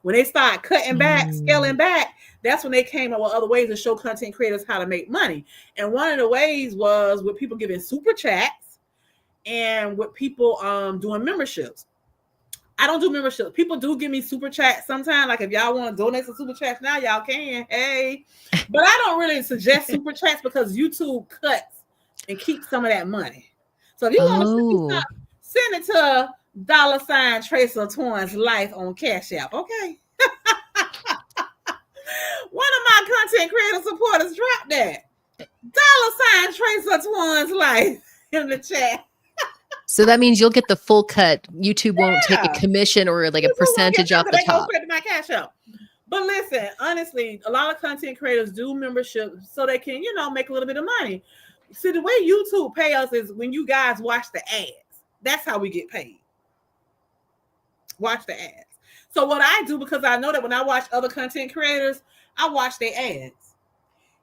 When they start cutting back, scaling back, that's when they came up with other ways to show content creators how to make money. And one of the ways was with people giving super chats and with people doing memberships. I don't do memberships. People do give me super chats sometimes. Like if y'all want to donate some super chats now, y'all can. Hey, but I don't really suggest super chats because YouTube cuts and keeps some of that money. So if you want to send it to $ Tracer Torrance Life on Cash App, okay? One of my content creator supporters dropped that $ Tracer Torrance Life in the chat. So that means you'll get the full cut. YouTube won't take a commission or like a percentage off the top. My Cash App. But listen, honestly, a lot of content creators do memberships so they can, make a little bit of money. See, the way YouTube pay us is when you guys watch the ads. That's how we get paid. Watch the ads. So what I do, because I know that when I watch other content creators, I watch their ads.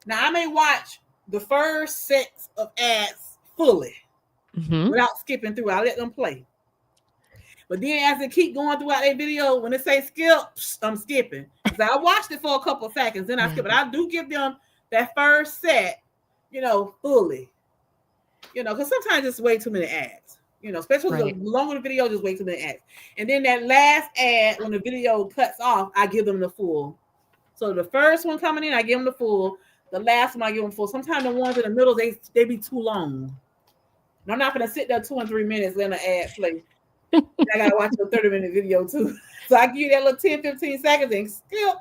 Now I may watch the first sets of ads fully without skipping through. I let them play. But then as they keep going throughout their video, when it say skip, I'm skipping. So I watched it for a couple of seconds, then I skip. But I do give them that first set, fully. Because sometimes it's way too many ads. Especially the longer the video, just way too many ads. And then that last ad, when the video cuts off, I give them the full. So the first one coming in, I give them the full. The last one, I give them full. Sometimes the ones in the middle, they be too long. And I'm not going to sit there 2 and 3 minutes letting the ad play. I got to watch a 30-minute video too. So I give you that little 10, 15 seconds and skip.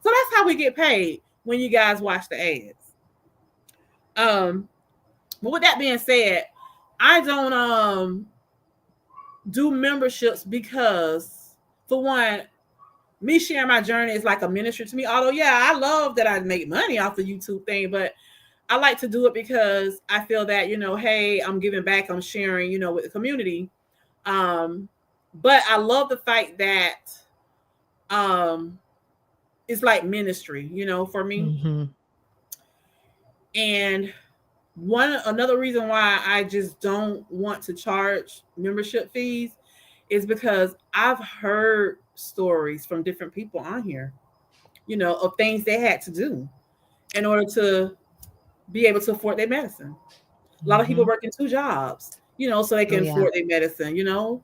So that's how we get paid when you guys watch the ads. But with that being said, I don't do memberships because, for one, me sharing my journey is like a ministry to me. Although, yeah, I love that I make money off the YouTube thing, but I like to do it because I feel that, hey, I'm giving back, I'm sharing, with the community. But I love the fact that it's like ministry, for me. And another reason why I just don't want to charge membership fees is because I've heard stories from different people on here, of things they had to do in order to be able to afford their medicine. A lot of people working 2 jobs, so they can afford their medicine,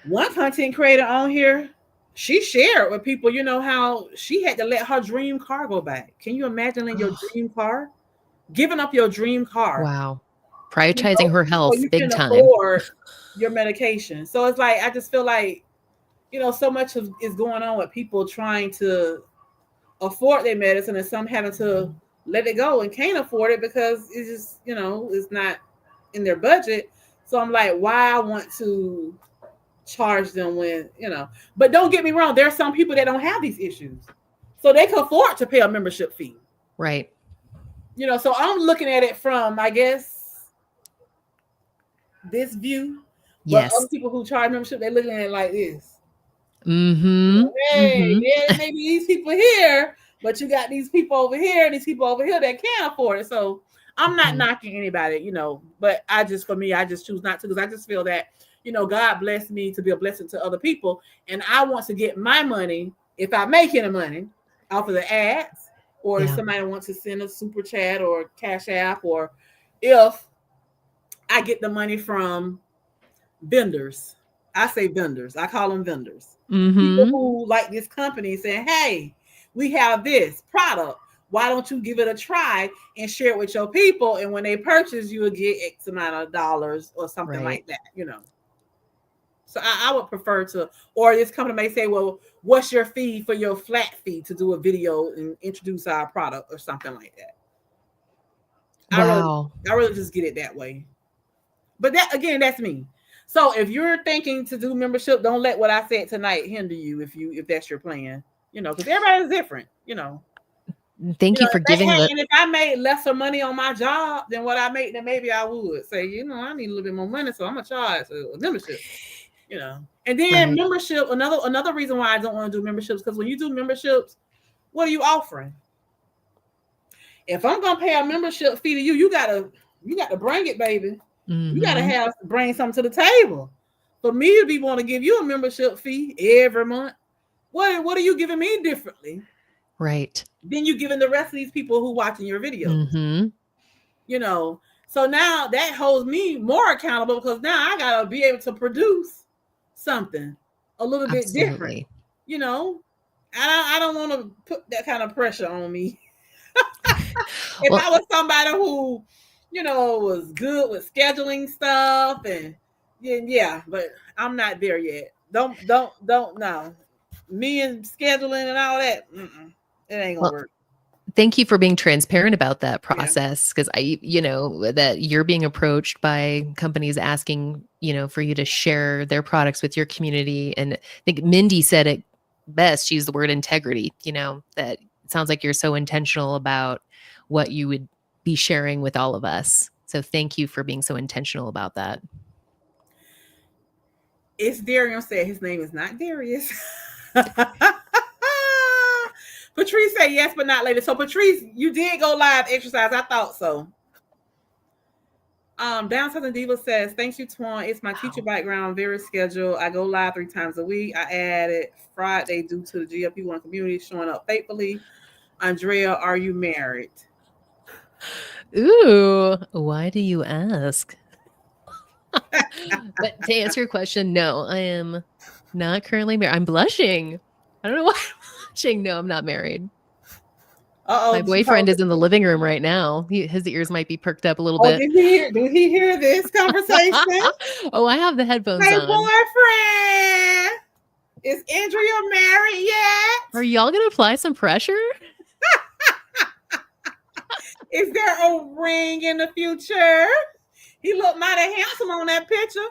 One content creator on here, she shared with people, how she had to let her dream car go back. Can you imagine your dream car? Giving up your dream car. Wow. Prioritizing her health so you big can time. afford your medication. So it's like, I just feel like, so much is going on with people trying to afford their medicine and some having to let it go and can't afford it because it's just, it's not in their budget. So I'm like, why I want to charge them when, but don't get me wrong. There are some people that don't have these issues. So they can afford to pay a membership fee. Right. So I'm looking at it from, I guess, this view. Yes. But other people who charge membership, they're looking at it like this. Hey, yeah, maybe these people here, but you got these people over here, and these people over here that can't afford it. So I'm not knocking anybody, but I just choose not to, because I just feel that, God blessed me to be a blessing to other people. And I want to get my money, if I make any money, off of the ads, or if somebody wants to send a super chat or Cash App, or if I get the money from vendors. I say vendors. I call them vendors. People who like this company saying, hey, we have this product. Why don't you give it a try and share it with your people? And when they purchase, you will get X amount of dollars or something like that, So I would prefer to, or this company may say, well, what's your fee for your flat fee to do a video and introduce our product or something like that. Wow. I really just get it that way. But that, again, that's me. So if you're thinking to do membership, don't let what I said tonight hinder you if that's your plan, because everybody's different, Thank you for giving and if I made lesser money on my job than what I make, then maybe I would say, I need a little bit more money, so I'm gonna charge a membership, And then membership, another reason why I don't want to do memberships, because when you do memberships, what are you offering? If I'm gonna pay a membership fee to you, you gotta bring it, baby. You gotta bring something to the table. For me to be want to give you a membership fee every month, what are you giving me differently? Right. Then you giving the rest of these people who watching your videos. So now that holds me more accountable, because now I gotta be able to produce something a little bit different. I don't want to put that kind of pressure on me. If I was somebody who, was good with scheduling stuff and but I'm not there yet. Don't no. Me and scheduling and all that, it ain't gonna work. Thank you for being transparent about that process, because that you're being approached by companies asking, for you to share their products with your community. And I think Mindy said it best use the word integrity, that it sounds like you're so intentional about what you would be sharing with all of us. So thank you for being so intentional about that. It's Darius said his name is not Darius. Patrice said yes, but not later. So Patrice, you did go live exercise. I thought so. Down Southern Diva says, thanks you, Twan. It's my teacher background, very scheduled. I go live 3 times a week. I added Friday due to the GLP-1 community showing up faithfully. Andrea, are you married? Ooh, why do you ask? But to answer your question, no, I am not currently married. I'm blushing. I don't know why I'm blushing. No, I'm not married. Uh-oh. My boyfriend is in the living room right now. His ears might be perked up a little bit. Did he hear this conversation? Oh, I have the headphones Hey, on. boyfriend, is Andrea married yet? Are y'all going to apply some pressure? Is there a ring in the future? He looked mighty handsome on that picture.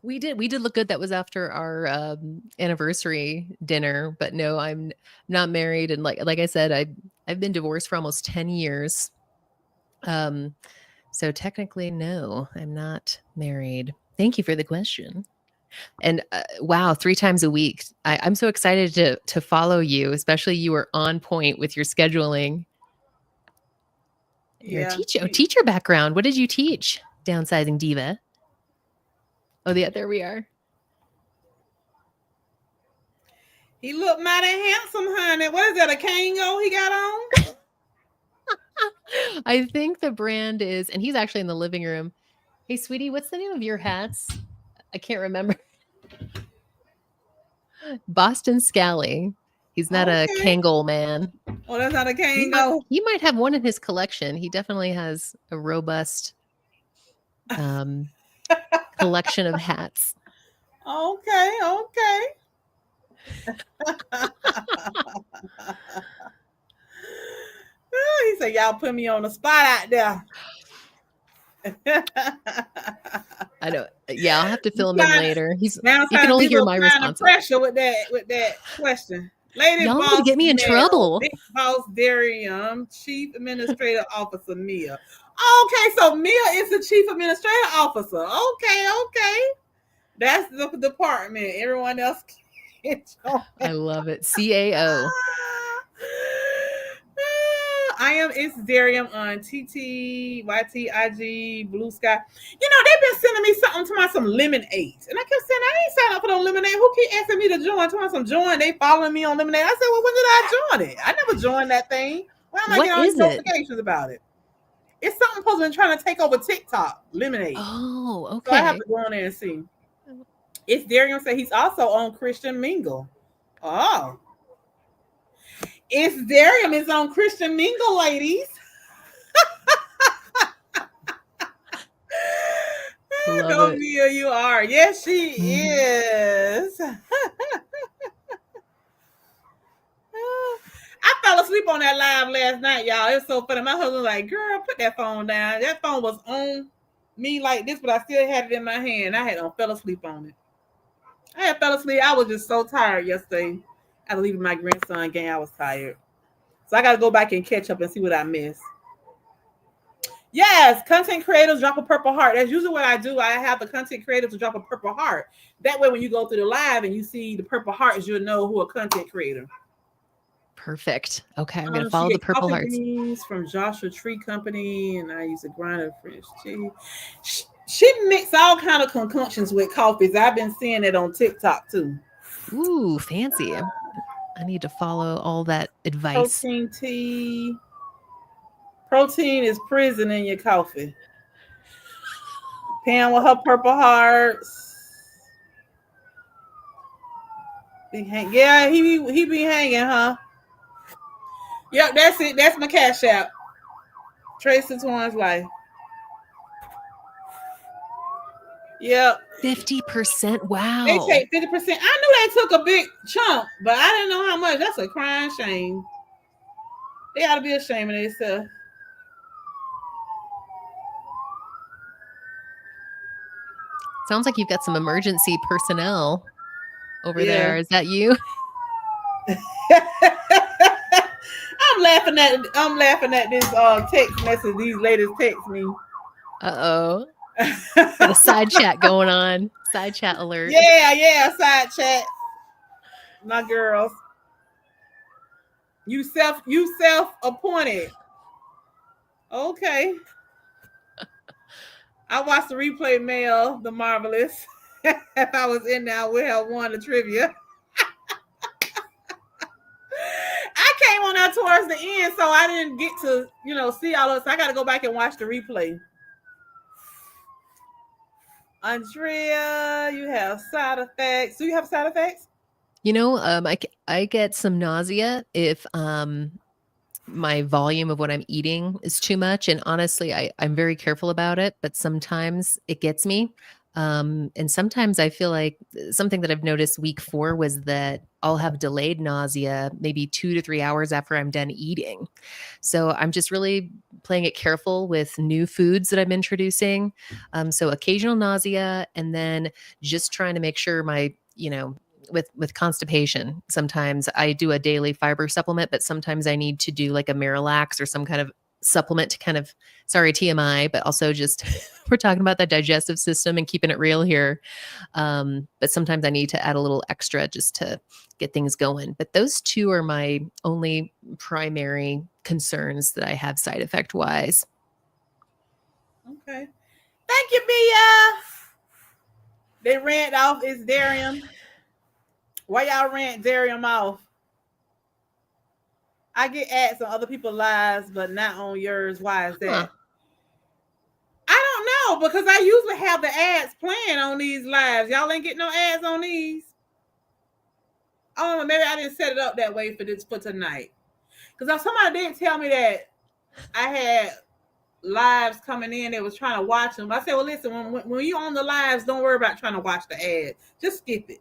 We did look good. That was after our anniversary dinner. But no, I'm not married, and like I said, I've been divorced for almost 10 years. So technically, no, I'm not married. Thank you for the question. And wow, 3 times a week. I'm so excited to follow you, especially you were on point with your scheduling. Your teacher background. What did you teach? Downsizing Diva. Oh, yeah, there we are. He looked mighty handsome, honey. What is that, a Kango he got on? I think the brand is, and he's actually in the living room. Hey, sweetie, what's the name of your hats? I can't remember. Boston Scally. He's not a Kangol man. Oh, that's not a Kango. He might have one in his collection. He definitely has a robust collection of hats. Okay. He said, y'all put me on the spot out there. I know. Yeah, I'll have to fill him in later. He can only hear my response. Pressure with that question. Lady y'all boss, get me in trouble. Big boss Darium, Chief Administrative Officer Mia. Okay, so Mia is the Chief Administrative Officer. Okay. That's the department. Everyone else can join. I love it. CAO. It's Darium on TT, YT, IG, Blue Sky. They've been sending me something to some lemonade. And I kept saying, I ain't signed up for no lemonade. Who keep asking me to join? To some join. They following me on lemonade. I said, well, when did I join it? I never joined that thing. Why am I getting all these notifications about it? It's something supposed to be trying to take over TikTok, lemonade. Oh, okay. So I have to go on there and see. It's Darium said he's also on Christian Mingle. Oh. It's Darium is on Christian Mingle, ladies. Go Mia, you are. Yes, she is. I fell asleep on that live last night, y'all. It was so funny. My husband was like, girl, put that phone down. That phone was on me like this, but I still had it in my hand. I fell asleep on it. I fell asleep. I was just so tired yesterday. After leaving my grandson game, I was tired. So I got to go back and catch up and see what I missed. Yes, content creators drop a purple heart. That's usually what I do. I have the content creators to drop a purple heart. That way, when you go through the live and you see the purple hearts, you'll know who a content creator. Perfect. Okay, I'm going to follow the purple hearts. Beans from Joshua Tree Company, and I use a grinder French tea. She mix all kind of concoctions with coffees. I've been seeing it on TikTok too. Ooh, fancy. I need to follow all that advice. Protein tea. Protein is prison in your coffee. Pam with her purple hearts. Yeah, he be hanging, huh? Yep, that's it. That's my cash app. Tracy Twan's life. Yep. 50%. Wow. They take 50%. I knew they took a big chunk, but I didn't know how much. That's a crying shame. They ought to be ashamed of themselves. Sounds like you've got some emergency personnel over there. Is that you? I'm laughing at this text message these ladies text me. Uh-oh. Got a side chat going on. Side chat alert. Yeah, side chat. My girls. You self appointed. Okay. I watched the replay mail, the marvelous. If I was in there, I would have won the trivia. I came on there towards the end, so I didn't get to, see all of this. I got to go back and watch the replay. Andrea, you have side effects. Do you have side effects? I get some nausea if my volume of what I'm eating is too much. And honestly, I'm very careful about it, but sometimes it gets me. And sometimes I feel like something that I've noticed week 4 was that I'll have delayed nausea maybe 2 to 3 hours after I'm done eating. So I'm just really playing it careful with new foods that I'm introducing. So occasional nausea, and then just trying to make sure with constipation, sometimes I do a daily fiber supplement, but sometimes I need to do like a Miralax or some kind of supplement to kind of, sorry, TMI, but also just we're talking about the digestive system and keeping it real here. But sometimes I need to add a little extra just to get things going. But those two are my only primary concerns that I have side effect wise. Okay. Thank you, Mia. They ran off is Darian. Why y'all ran Darian off? I get ads on other people's lives, but not on yours. Why is that? Huh. I don't know, because I usually have the ads playing on these lives. Y'all ain't getting no ads on these. Oh, maybe I didn't set it up that way for tonight. Because somebody did tell me that I had lives coming in that was trying to watch them. I said, well, listen, when you on the lives, don't worry about trying to watch the ad. Just skip it.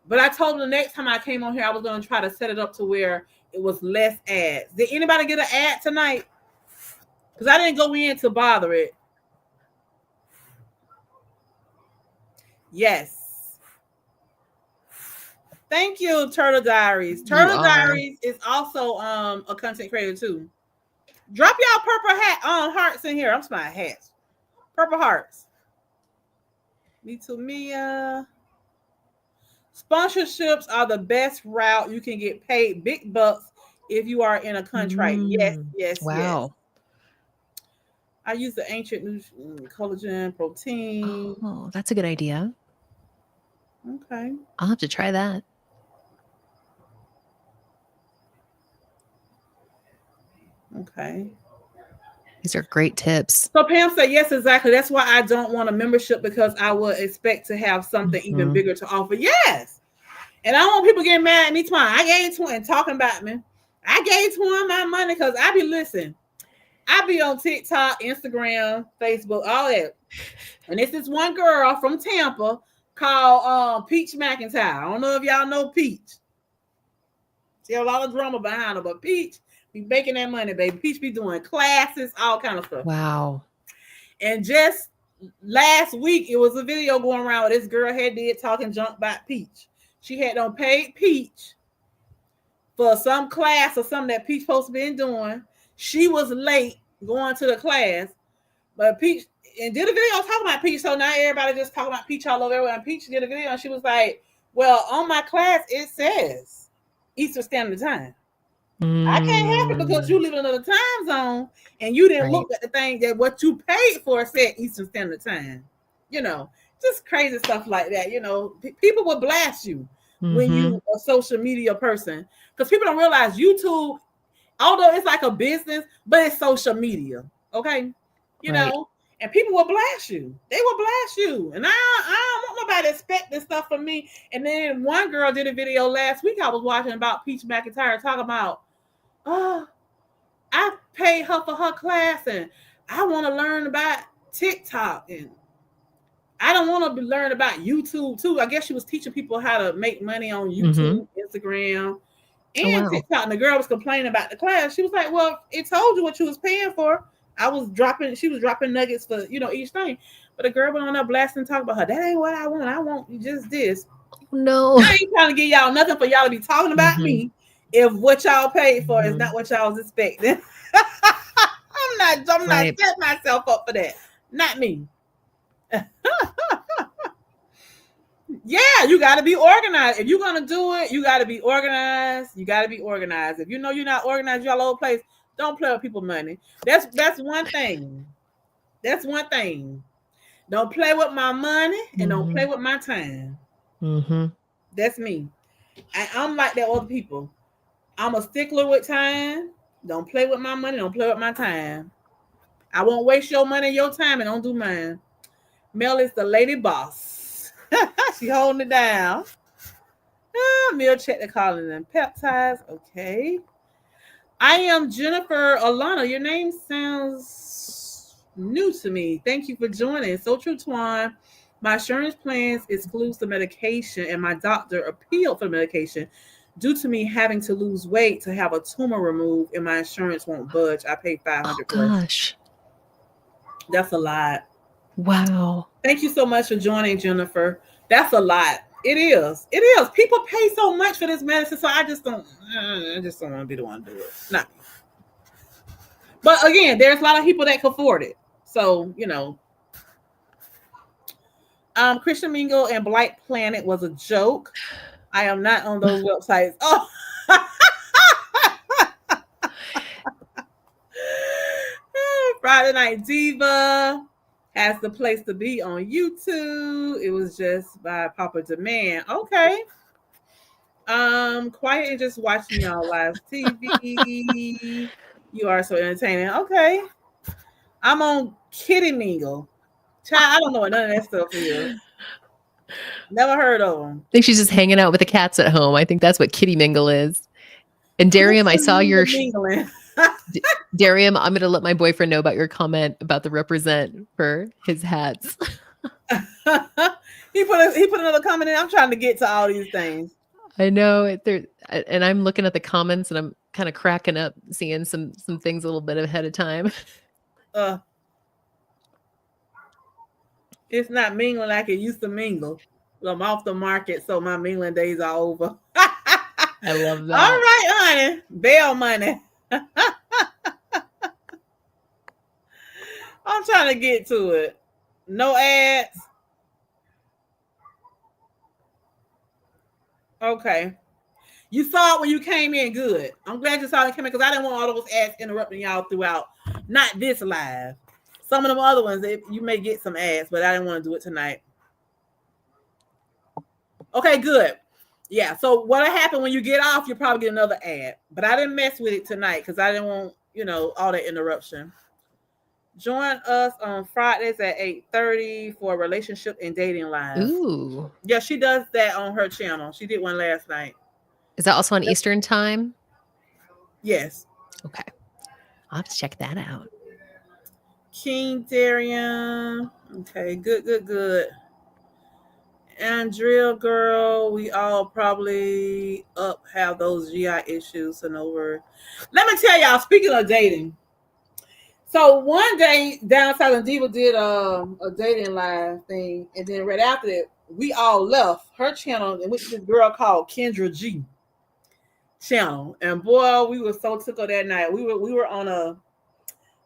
But I told them the next time I came on here, I was going to try to set it up to where it was less ads. Did anybody get an ad tonight? Because I didn't go in to bother it. Yes. Thank you, Turtle Diaries. Turtle Diaries is also a content creator too. Drop y'all purple hearts in here. I'm smiling hats. Purple hearts. Me too, Mia. Sponsorships are the best route. You can get paid big bucks if you are in a contract. Yes. Wow. I use the ancient collagen protein. Oh, that's a good idea. Okay. I'll have to try that. Okay. These are great tips. So Pam said, yes, exactly. That's why I don't want a membership, because I would expect to have something even bigger to offer. Yes. And I don't want people getting mad at me tomorrow. I gave Twin talking about me. I gave Twin my money because I be listening. I be on TikTok, Instagram, Facebook, all that. And it's this one girl from Tampa called Peach McIntyre. I don't know if y'all know Peach. She have a lot of drama behind her, but Peach be making that money, baby. Peach be doing classes, all kind of stuff. Wow. And just last week, it was a video going around where this girl had did talking junk about Peach. She had on paid Peach for some class or something that Peach supposed to be doing. She was late going to the class, but Peach and did a video talking about Peach. So now everybody just talking about Peach all over everywhere. And Peach did a video and she was like, well, on my class, it says Eastern Standard Time. I can't help it because you live in another time zone and you didn't look at the thing that what you paid for said Eastern Standard Time. Just crazy stuff like that. People will blast you when you a social media person, because people don't realize YouTube, although it's like a business, but it's social media. Okay. And people will blast you. They will blast you. And I don't want nobody expecting stuff from me. And then one girl did a video last week I was watching about Peach McIntyre talking about, I paid her for her class and I want to learn about TikTok and I don't want to learn about YouTube too. I guess she was teaching people how to make money on YouTube, Instagram, and TikTok. And the girl was complaining about the class. She was like, well, it told you what you was paying for. She was dropping nuggets for, each thing. But the girl went on there blasting and talking about her. That ain't what I want. I want just this. no. I ain't trying to give y'all nothing for y'all to be talking about me if what y'all paid for is not what y'all was expecting. I'm not Right. setting myself up for that. Not me. Yeah, you got to be organized. If you're gonna do it, you got to be organized. You got to be organized. If you know you're not organized, you're all over the place. Don't play with people's money. That's one thing. That's one thing. Don't play with my money and don't play with my time. That's me. I'm like that with other people. I'm a stickler with time. Don't play with my money. Don't play with my time. I won't waste your money and your time and don't do mine. Mel is the lady boss. She holding it down. Meal check the calling and peptides. Okay. I am Jennifer Alana. Your name sounds new to me. Thank you for joining. So true, Twan. My insurance plans excludes the medication, and my doctor appealed for the medication due to me having to lose weight to have a tumor removed, and my insurance won't budge. I paid $500 for it. Gosh. That's a lot. Wow. Thank you so much for joining, Jennifer. That's a lot. It is. It is. People pay so much for this medicine, so I just don't want to be the one to do it. Not me. But again, there's a lot of people that can afford it. So, Christian Mingle and Blight Planet was a joke. I am not on those websites. Oh. Friday Night Diva has the place to be on YouTube. It was just by popular demand. Okay. Quiet and just watching y'all live TV. You are so entertaining. Okay. I'm on Kitty Mingle. Child, I don't know what none of that stuff is. Never heard of them. I think she's just hanging out with the cats at home. I think that's what Kitty Mingle is. And Darium, I saw your mingling. Darium, I'm going to let my boyfriend know about your comment about the represent for his hats. He put another comment in. I'm trying to get to all these things. I know and I'm looking at the comments and I'm kind of cracking up, seeing some things a little bit ahead of time. It's not mingling like it used to mingle. Well, I'm off the market, so my mingling days are over. I love that. All right, honey. Bail money. I'm trying to get to it. No ads. Okay. You saw it when you came in. Good. I'm glad you saw it coming because I didn't want all those ads interrupting y'all throughout. Not this live. Some of them other ones, you may get some ads, but I didn't want to do it tonight. Okay, good. Yeah, so what'll happen when you get off, you'll probably get another ad. But I didn't mess with it tonight because I didn't want, all that interruption. Join us on Fridays at 8:30 for Relationship and Dating Live. Ooh. Yeah, she does that on her channel. She did one last night. Is that also on Eastern time? Yes. Okay. I'll have to check that out. King Darian. Okay, good. Andrea, girl, we all probably have those GI issues and over. Let me tell y'all, speaking of dating. So one day, Downside and Diva did a dating live thing, and then right after that, we all left her channel and went to this girl called Kendra G channel. And boy, we were so tickled that night. We were on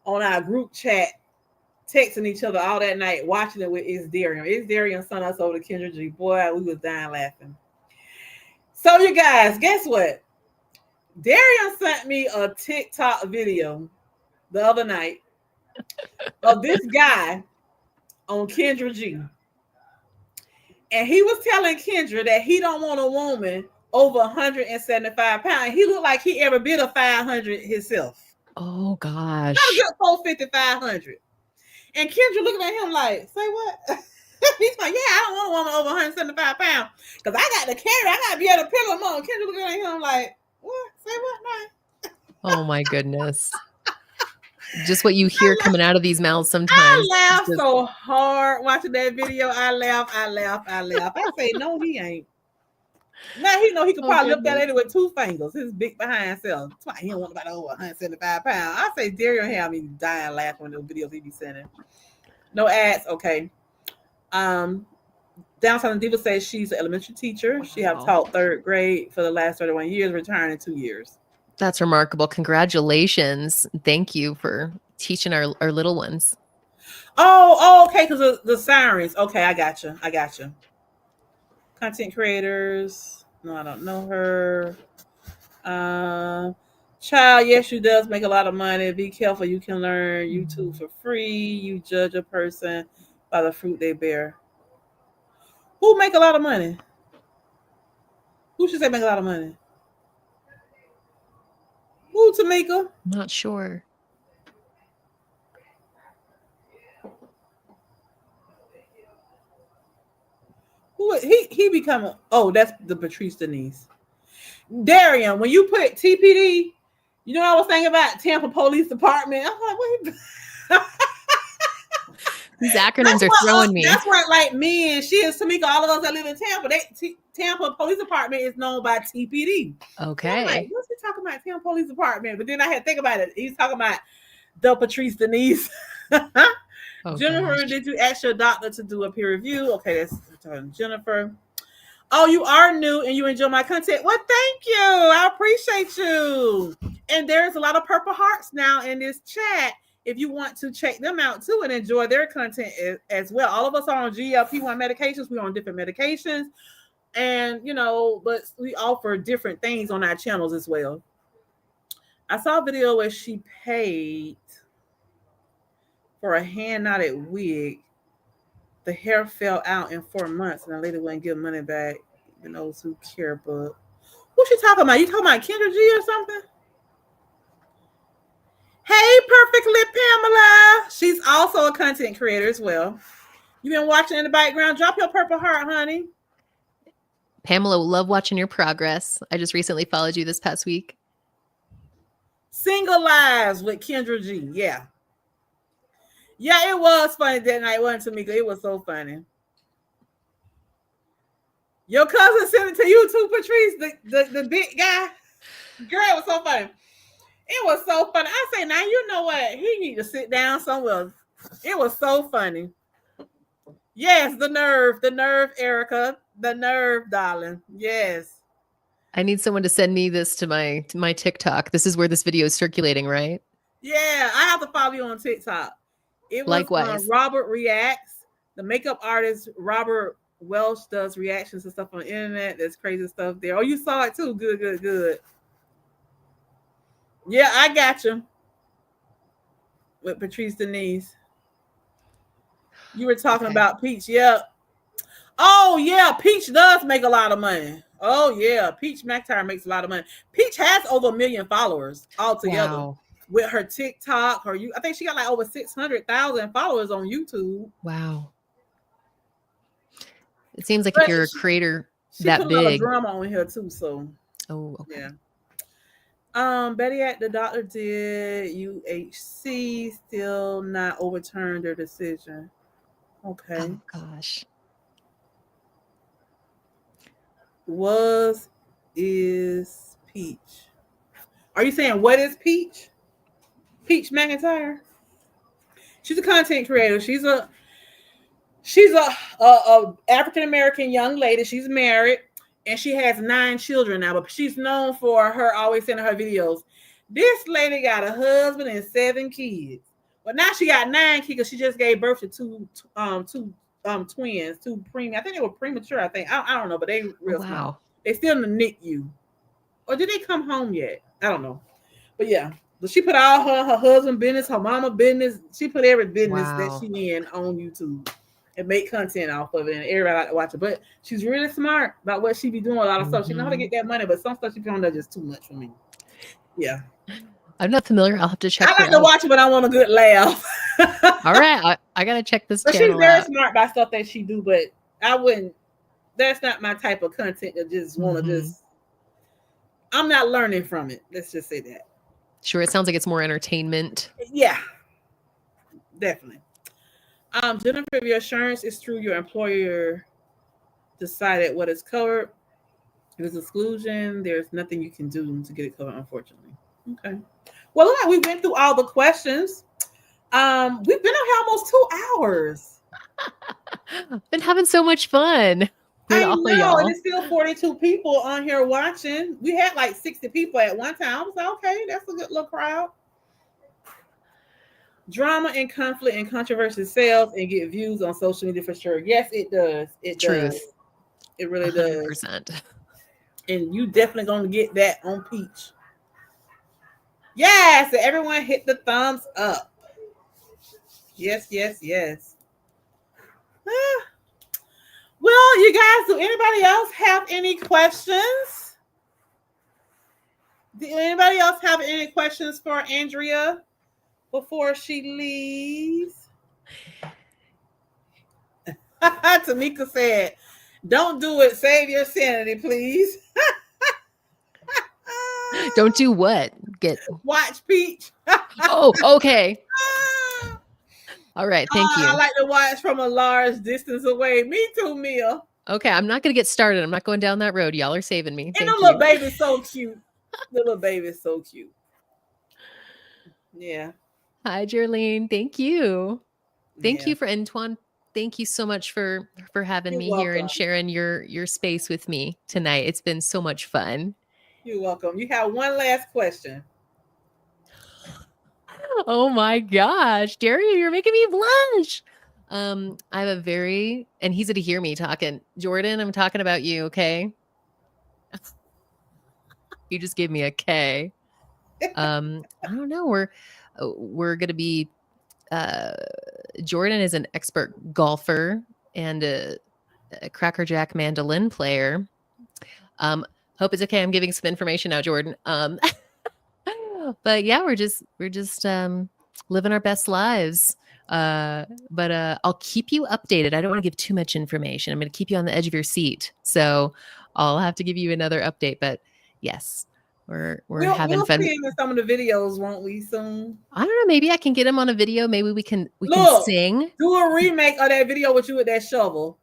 our group chat, texting each other all that night, watching it with Darian. Darian sent us over to Kendra G. Boy, we was dying laughing. So you guys, guess what? Darian sent me a TikTok video the other night of this guy on Kendra G. And he was telling Kendra that he don't want a woman over 175 pounds. He looked like he ever been a 500 himself. Oh, gosh. Not a good 450, 500. And Kendra looking at him like, say what? He's like, yeah, I don't want a woman over 175 pounds because I got to carry. I got to be able to pick them up. Kendra looking at him like, what? Say what now? Oh, my goodness. Just what you hear coming out of these mouths sometimes. I laughed so hard watching that video. I laugh. I say, no, he ain't. Now he know he could probably lift that lady with 2 fingers. His big behind self. That's why he don't want nobody over 175 pounds. I say Darian had me dying laughing when those videos he be sending. No ads, okay. Downtown Diva says she's an elementary teacher. Wow. She have taught third grade for the last 31 years, retiring in 2 years. That's remarkable. Congratulations. Thank you for teaching our little ones. Oh, okay, because the sirens. Okay, I got you. Content creators. No, I don't know her. Child, yes, she does make a lot of money. Be careful. You can learn YouTube for free. You judge a person by the fruit they bear. Who make a lot of money? Who should say make a lot of money? Who, Tamika? I'm not sure. Who he become that's the Patrice Denise. Darian, when you put TPD, you know what I was thinking about? Tampa Police Department. I'm like, what? These acronyms are throwing me. That's what, like, me and she and Tamika, all of us that live in Tampa, Tampa Police Department is known by TPD. Okay. Like, what's he talking about, Tampa Police Department? But then I had to think about it. He's talking about the Patrice Denise. Jennifer, gosh. Did you ask your doctor to do a peer review? Okay, that's Jennifer. Oh, you are new and you enjoy my content. Well, thank you. I appreciate you. And there's a lot of purple hearts now in this chat if you want to check them out too and enjoy their content as well. All of us are on GLP-1 medications. We're on different medications. And, but we offer different things on our channels as well. I saw a video where she paid for a hand-knotted wig. The hair fell out in 4 months, and the lady wouldn't give money back. Even those who care, but who's she talking about? You talking about Kendra G or something? Hey, Perfect Lip Pamela. She's also a content creator as well. You've been watching in the background. Drop your purple heart, honey. Pamela, love watching your progress. I just recently followed you this past week. Single Lives with Kendra G. Yeah. Yeah, it was funny that night, wasn't it, Tamika? It was so funny. Your cousin sent it to you too, Patrice, the big guy. Girl, it was so funny. It was so funny. I say, now you know what? He need to sit down somewhere. It was so funny. Yes, the nerve, Erica, the nerve, darling. Yes. I need someone to send me this to my TikTok. This is where this video is circulating, right? Yeah, I have to follow you on TikTok. It was likewise. Robert Reacts. The makeup artist Robert Welsh does reactions and stuff on the internet. There's crazy stuff there. Oh, you saw it too. Good. Yeah, I got you. With Patrice Denise. You were talking about Peach. Yeah. Oh, yeah. Peach does make a lot of money. Oh, yeah. Peach McIntyre makes a lot of money. Peach has over 1 million followers altogether. Wow. With her TikTok, I think she got like over 600,000 followers on YouTube. Wow. It seems like if you're a creator that big. She put a lot of drama on here too, so. Oh, okay. Yeah. Betty at the doctor did UHC still not overturned their decision. Okay. Oh gosh. Is Peach? Are you saying what is Peach? Peach McIntyre. She's a content creator. She's a African American young lady. She's married and she has 9 children now. But she's known for her always sending her videos. This lady got a husband and 7 kids. But now she got 9 kids because she just gave birth to two twins, 2 preemie. I think they were premature. I don't know, but they real small. They still in the NICU. Or did they come home yet? I don't know. But yeah. But she put all her husband business, her mama business. She put every business that she in on YouTube and make content off of it. And everybody like to watch it. But she's really smart about what she be doing. A lot of stuff. She know how to get that money, but some stuff she be on there just too much for me. Yeah. I'm not familiar. I'll have to check. I like to watch it, but I want a good laugh. All right. I got to check this channel she's very out. smart about stuff that she do, but I wouldn't. That's not my type of content to just want to just. I'm not learning from it. Let's just say that. Sure, it sounds like it's more entertainment. Yeah, definitely. Jennifer, if your insurance is through your employer decided what is covered, if it's exclusion, there's nothing you can do to get it covered, unfortunately. Okay. Well, look, we went through all the questions. We've been on here almost 2 hours. Been having so much fun with I all of know, and y'all. it's still 42 people on here watching. We had like 60 people at one time. I was like, okay, that's a good little crowd. Drama and conflict and controversy sells and get views on social media for sure. Yes, it does. It does. Truth. It really does. 100%. And you definitely gonna get that on Peach. Yes, so everyone hit the thumbs up. Yes, yes, yes. Ah, well, you guys, do anybody else have any questions? Do anybody else have any questions for Andrea before she leaves? Tamika said, "Don't do it. Save your sanity, please." Don't do what? Watch Peach. Oh, okay. All right. Thank I you. like to watch from a large distance away. Me too, Mia. Okay. I'm not going to get started. I'm not going down that road. Y'all are saving me. And Thank the little you. baby's so cute. The little baby's so cute. Yeah. Hi, Jerlene. Thank you. Thank Yeah. you for Antoine. Thank you so much for having You're me here and welcome. sharing your space with me tonight. It's been so much fun. You're welcome. You have one last question. Oh my gosh, Daria, you're making me blush. I have a very, and he's gonna hear me talking. Jordan, I'm talking about you, okay? You just gave me a K. I don't know. We're gonna be Jordan is an expert golfer and a crackerjack mandolin player. Hope it's okay. I'm giving some information out, Jordan. But yeah, we're just living our best lives. But I'll keep you updated. I don't want to give too much information. I'm going to keep you on the edge of your seat, so I'll have to give you another update. But yes, we're having We'll fun. see him in some of the videos, won't we? Soon. I don't know. Maybe I can get him on a video. Maybe we can Look, sing. do a remake of that video with you with that shovel.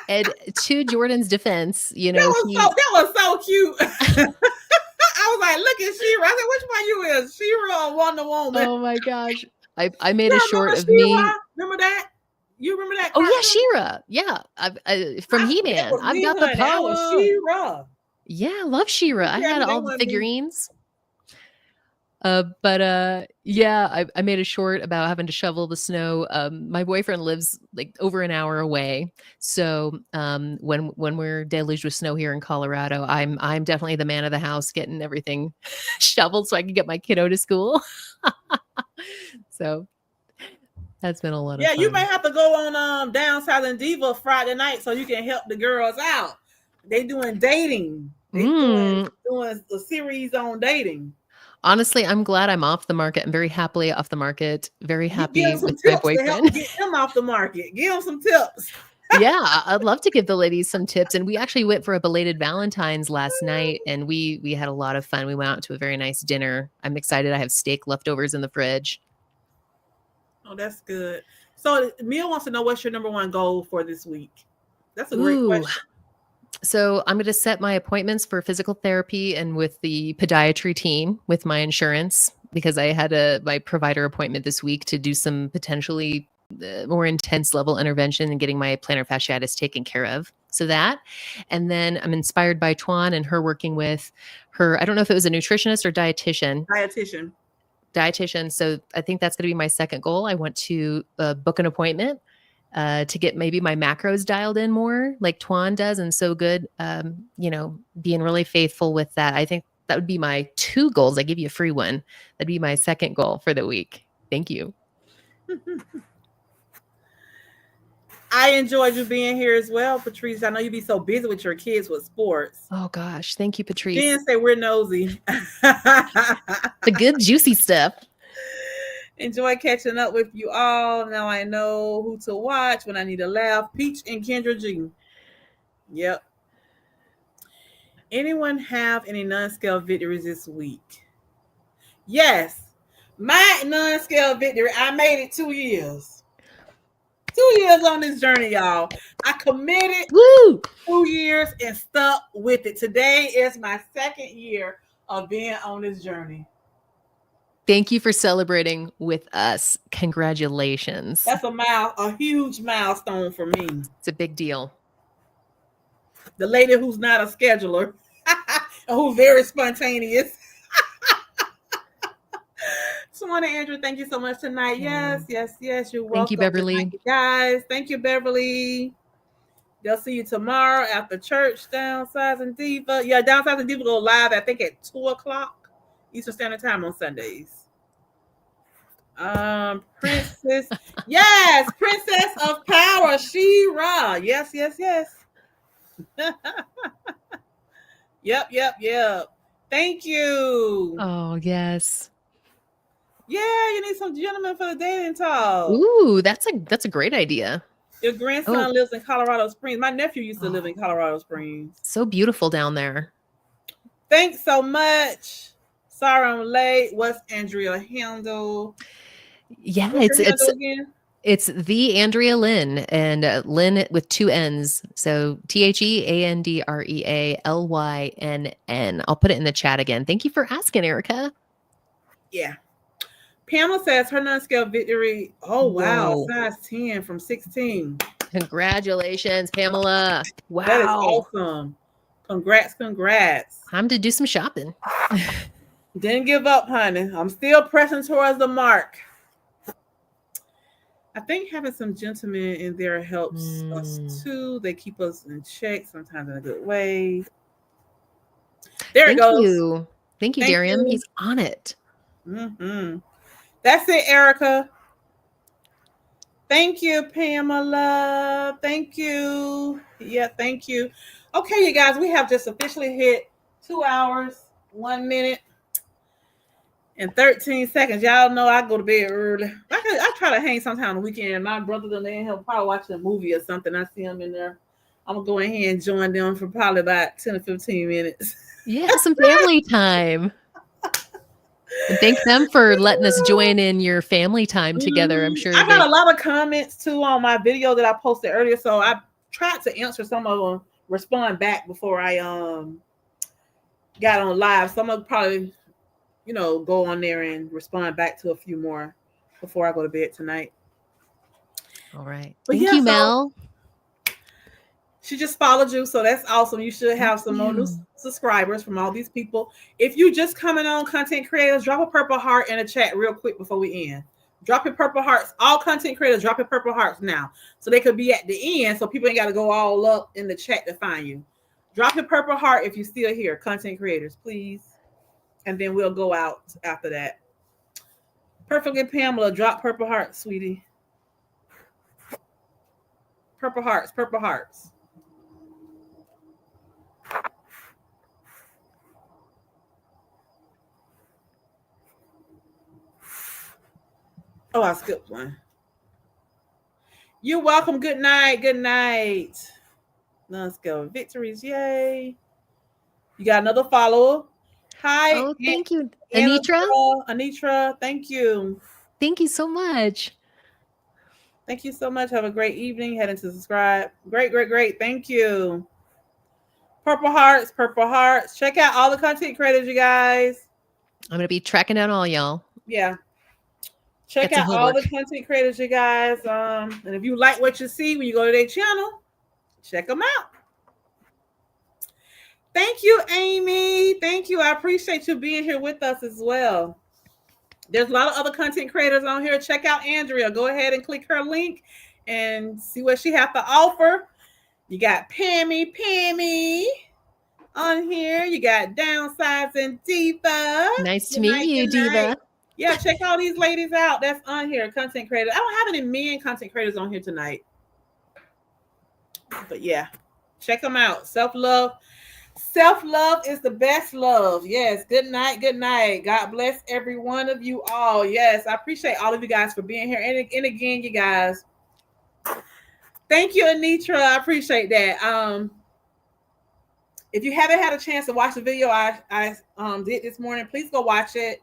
And to Jordan's defense, you That know, was so cute. I was like, look at Shira. I said, which one you is? Shira or Wonder Woman? oh my gosh, I made You a short remember of me. Remember that? You remember that Oh yeah, cartoon? Shira. Yeah, from That He-Man. was I've me, got the honey. I was power. Shira. Yeah, I love Shira. I had That all the wasn't me. figurines. But yeah, I made a short about having to shovel the snow. My boyfriend lives like over an hour away, so when we're deluged with snow here in Colorado, I'm definitely the man of the house, getting everything shoveled so I can get my kiddo to school. So that's been a lot of Yeah, you fun. may have to go on Down South and Diva Friday night so you can help the girls out. They doing dating. They doing a series on dating. Honestly, I'm glad I'm off the market. I'm very happily off the market. Very You give happy them some with my tips to help boyfriend. get them off the market. Give them some tips. Yeah, I'd love to give the ladies some tips. And we actually went for a belated Valentine's last night, and we had a lot of fun. We went out to a very nice dinner. I'm excited. I have steak leftovers in the fridge. Oh, that's good. So Mia wants to know what's your number one goal for this week. That's a great question. So I'm going to set my appointments for physical therapy and with the podiatry team with my insurance, because I had my provider appointment this week to do some potentially more intense level intervention and getting my plantar fasciitis taken care of. So that, and then I'm inspired by Tuan and her working with her. I don't know if it was a nutritionist or dietitian. So I think that's going to be my second goal. I want to book an appointment to get maybe my macros dialed in more like Tuan does. And so good, being really faithful with that. I think that would be my two goals. I give you a free one. That'd be my second goal for the week. Thank you. I enjoyed you being here as well, Patrice. I know you be so busy with your kids with sports. Oh gosh, thank you, Patrice. Jen say we're nosy. The good juicy stuff. Enjoy catching up with you all. Now I know who to watch when I need a laugh. Peach and Kendra G. Yep. Anyone have any non-scale victories this week? Yes. My non-scale victory, I made it 2 years. 2 years on this journey, y'all. I committed 2 years and stuck with it. Today is my second year of being on this journey. Thank you for celebrating with us. Congratulations. That's a huge milestone for me. It's a big deal. The lady who's not a scheduler, who's very spontaneous. Swana Andrew, thank you so much tonight. Yes, yes, yes. You're welcome. Thank you, Good Beverly. night, you guys. Thank you, Beverly. They'll see you tomorrow after church, Downsize and Diva. Yeah, Downsize and Diva go live, I think, at 2:00 Eastern Standard Time on Sundays. Princess. Yes, Princess of Power, She-Ra. Yes, yes, yes. Yep. Thank you. Oh, yes. Yeah, you need some gentlemen for the dating talk. Ooh, that's a great idea. Your grandson lives in Colorado Springs. My nephew used to live in Colorado Springs. So beautiful down there. Thanks so much. Sorry I'm late. What's Andrea handle? Yeah, What's your handle again? It's the Andrea Lynn, and Lynn with 2 N's. So TheAndreaLynn. I'll put it in the chat again. Thank you for asking, Erica. Yeah. Pamela says her non-scale victory. Oh, wow. Size 10 from 16. Congratulations, Pamela. Wow. That is awesome. Congrats. Time to do some shopping. Didn't give up, honey. I'm still pressing towards the mark. I think having some gentlemen in there helps us too. They keep us in check, sometimes in a good way. There it goes. Thank you, Darian. He's on it. Mm-hmm. That's it, Erica. Thank you, Pamela. Thank you. Yeah, thank you. Okay, you guys, we have just officially hit 2 hours, 1 minute, and 13 seconds. Y'all know I go to bed early. I try to hang sometime on the weekend. My brother done there, he'll probably watching a movie or something. I see him in there. I'm gonna go in here and join them for probably about 10 or 15 minutes. Yeah, some family time. And thank them for letting us join in your family time together. I'm sure I got a lot of comments too on my video that I posted earlier, so I tried to answer some of them, respond back before I got on live. So I'm gonna probably, go on there and respond back to a few more before I go to bed tonight. All right. Thank you, Mel. She just followed you, so that's awesome. You should have some more new subscribers from all these people. If you just coming on, content creators, drop a purple heart in the chat real quick before we end. Drop your purple hearts. All content creators, drop your purple hearts now, so they could be at the end, so people ain't got to go all up in the chat to find you. Drop your purple heart if you're still here, content creators, please, and then we'll go out after that. Perfectly Pamela, drop purple hearts, sweetie. Purple hearts. Oh, I skipped one. You're welcome. Good night. Non-scale victories. Yay. You got another follower. Hi. Oh, thank you. Anitra, thank you. Thank you so much. Thank you so much. Have a great evening. Heading to subscribe. Great. Thank you. Purple hearts. Check out all the content creators, you guys. I'm going to be tracking down all y'all. Yeah. Check out all the content creators, you guys. And if you like what you see when you go to their channel, check them out. Thank you, Amy. Thank you. I appreciate you being here with us as well. There's a lot of other content creators on here. Check out Andrea. Go ahead and click her link and see what she has to offer. You got Pammy on here. You got Downsize and Diva. Nice to meet you, Diva. Yeah, check all these ladies out. That's on here, content creators. I don't have any men content creators on here tonight. But yeah, check them out. Self-love is the best love. Yes, good night. God bless every one of you all. Yes, I appreciate all of you guys for being here. And again, you guys, thank you, Anitra. I appreciate that. If you haven't had a chance to watch the video I did this morning, please go watch it.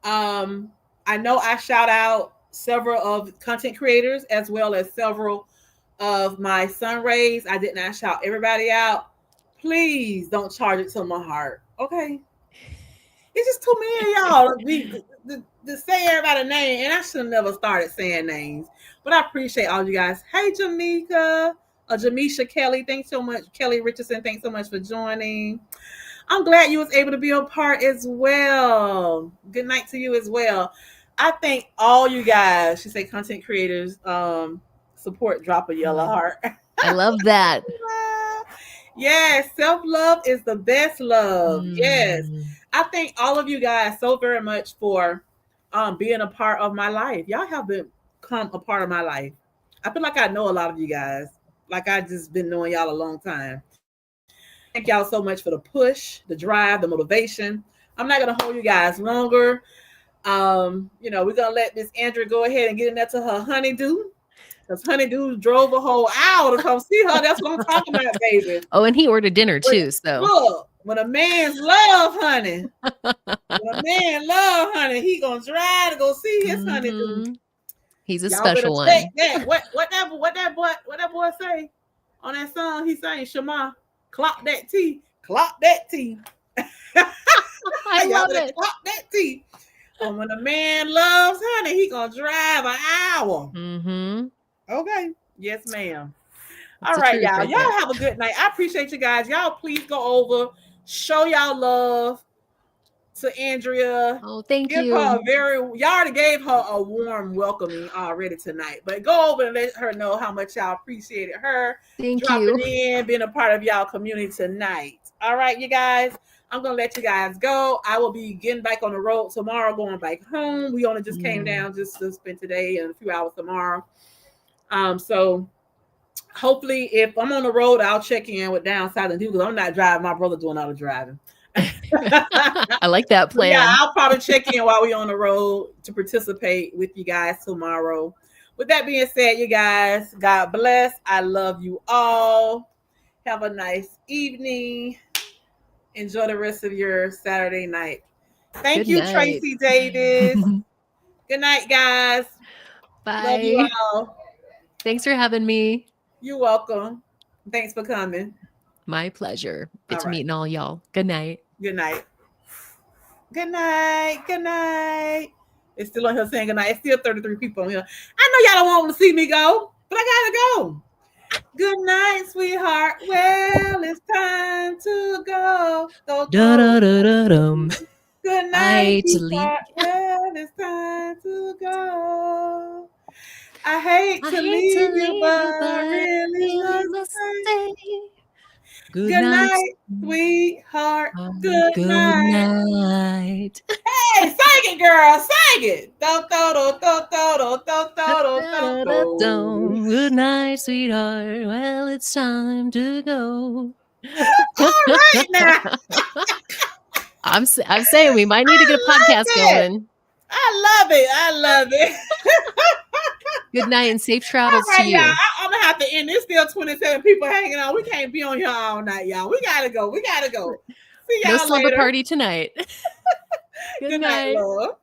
I know I shout out several of content creators as well as several of my sun rays. I did not shout everybody out. Please don't charge it to my heart. Okay. It's just too many of y'all. to say everybody's name, and I should have never started saying names. But I appreciate all you guys. Hey, Jamaica, Jamisha Kelly, thanks so much. Kelly Richardson, thanks so much for joining. I'm glad you was able to be a part as well. Good night to you as well. I thank all you guys. She said content creators support drop a yellow heart. I love that. Yes, self-love is the best love. Yes. Mm. I thank all of you guys so very much for being a part of my life. Y'all have become a part of my life. I feel like I know a lot of you guys. Like I just been knowing y'all a long time. Thank y'all so much for the push, the drive, the motivation. I'm not gonna hold you guys longer. We're gonna let Miss Andrea go ahead and get in there to her honeydew. Because honeydew drove a whole hour to come see her. That's what I'm talking about, baby. Oh, and he ordered dinner too. So look, when a man's love honey, he gonna drive to go see his honeydew. He's a Y'all special one. Check that. What that boy say on that song? He saying, Shema, clock that T. Clock that T. I love it. Clock that T. And when a man loves honey, he gonna drive an hour. Mm-hmm. Okay. Yes, ma'am. That's all right, y'all. Right y'all there. have a good night. I appreciate you guys. Y'all please go over, show y'all love to Andrea. Oh, thank you. Y'all already gave her a warm welcoming already tonight. But go over and let her know how much y'all appreciated her. Thank dropping you. in, being a part of y'all community tonight. All right, you guys. I'm gonna let you guys go. I will be getting back on the road tomorrow, going back home. We only just came down just to spend today and a few hours tomorrow. So hopefully, if I'm on the road, I'll check in with Downside and do because I'm not driving. My brother doing all the driving. I like that plan. Yeah, I'll probably check in while we're on the road to participate with you guys tomorrow. With that being said, you guys, God bless. I love you all. Have a nice evening. Enjoy the rest of your Saturday night. Thank you, Tracy Davis. Good night, guys. Bye. Love you all. Thanks for having me. You're welcome. Thanks for coming. My pleasure. Good to meeting all y'all. Good night. Good night. Good night. Good night. It's still on here saying good night. It's still 33 people on here. I know y'all don't want to see me go, but I gotta go. Good night, sweetheart. Well, it's time to go. Good night, sweetheart. Well, it's time to go. I hate to leave you, but I really must stay. Good night, sweetheart. Good night. Hey, sing it, girl. Sing it. Good night, sweetheart. Well, it's time to go. All right now. I'm saying we might need to get a podcast going. I love it. Good night and safe travels to you. Y'all, I'm gonna have to end. There's still 27 people hanging on. We can't be on here all night, y'all. We gotta go. See y'all no slumber later. party tonight. Good night, love.